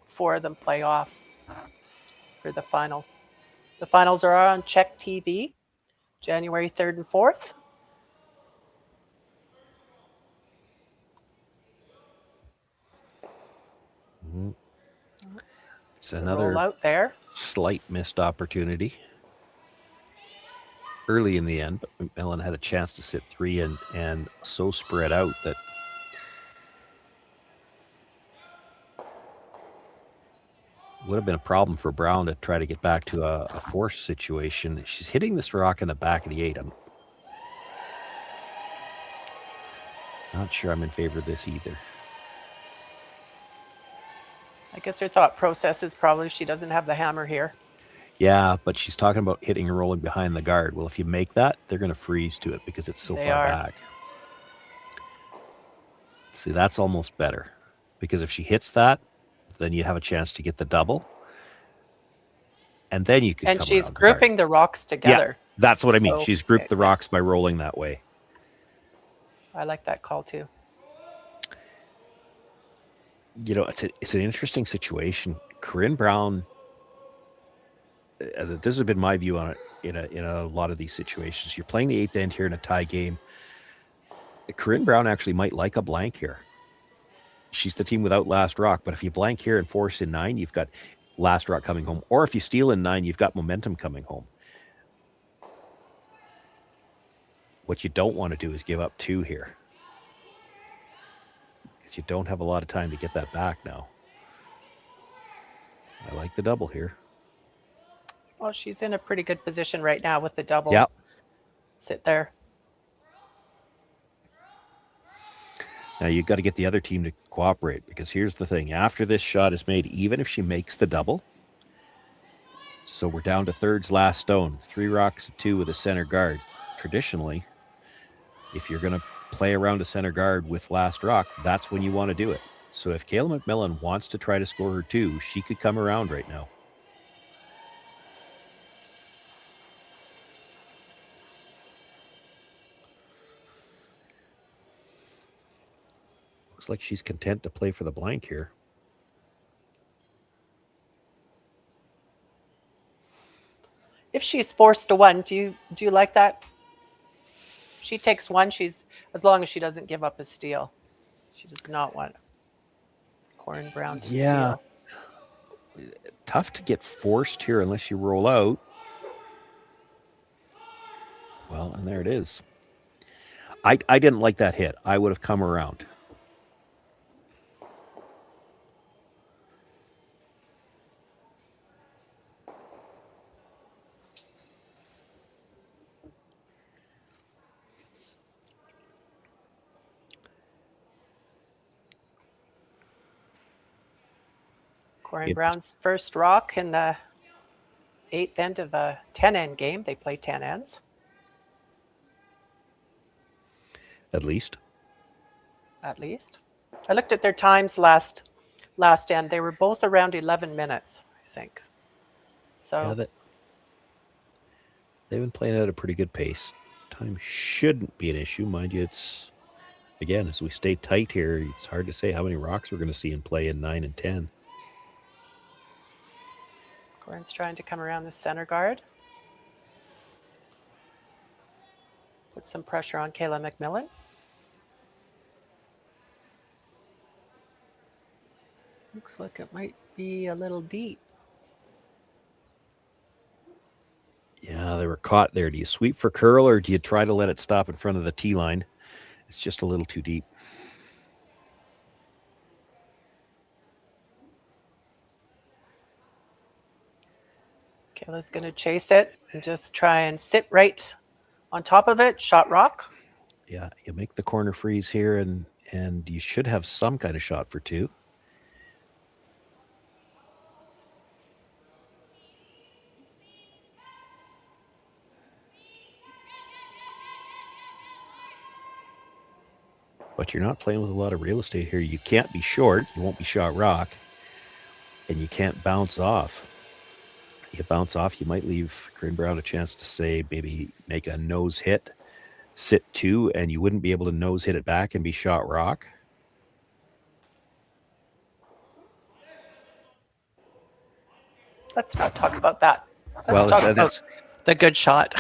4 of them play off for the finals. The finals are on Czech TV, January 3rd and 4th. Mm-hmm. It's another out there. Slight missed opportunity early in the end, but MacMillan had a chance to sit 3 and so spread out that would have been a problem for Brown to try to get back to a force situation. She's hitting this rock in the back of the 8. I'm not sure I'm in favor of this either. I guess her thought process is probably she doesn't have the hammer here. Yeah, but she's talking about hitting and rolling behind the guard. Well, if you make that, they're going to freeze to it because it's so far back. See, that's almost better, because if she hits that, then you have a chance to get the double. And then you can And she's grouping the rocks together. Yeah, that's what I mean. She's grouped the rocks by rolling that way. I like that call too. It's an interesting situation. Corryn Brown, this has been my view on it in a lot of these situations. You're playing the 8th end here in a tie game. Corryn Brown actually might like a blank here. She's the team without last rock, but if you blank here and force in 9, you've got last rock coming home. Or if you steal in 9, you've got momentum coming home. What you don't want to do is give up 2 here, because you don't have a lot of time to get that back now. I like the double here. Well, she's in a pretty good position right now with the double. Yep. Sit there. Now you've got to get the other team to cooperate, because here's the thing. After this shot is made, even if she makes the double, so we're down to thirds last stone, 3 rocks, 2 with a center guard. Traditionally, if you're going to play around a center guard with last rock, that's when you want to do it. So if Kayla MacMillan wants to try to score her 2, she could come around right now. Looks like she's content to play for the blank here. If she's forced to one, do you like that? She takes one. She's, as long as she doesn't give up a steal. She does not want Corryn Brown to steal. Tough to get forced here unless you roll out. Well, and there it is. I didn't like that hit. I would have come around. Corryn Brown's first rock in the 8th end of a 10-end game. They play 10 ends. At least. At least. I looked at their times last end. They were both around 11 minutes, I think. So yeah, they've been playing at a pretty good pace. Time shouldn't be an issue. Mind you, it's, again, as we stay tight here, it's hard to say how many rocks we're going to see in play in 9 and 10. Corryn's trying to come around the center guard. Put some pressure on Kayla MacMillan. Looks like it might be a little deep. Yeah, they were caught there. Do you sweep for curl or do you try to let it stop in front of the tee line? It's just a little too deep. Kayla's going to chase it and just try and sit right on top of it. Shot rock. Yeah, you make the corner freeze here, and you should have some kind of shot for two. But you're not playing with a lot of real estate here. You can't be short. You won't be shot rock. And you can't bounce off. You bounce off, you might leave Corryn Brown a chance to say, maybe make a nose hit, sit two, and you wouldn't be able to nose hit it back and be shot rock. Let's not talk about that. Let's talk about the good shot.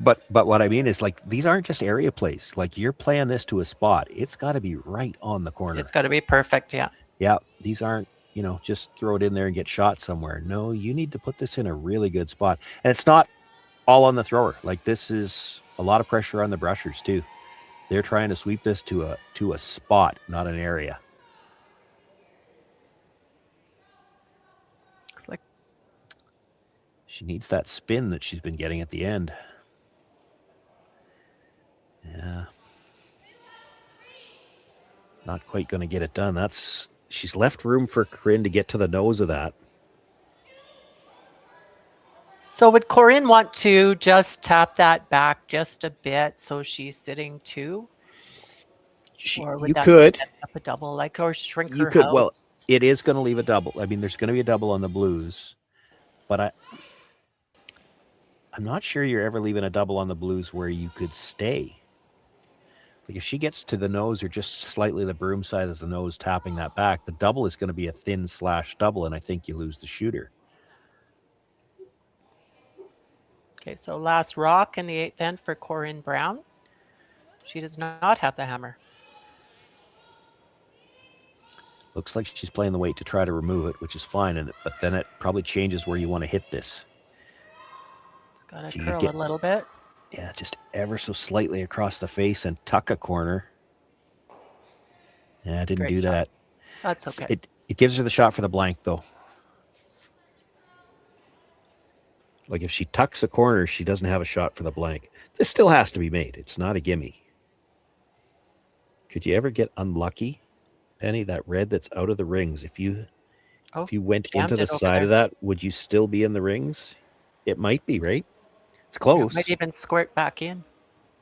But what I mean is, like, these aren't just area plays. Like, you're playing this to a spot. It's got to be right on the corner. It's got to be perfect, yeah. Yeah, these aren't, just throw it in there and get shot somewhere. No, you need to put this in a really good spot. And it's not all on the thrower. Like, this is a lot of pressure on the brushers too. They're trying to sweep this to a spot, not an area. Looks like she needs that spin that she's been getting at the end. Yeah. Not quite going to get it done. She's left room for Corryn to get to the nose of that. So would Corryn want to just tap that back just a bit so she's sitting two? Or would You that could. set up a double, like, or shrink You her could. house? Well, it is going to leave a double. I mean, there's going to be a double on the Blues, but I'm not sure you're ever leaving a double on the Blues where you could stay. Like, if she gets to the nose or just slightly the broom side of the nose tapping that back, the double is going to be a thin slash double, and I think you lose the shooter. Okay, so last rock in the 8th end for Corryn Brown. She does not have the hammer. Looks like she's playing the weight to try to remove it, which is fine, but then it probably changes where you want to hit this. It's got to curl a little bit. Yeah, just ever so slightly across the face and tuck a corner. Yeah, I didn't do that. That's okay. It gives her the shot for the blank, though. Like, if she tucks a corner, she doesn't have a shot for the blank. This still has to be made. It's not a gimme. Could you ever get unlucky, Penny? That red that's out of the rings. If you went into the side of that, would you still be in the rings? It might be, right? It's close. It might even squirt back in.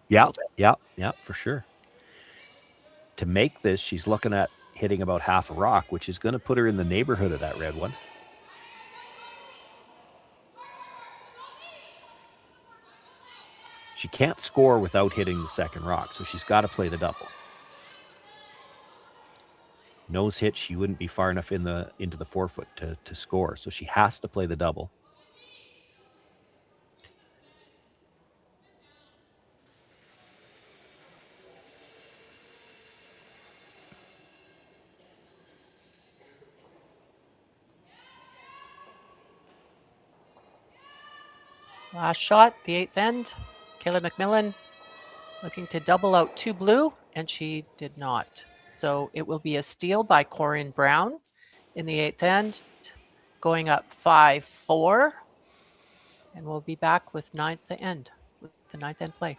Yeah, for sure. To make this, she's looking at hitting about half a rock, which is going to put her in the neighborhood of that red one. She can't score without hitting the second rock, so she's got to play the double. Nose hit, she wouldn't be far enough into the 4 foot to score, so she has to play the double. Last shot, the 8th end. Kayla MacMillan looking to double out 2 blue, and she did not. So it will be a steal by Corryn Brown in the 8th end, going up 5-4. And we'll be back with the 9th end play.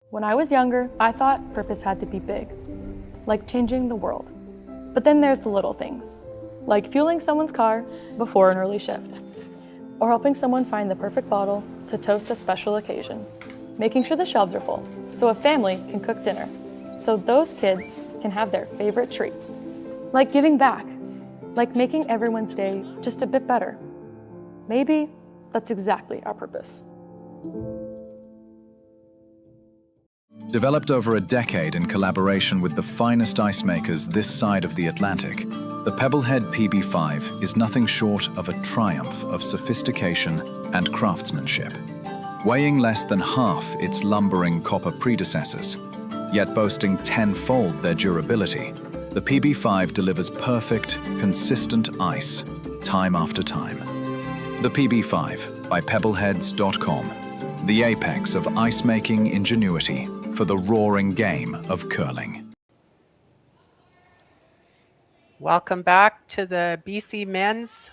When I was younger, I thought purpose had to be big, like changing the world. But then there's the little things, like fueling someone's car before an early shift, or helping someone find the perfect bottle to toast a special occasion, making sure the shelves are full so a family can cook dinner, so those kids can have their favorite treats, like giving back, like making everyone's day just a bit better. Maybe that's exactly our purpose. Developed over a decade in collaboration with the finest ice makers this side of the Atlantic, the Pebblehead PB5 is nothing short of a triumph of sophistication and craftsmanship. Weighing less than half its lumbering copper predecessors, yet boasting tenfold their durability, the PB5 delivers perfect, consistent ice, time after time. The PB5 by pebbleheads.com, the apex of ice-making ingenuity for the roaring game of curling. Welcome back to the BC Men's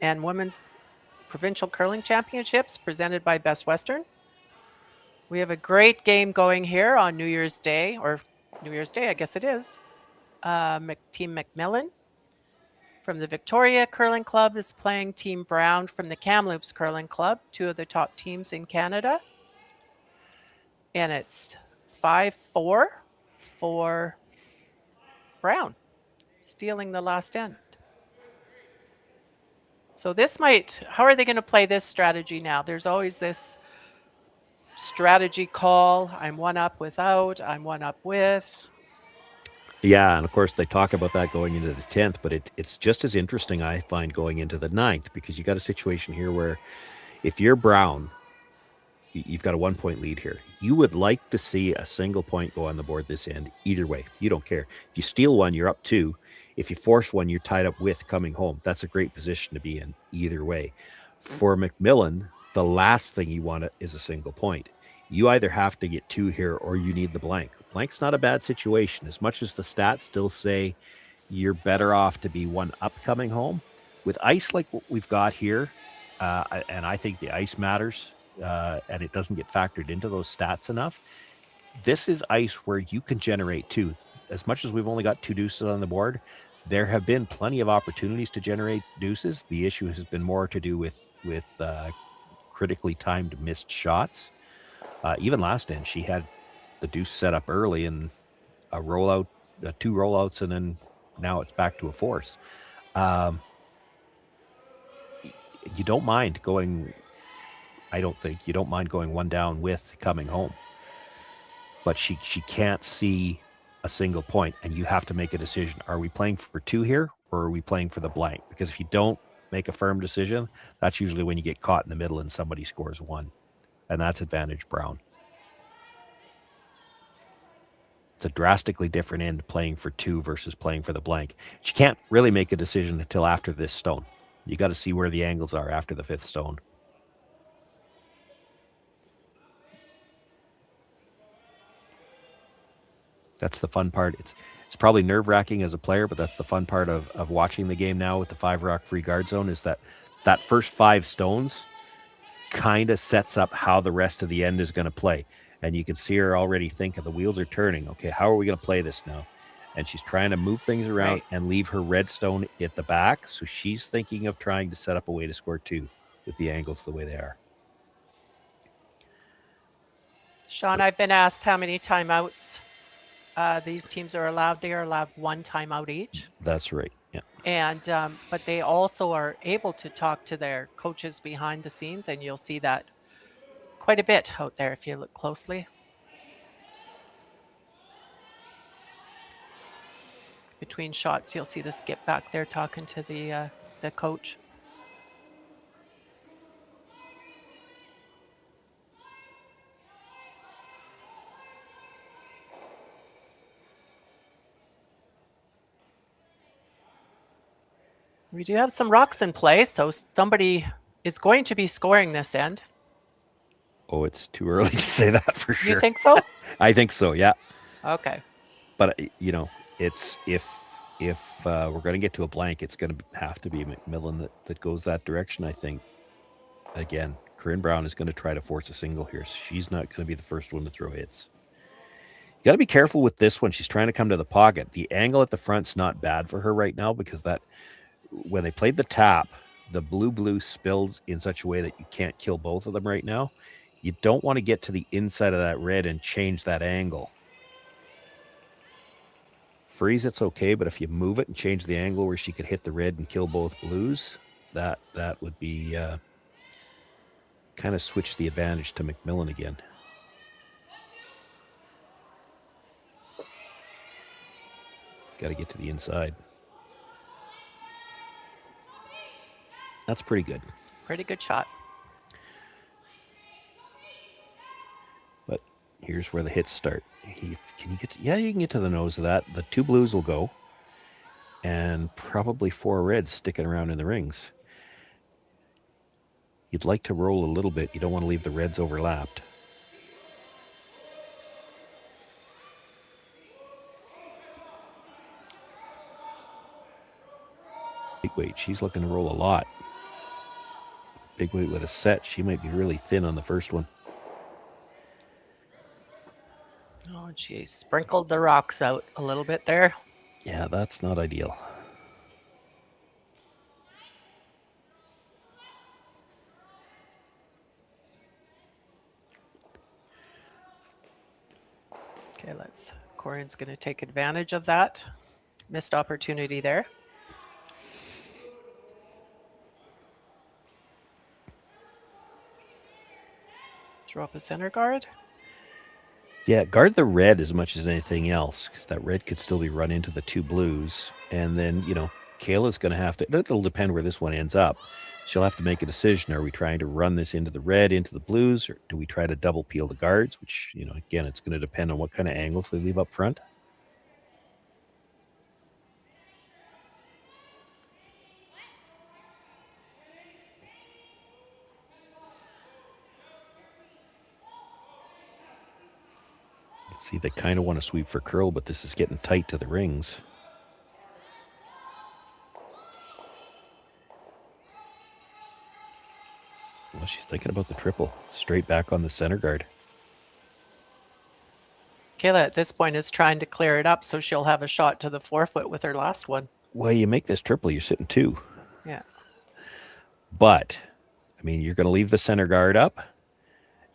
and Women's Provincial Curling Championships presented by Best Western. We have a great game going here on New Year's Day, I guess it is. Team MacMillan from the Victoria Curling Club is playing Team Brown from the Kamloops Curling Club, two of the top teams in Canada. And it's 5-4 for Brown, stealing the last end. So how are they going to play this strategy now? There's always this strategy call. I'm one up without, I'm one up with. Yeah, and of course they talk about that going into the 10th, but it's just as interesting, I find, going into the 9th, because you got a situation here where if you're Brown, you've got a 1-point lead here. You would like to see a single point go on the board this end either way. You don't care. If you steal one, you're up 2. If you force one, you're tied up with coming home. That's a great position to be in either way. For MacMillan, the last thing you want is a single point. You either have to get 2 here or you need the blank. The blank's not a bad situation. As much as the stats still say you're better off to be 1 up coming home. With ice like what we've got here, and I think the ice matters, and it doesn't get factored into those stats enough. This is ice where you can generate 2. As much as we've only got 2 deuces on the board, there have been plenty of opportunities to generate deuces. The issue has been more to do with critically timed missed shots. Even last end, she had the deuce set up early and a rollout, 2 rollouts, and then now it's back to a force. You don't mind going... I don't think you don't mind going 1 down with coming home, but she can't see a single point, and you have to make a decision. Are we playing for 2 here, or are we playing for the blank? Because if you don't make a firm decision, that's usually when you get caught in the middle and somebody scores 1, and that's advantage Brown. It's a drastically different end playing for 2 versus playing for the blank. She can't really make a decision until after this stone. You got to see where the angles are after the 5th stone. That's the fun part. It's probably nerve-wracking as a player, but that's the fun part of watching the game now with the 5-rock free guard zone, is that first 5 stones kind of sets up how the rest of the end is going to play. And you can see her already thinking the wheels are turning. Okay, how are we going to play this now? And she's trying to move things around and leave her red stone at the back. So she's thinking of trying to set up a way to score 2. with the angles the way they are. Sean, I've been asked how many timeouts these teams are allowed. They are allowed 1 timeout each. That's right. Yeah. And but they also are able to talk to their coaches behind the scenes, and you'll see that quite a bit out there if you look closely. Between shots, you'll see the skip back there talking to the coach. We do have some rocks in play, so somebody is going to be scoring this end. Oh, it's too early to say that for sure. You think so? I think so, yeah. Okay. But, it's if we're going to get to a blank, it's going to have to be MacMillan that goes that direction, I think. Again, Corryn Brown is going to try to force a single here. She's not going to be the first one to throw hits. You got to be careful with this one. She's trying to come to the pocket. The angle at the front's not bad for her right now because when they played the tap, the blue spills in such a way that you can't kill both of them right now. You don't want to get to the inside of that red and change that angle. Freeze, it's okay, but if you move it and change the angle where she could hit the red and kill both blues, that would be kind of switch the advantage to MacMillan again. Got to get to the inside. That's pretty good. Pretty good shot. But here's where the hits start. Can you get you can get to the nose of that. The 2 blues will go. And probably 4 reds sticking around in the rings. You'd like to roll a little bit. You don't want to leave the reds overlapped. Big weight. She's looking to roll a lot. Big weight with a set. She might be really thin on the first one. Oh, and she sprinkled the rocks out a little bit there. Yeah, that's not ideal. Okay, Corryn's going to take advantage of that missed opportunity there. Throw up a center guard. Yeah, guard the red as much as anything else, because that red could still be run into the 2 blues. And then, Kayla's going to have to, it'll depend where this one ends up. She'll have to make a decision. Are we trying to run this into the red, into the blues, or do we try to double peel the guards? Which, again, it's going to depend on what kind of angles they leave up front. See, they kind of want to sweep for curl, but this is getting tight to the rings. Well, she's thinking about the triple. Straight back on the center guard. Kayla at this point is trying to clear it up so she'll have a shot to the 4-foot with her last one. Well, you make this triple, you're sitting 2. Yeah. But, you're going to leave the center guard up.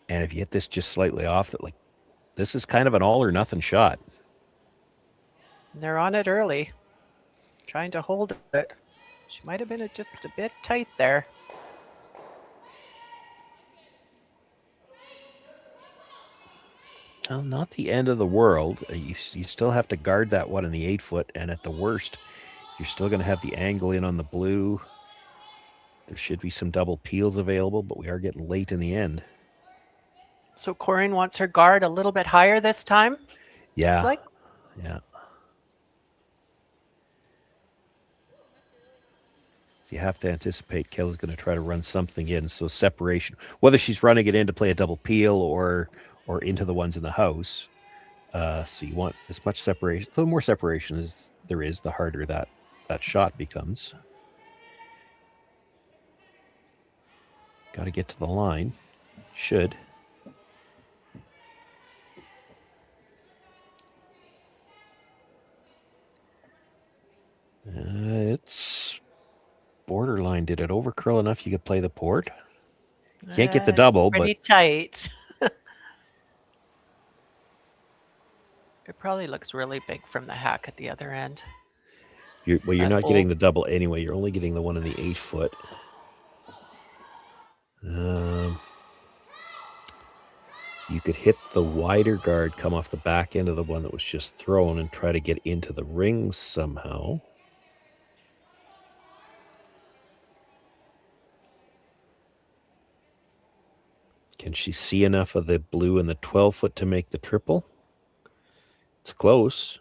And if you hit this just slightly off, this is kind of an all or nothing shot. And they're on it early, trying to hold it. She might have been just a bit tight there. Well, not the end of the world. You still have to guard that one in the 8-foot, and at the worst, you're still going to have the angle in on the blue. There should be some double peels available, but we are getting late in the end. So Corryn wants her guard a little bit higher this time? Yeah. Yeah. So you have to anticipate Kayla's going to try to run something in. So separation, whether she's running it in to play a double peel or into the ones in the house. So you want as much separation, a little more separation as there is, the harder that shot becomes. Got to get to the line. Should. It's borderline did it over curl enough you could play the port? Can't get the It's double, pretty but tight. It probably looks really big from the hack at the other end. you're That not hole. getting the double anyway. You're only getting the one in the 8 foot. You could hit the wider guard, come off the back end of the one that was just thrown, and try to get into the rings somehow. Can she see enough of the blue in the 12 foot to make the triple? It's close.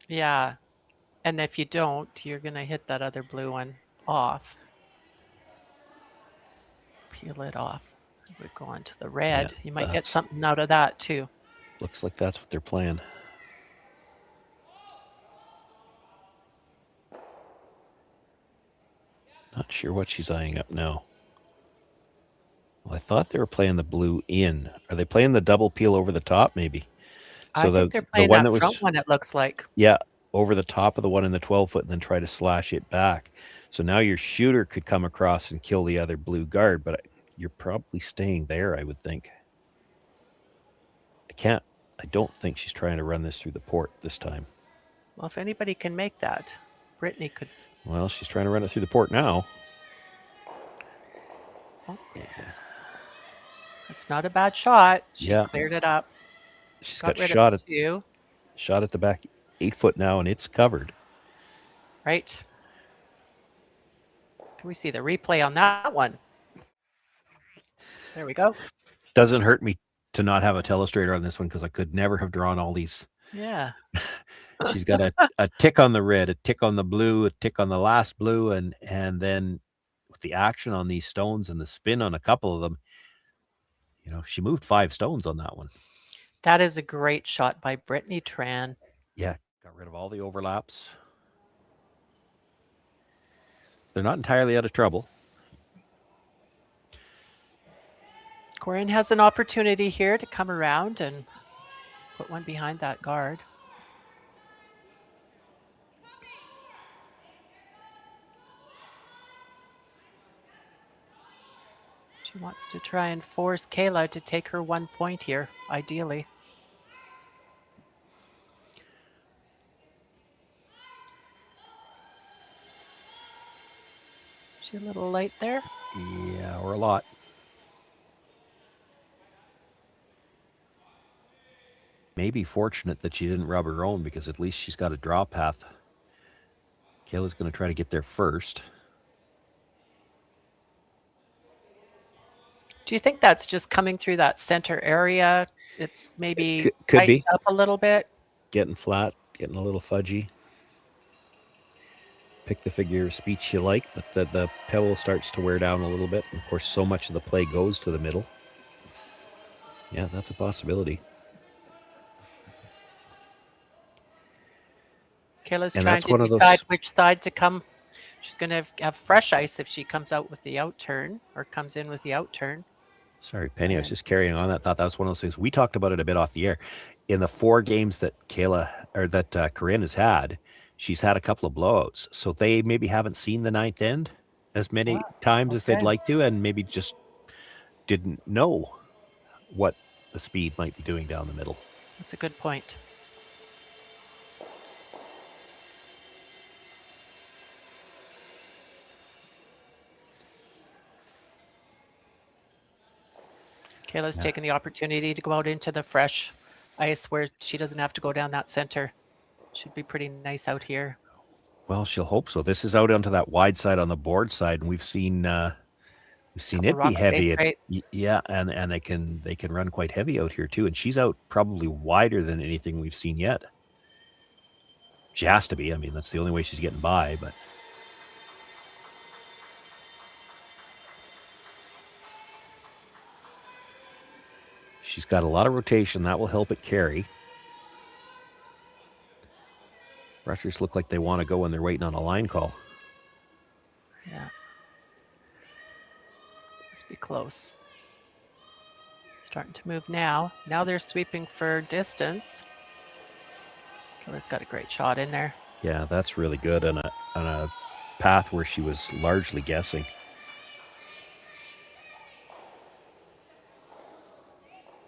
Yeah. And if you don't, you're going to hit that other blue one off. Peel it off. It would go on to the red. Yeah, You might get that's- something out of that too. Looks like that's what they're playing. Not sure what she's eyeing up now. Well, I thought they were playing the blue in. Are they playing the double peel over the top, maybe? I think they're playing one that that front was, one, it looks like. yeah, over the top of the one in the 12 foot and then try to slash it back. So now your shooter could come across and kill the other blue guard, but you're probably staying there, I would think. I don't think she's trying to run this through the port this time. Well, if anybody can make that, Brittany could. Well, she's trying to run it through the port now. Oh. Yeah. That's not a bad shot. She Yeah. cleared it up. She's Got got rid shot of at two. shot at the back 8 foot now, and it's covered. Right. Can we see the replay on that one? There we go. Doesn't hurt me to not have a telestrator on this one because I could never have drawn all these. Yeah. She's got a tick on the red, a tick on the blue, a tick on the last blue, and then with the action on these stones and the spin on a couple of them, she moved 5 stones on that one. That is a great shot by Brittany Tran. Yeah, got rid of all the overlaps. They're not entirely out of trouble. Corryn has an opportunity here to come around and put one behind that guard. She wants to try and force Kayla to take her 1 point here, ideally. She a little light there? Yeah, or a lot. Maybe fortunate that she didn't rub her own because at least she's got a draw path. Kayla's going to try to get there first. Do you think that's just coming through that center area? It's maybe Could be. tightened up a little bit. Getting flat, getting a little fudgy. Pick the figure of speech you like, but the pebble starts to wear down a little bit. And of course, so much of the play goes to the middle. Yeah, that's a possibility. Kayla's And trying that's to one of decide those- which side to come. She's going to have fresh ice if she comes out with the out turn or comes in with the out turn. Sorry, Penny, I was just carrying on that thought. That was one of those things. We talked about it a bit off the air. In the 4 games that Corryn has had, she's had a couple of blowouts. So they maybe haven't seen the 9th end as many times as they'd Okay. like to, and maybe just didn't know what the speed might be doing down the middle. That's a good point. Kayla's taking the opportunity to go out into the fresh ice where she doesn't have to go down that center. Should be pretty nice out here. Well, she'll hope so. This is out onto that wide side on the board side, and we've seen it be rocks stay heavy. straight. Yeah, and they can run quite heavy out here too. And she's out probably wider than anything we've seen yet. She has to be. I mean, that's the only way she's getting by. But she's got a lot of rotation. That will help it carry. Rushers look like they want to go when they're waiting on a line call. Yeah. Must be close. Starting to move now. Now they're sweeping for distance. Kayla's got a great shot in there. Yeah, that's really good. And a path where she was largely guessing.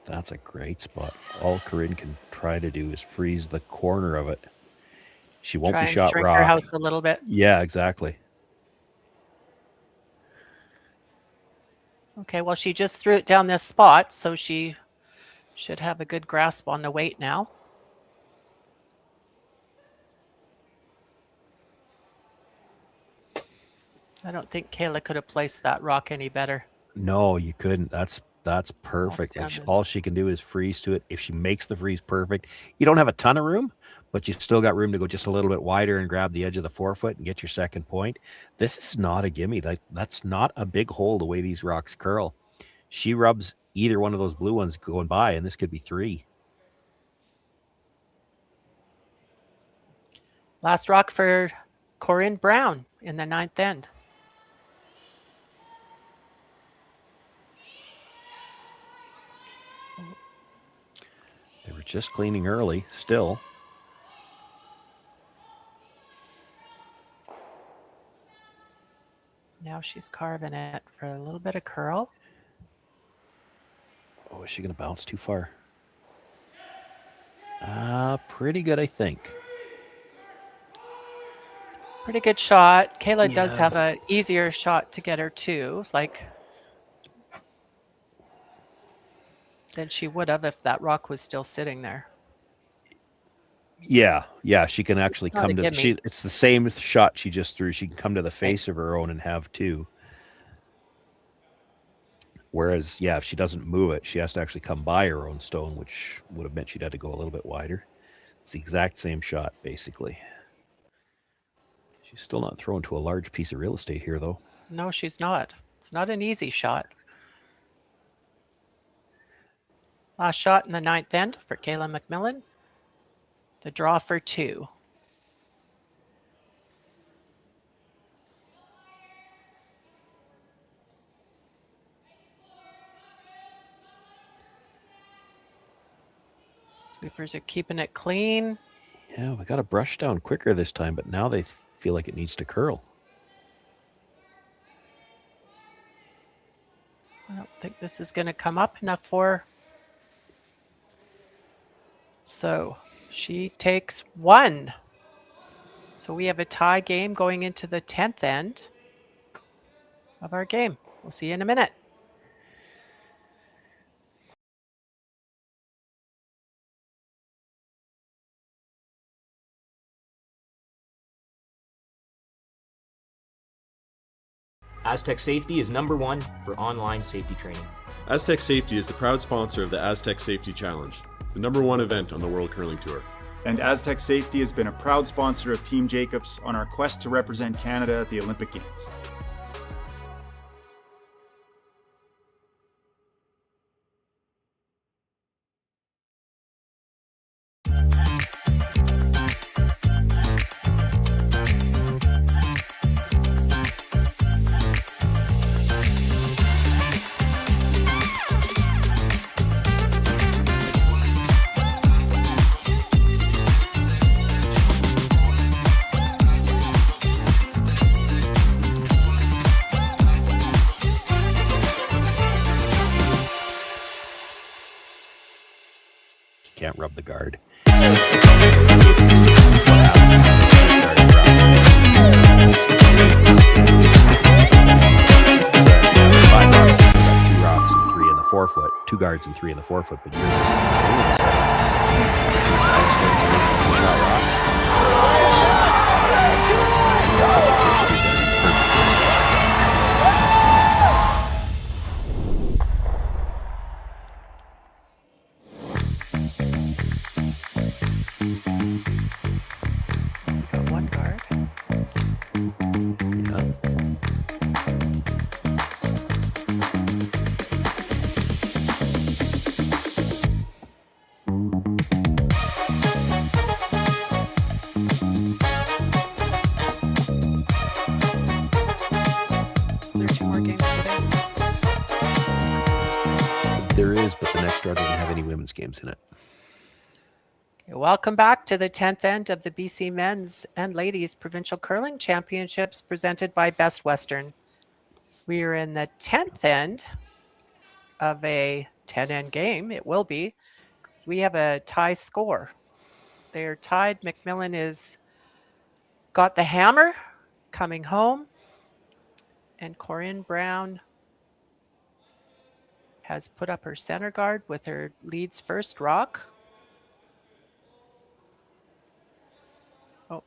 That's a great spot. All Corryn can try to do is freeze the corner of it. She won't Try be and shot shrink rock. her house a little bit. Yeah, exactly. Okay, well, she just threw it down this spot, so she should have a good grasp on the weight now. I don't think Kayla could have placed that rock any better. No, you couldn't. That's perfect. Like all she can do is freeze to it. If she makes the freeze perfect, you don't have a ton of room, but you still got room to go just a little bit wider and grab the edge of the forefoot and get your second point. This is not a gimme. That's not a big hole the way these rocks curl. She rubs either one of those blue ones going by, and this could be 3. Last rock for Corryn Brown in the 9th end. They were just cleaning early still. Now she's carving it for a little bit of curl. Oh, is she going to bounce too far? Pretty good, I think. Pretty good shot. Kayla does have an easier shot to get her to, than she would have if that rock was still sitting there. Yeah, she can actually come to. It's the same shot she just threw. She can come to the face of her own and have 2. Whereas, if she doesn't move it, she has to actually come by her own stone, which would have meant she'd had to go a little bit wider. It's the exact same shot, basically. She's still not thrown to a large piece of real estate here, though. No, she's not. It's not an easy shot. Last shot in the 9th end for Kayla MacMillan. The draw for 2. Sweepers are keeping it clean. Yeah, we got a brush down quicker this time, but now they feel like it needs to curl. I don't think this is going to come up enough for her. So she takes 1. So we have a tie game going into the 10th end of our game. We'll see you in a minute. Aztec Safety is #1 for online safety training. Aztec Safety is the proud sponsor of the Aztec Safety Challenge, the #1 event on the World Curling Tour. And Aztec Safety has been a proud sponsor of Team Jacobs on our quest to represent Canada at the Olympic Games. Can't rub the guard. Two rocks and 3 in the forefoot, 2 guards and 3 in the forefoot, but yours Got 1 guard. Is there 2 more games today? There is, but the next draw doesn't have any women's games in it. Welcome back to the 10th end of the BC Men's and Ladies Provincial Curling Championships presented by Best Western. We are in the 10th end of a 10-end game. It will be. We have a tie score. They're tied. MacMillan is got the hammer coming home. And Corryn Brown has put up her center guard with her lead's first rock. Oh,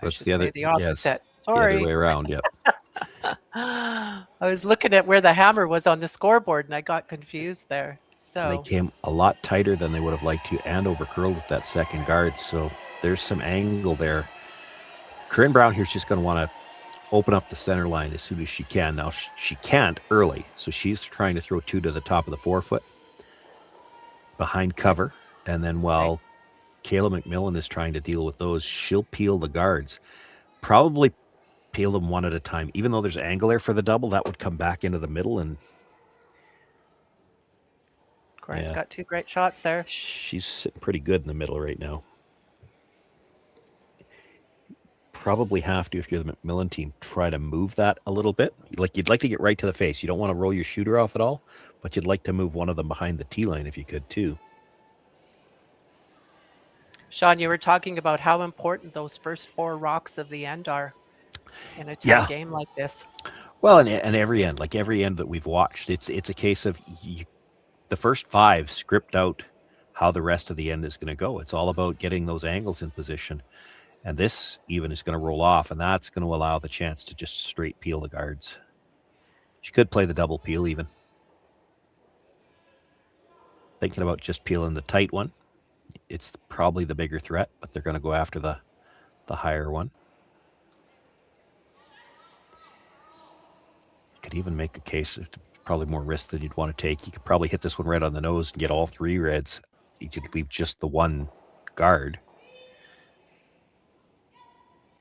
That's should the other. say the opposite. Yes, Sorry. the other way around. Yep. I was looking at where the hammer was on the scoreboard and I got confused there. So They came a lot tighter than they would have liked to and overcurled with that second guard. So there's some angle there. Corryn Brown here is just going to want to open up the center line as soon as she can. Now, she can't early, so she's trying to throw 2 to the top of the forefoot behind cover. And then while Kayla MacMillan is trying to deal with those, she'll peel the guards. Probably peel them one at a time. Even though there's angle there for the double, that would come back into the middle. And Corryn's got 2 great shots there. she's sitting pretty good in the middle right now. Probably have to, if you're the MacMillan team, try to move that a little bit. Like, you'd like to get right to the face. You don't want to roll your shooter off at all, but you'd like to move one of them behind the tee line if you could too. Sean, you were talking about how important those first 4 rocks of the end are in a tough game like this. Well, and every end, like every end that we've watched, it's a case of the first 5 script out how the rest of the end is going to go. It's all about getting those angles in position. And this even is going to roll off, and that's going to allow the chance to just straight peel the guards. She could play the double peel even. Thinking about just peeling the tight one. It's probably the bigger threat, but they're going to go after the higher one. You could even make a case, it's probably more risk than you'd want to take. You could probably hit this one right on the nose and get all 3 reds. You could leave just the one guard.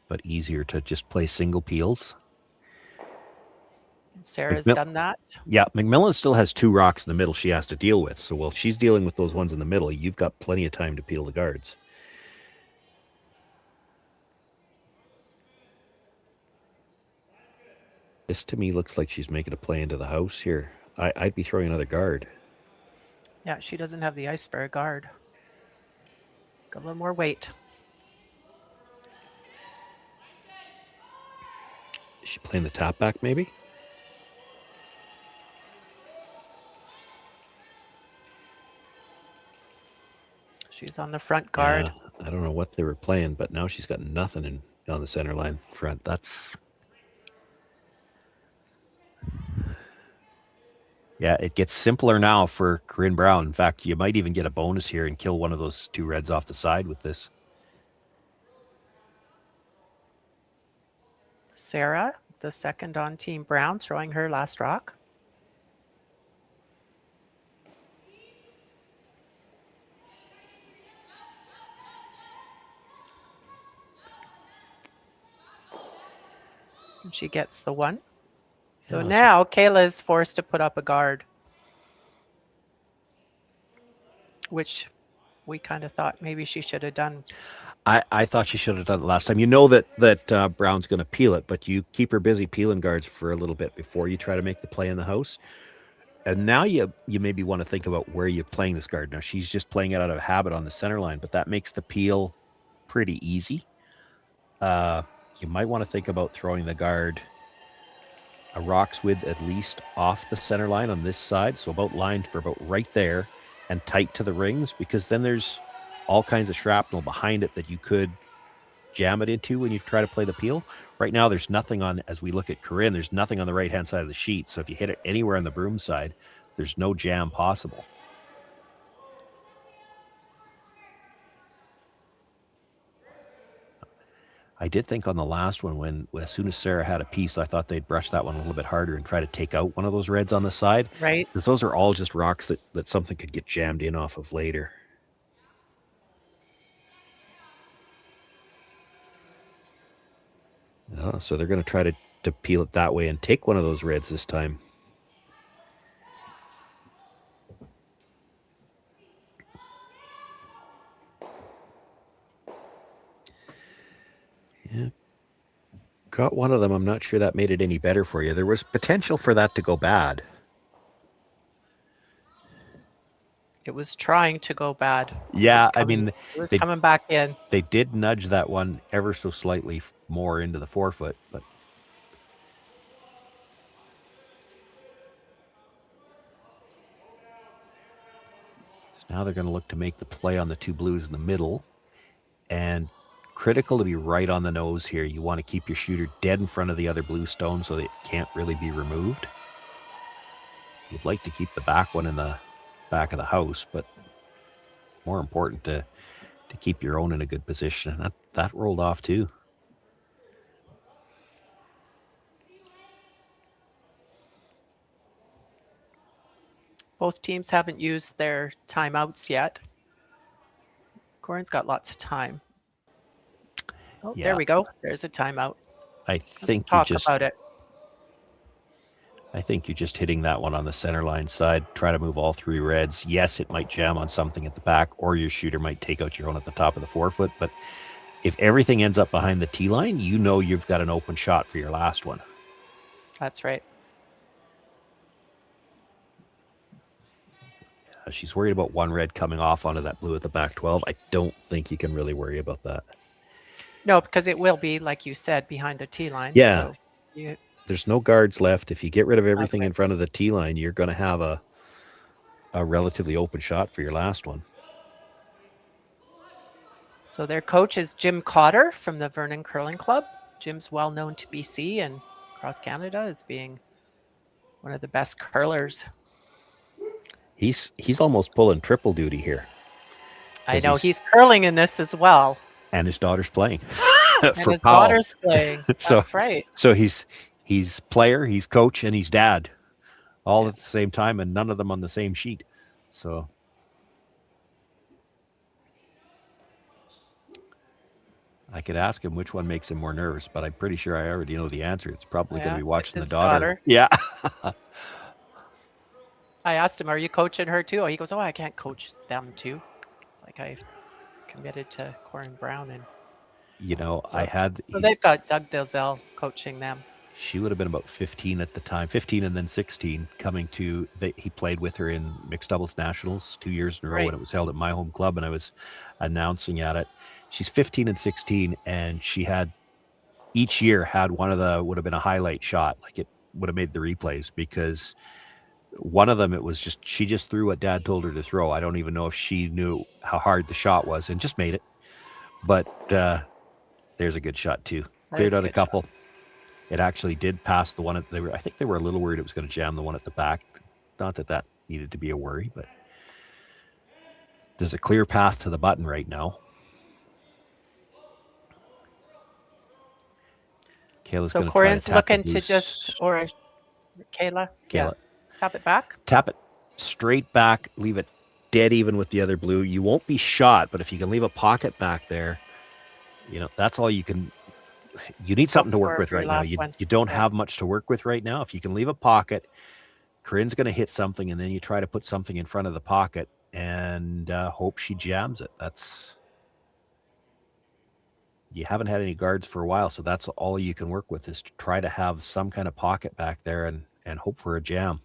But easier to just play single peels. And Sarah's done that. Yeah, MacMillan still has 2 rocks in the middle she has to deal with. So while she's dealing with those ones in the middle, you've got plenty of time to peel the guards. This to me looks like she's making a play into the house here. I'd be throwing another guard. Yeah, she doesn't have the ice for a guard. Got a little more weight. Is she playing the top back maybe? She's on the front guard. Yeah, I don't know what they were playing, but now she's got nothing on the center line front. That's... Yeah, it gets simpler now for Corryn Brown. In fact, you might even get a bonus here and kill one of those 2 reds off the side with this. Sarah, the second on Team Brown, throwing her last rock. And she gets the 1. So now Kayla is forced to put up a guard, which we kind of thought maybe she should have done. I thought she should have done it last time. You know that Brown's going to peel it, but you keep her busy peeling guards for a little bit before you try to make the play in the house. And now you maybe want to think about where you're playing this guard. Now, she's just playing it out of habit on the center line, but that makes the peel pretty easy. You might want to think about throwing the guard a rock's width at least off the center line on this side, so about lined for about right there and tight to the rings, because then there's all kinds of shrapnel behind it that you could jam it into when you try to play the peel. Right now, there's nothing on, as we look at Corryn, there's nothing on the right-hand side of the sheet, so if you hit it anywhere on the broom side, there's no jam possible. I did think on the last one, when as soon as Sarah had a piece, I thought they'd brush that one a little bit harder and try to take out one of those reds on the side. Right. Because those are all just rocks that something could get jammed in off of later. So they're going to try to peel it that way and take one of those reds this time. Got one of them. I'm not sure that made it any better for you. There was potential for that to go bad. It was trying to go bad. Yeah, It was they, coming back in. they did nudge that one ever so slightly more into the forefoot, but so now they're going to look to make the play on the two blues in the middle, and critical to be right on the nose here. You want to keep your shooter dead in front of the other blue stone so that it can't really be removed. You'd like to keep the back one in the back of the house, but more important to keep your own in a good position. And that rolled off too. Both teams haven't used their timeouts yet. Corryn's got lots of time. Oh, Yeah. there we go. There's a timeout. Let's talk about it. I think you're just hitting that one on the center line side. Try to move all three reds. Yes, it might jam on something at the back, or your shooter might take out your own at the top of the forefoot. But if everything ends up behind the tee line, you know you've got an open shot for your last one. That's right. She's worried about one red coming off onto that blue at the back 12. I don't think you can really worry about that. No, because it will be, like you said, behind the tee line. Yeah. So there's no guards left. If you get rid of everything in front of the tee line, you're going to have a relatively open shot for your last one. So their coach is Jim Cotter from the Vernon Curling Club. Jim's well known to BC and across Canada as being one of the best curlers. He's almost pulling triple duty here. I know he's curling in this as well. And his daughter's playing. And his daughter's playing. That's right. So he's player, he's coach, and he's dad, all at the same time, and none of them on the same sheet. So I could ask him which one makes him more nervous, but I'm pretty sure I already know the answer. It's probably going to be watching the daughter. Yeah. I asked him, "Are you coaching her too?" He goes, "Oh, I can't coach them too. Like I committed to Corryn Brown and." So they've got Doug Dalzell coaching them. She would have been about 15 at the time, 15 and then 16, coming to, he played with her in mixed doubles nationals 2 years in a row when it was held at my home club, and I was announcing at it. She's 15 and 16, and she had, each year had one of the, would have been a highlight shot, like it would have made the replays, because one of them, it was just, she just threw what dad told her to throw. I don't even know if she knew how hard the shot was and just made it. But there's a good shot too. Cleared out a couple. It actually did pass the one at I think they were a little worried it was going to jam the one at the back. Not that that needed to be a worry, but there's a clear path to the button right now. Kayla's so Corryn's looking to just, or Kayla, yeah, tap it back. Tap it straight back. Leave it dead even with the other blue. You won't be shot, but if you can leave a pocket back there, that's all you can. You need something to work with right now. You don't have much to work with right now. If you can leave a pocket, Corryn's going to hit something, and then you try to put something in front of the pocket and hope she jams it. You haven't had any guards for a while, so that's all you can work with is to try to have some kind of pocket back there and hope for a jam.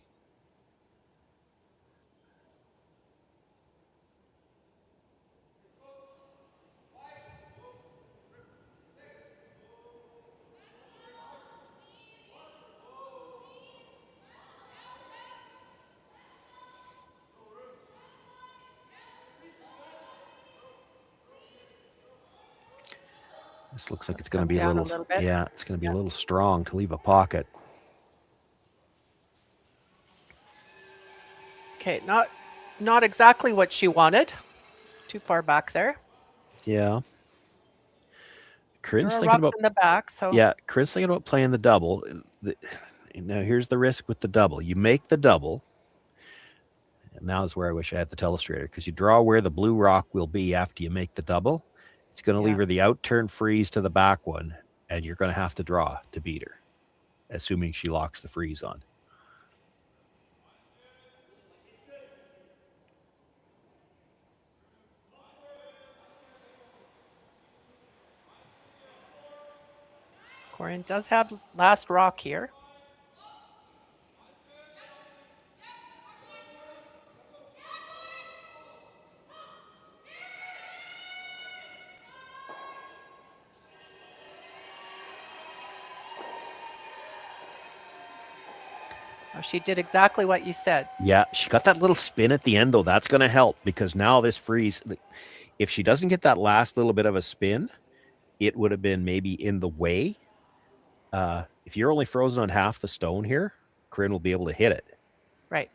This looks like it's going to be a little bit. Yeah, it's going to be a little strong to leave a pocket. Okay, not exactly what she wanted. Too far back there. Yeah. Corryn's thinking about in the back, so yeah, Corryn's thinking about playing the double. Now here's the risk with the double. You make the double. And now is where I wish I had the telestrator, because you draw where the blue rock will be after you make the double. It's going to leave her the out-turn freeze to the back one, and you're going to have to draw to beat her, assuming she locks the freeze on. Corryn does have last rock here. Oh, she did exactly what you said. Yeah, she got that little spin at the end, though. That's going to help because now this freeze, if she doesn't get that last little bit of a spin, it would have been maybe in the way. If you're only frozen on half the stone here, Corryn will be able to hit it. Right.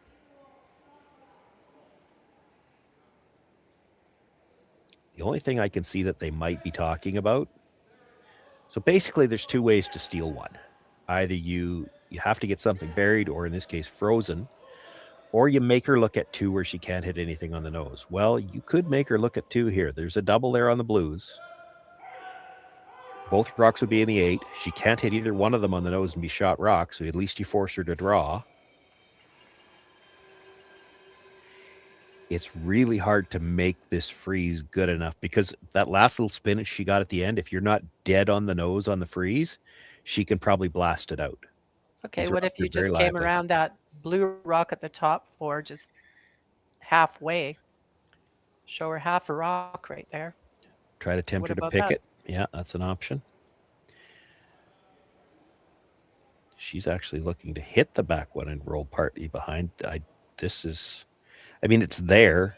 The only thing I can see that they might be talking about. So basically, there's two ways to steal one. Either you have to get something buried, or in this case, frozen, or you make her look at 2 where she can't hit anything on the nose. Well, you could make her look at 2 here. There's a double there on the blues. Both rocks would be in the 8. She can't hit either one of them on the nose and be shot rock, so at least you force her to draw. It's really hard to make this freeze good enough because that last little spin she got at the end, if you're not dead on the nose on the freeze, she can probably blast it out. Okay, These what rocks if you are very just came lively. around that blue rock at the top for just halfway? Show her half a rock right there. Try to tempt What her to about pick that? it. Yeah, that's an option. She's actually looking to hit the back one and roll partly behind. I mean, it's there.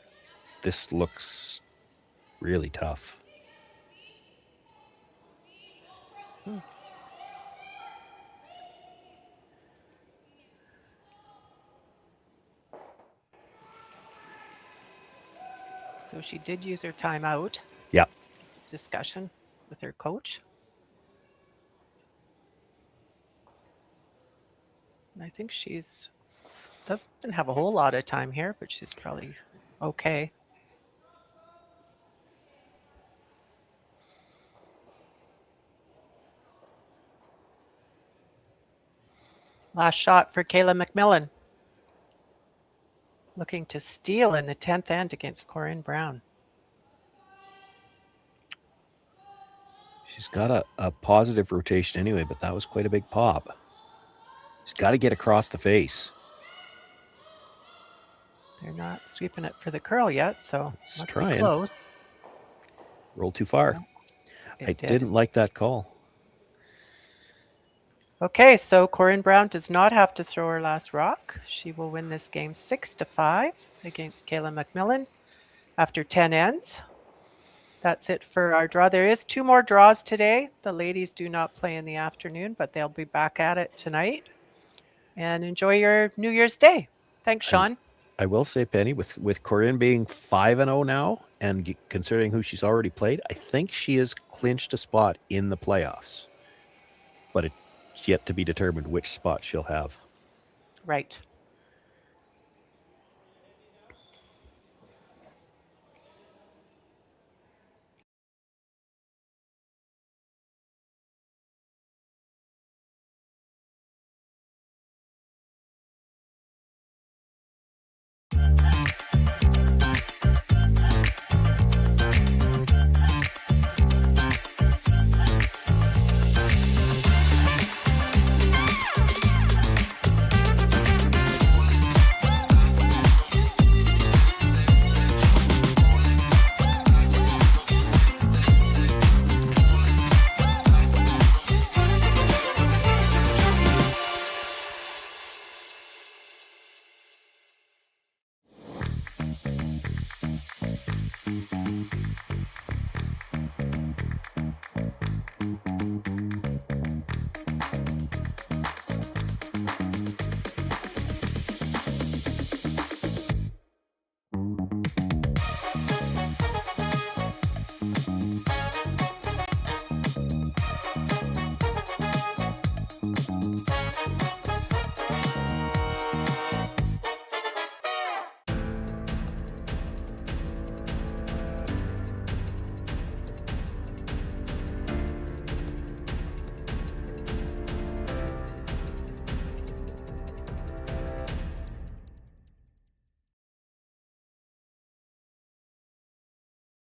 This looks really tough. So she did use her timeout. Yeah. Discussion with her coach. And I think she's doesn't have a whole lot of time here, but she's probably okay. Last shot for Kayla MacMillan. Looking to steal in the 10th end against Corryn Brown. She's got a positive rotation anyway, but that was quite a big pop. She's got to get across the face. They're not sweeping it for the curl yet, so It's must trying. be close. Rolled too far. It I did. didn't like that call. Okay, so Corryn Brown does not have to throw her last rock. She will win this game 6-5 against Kayla MacMillan after 10 ends. That's it for our draw. There is 2 more draws today. The ladies do not play in the afternoon, but they'll be back at it tonight. And enjoy your New Year's Day. Thanks, Sean. I will say, Penny, with Corryn being 5-0 now, and considering who she's already played, I think she has clinched a spot in the playoffs. But it's yet to be determined which spot she'll have. Right.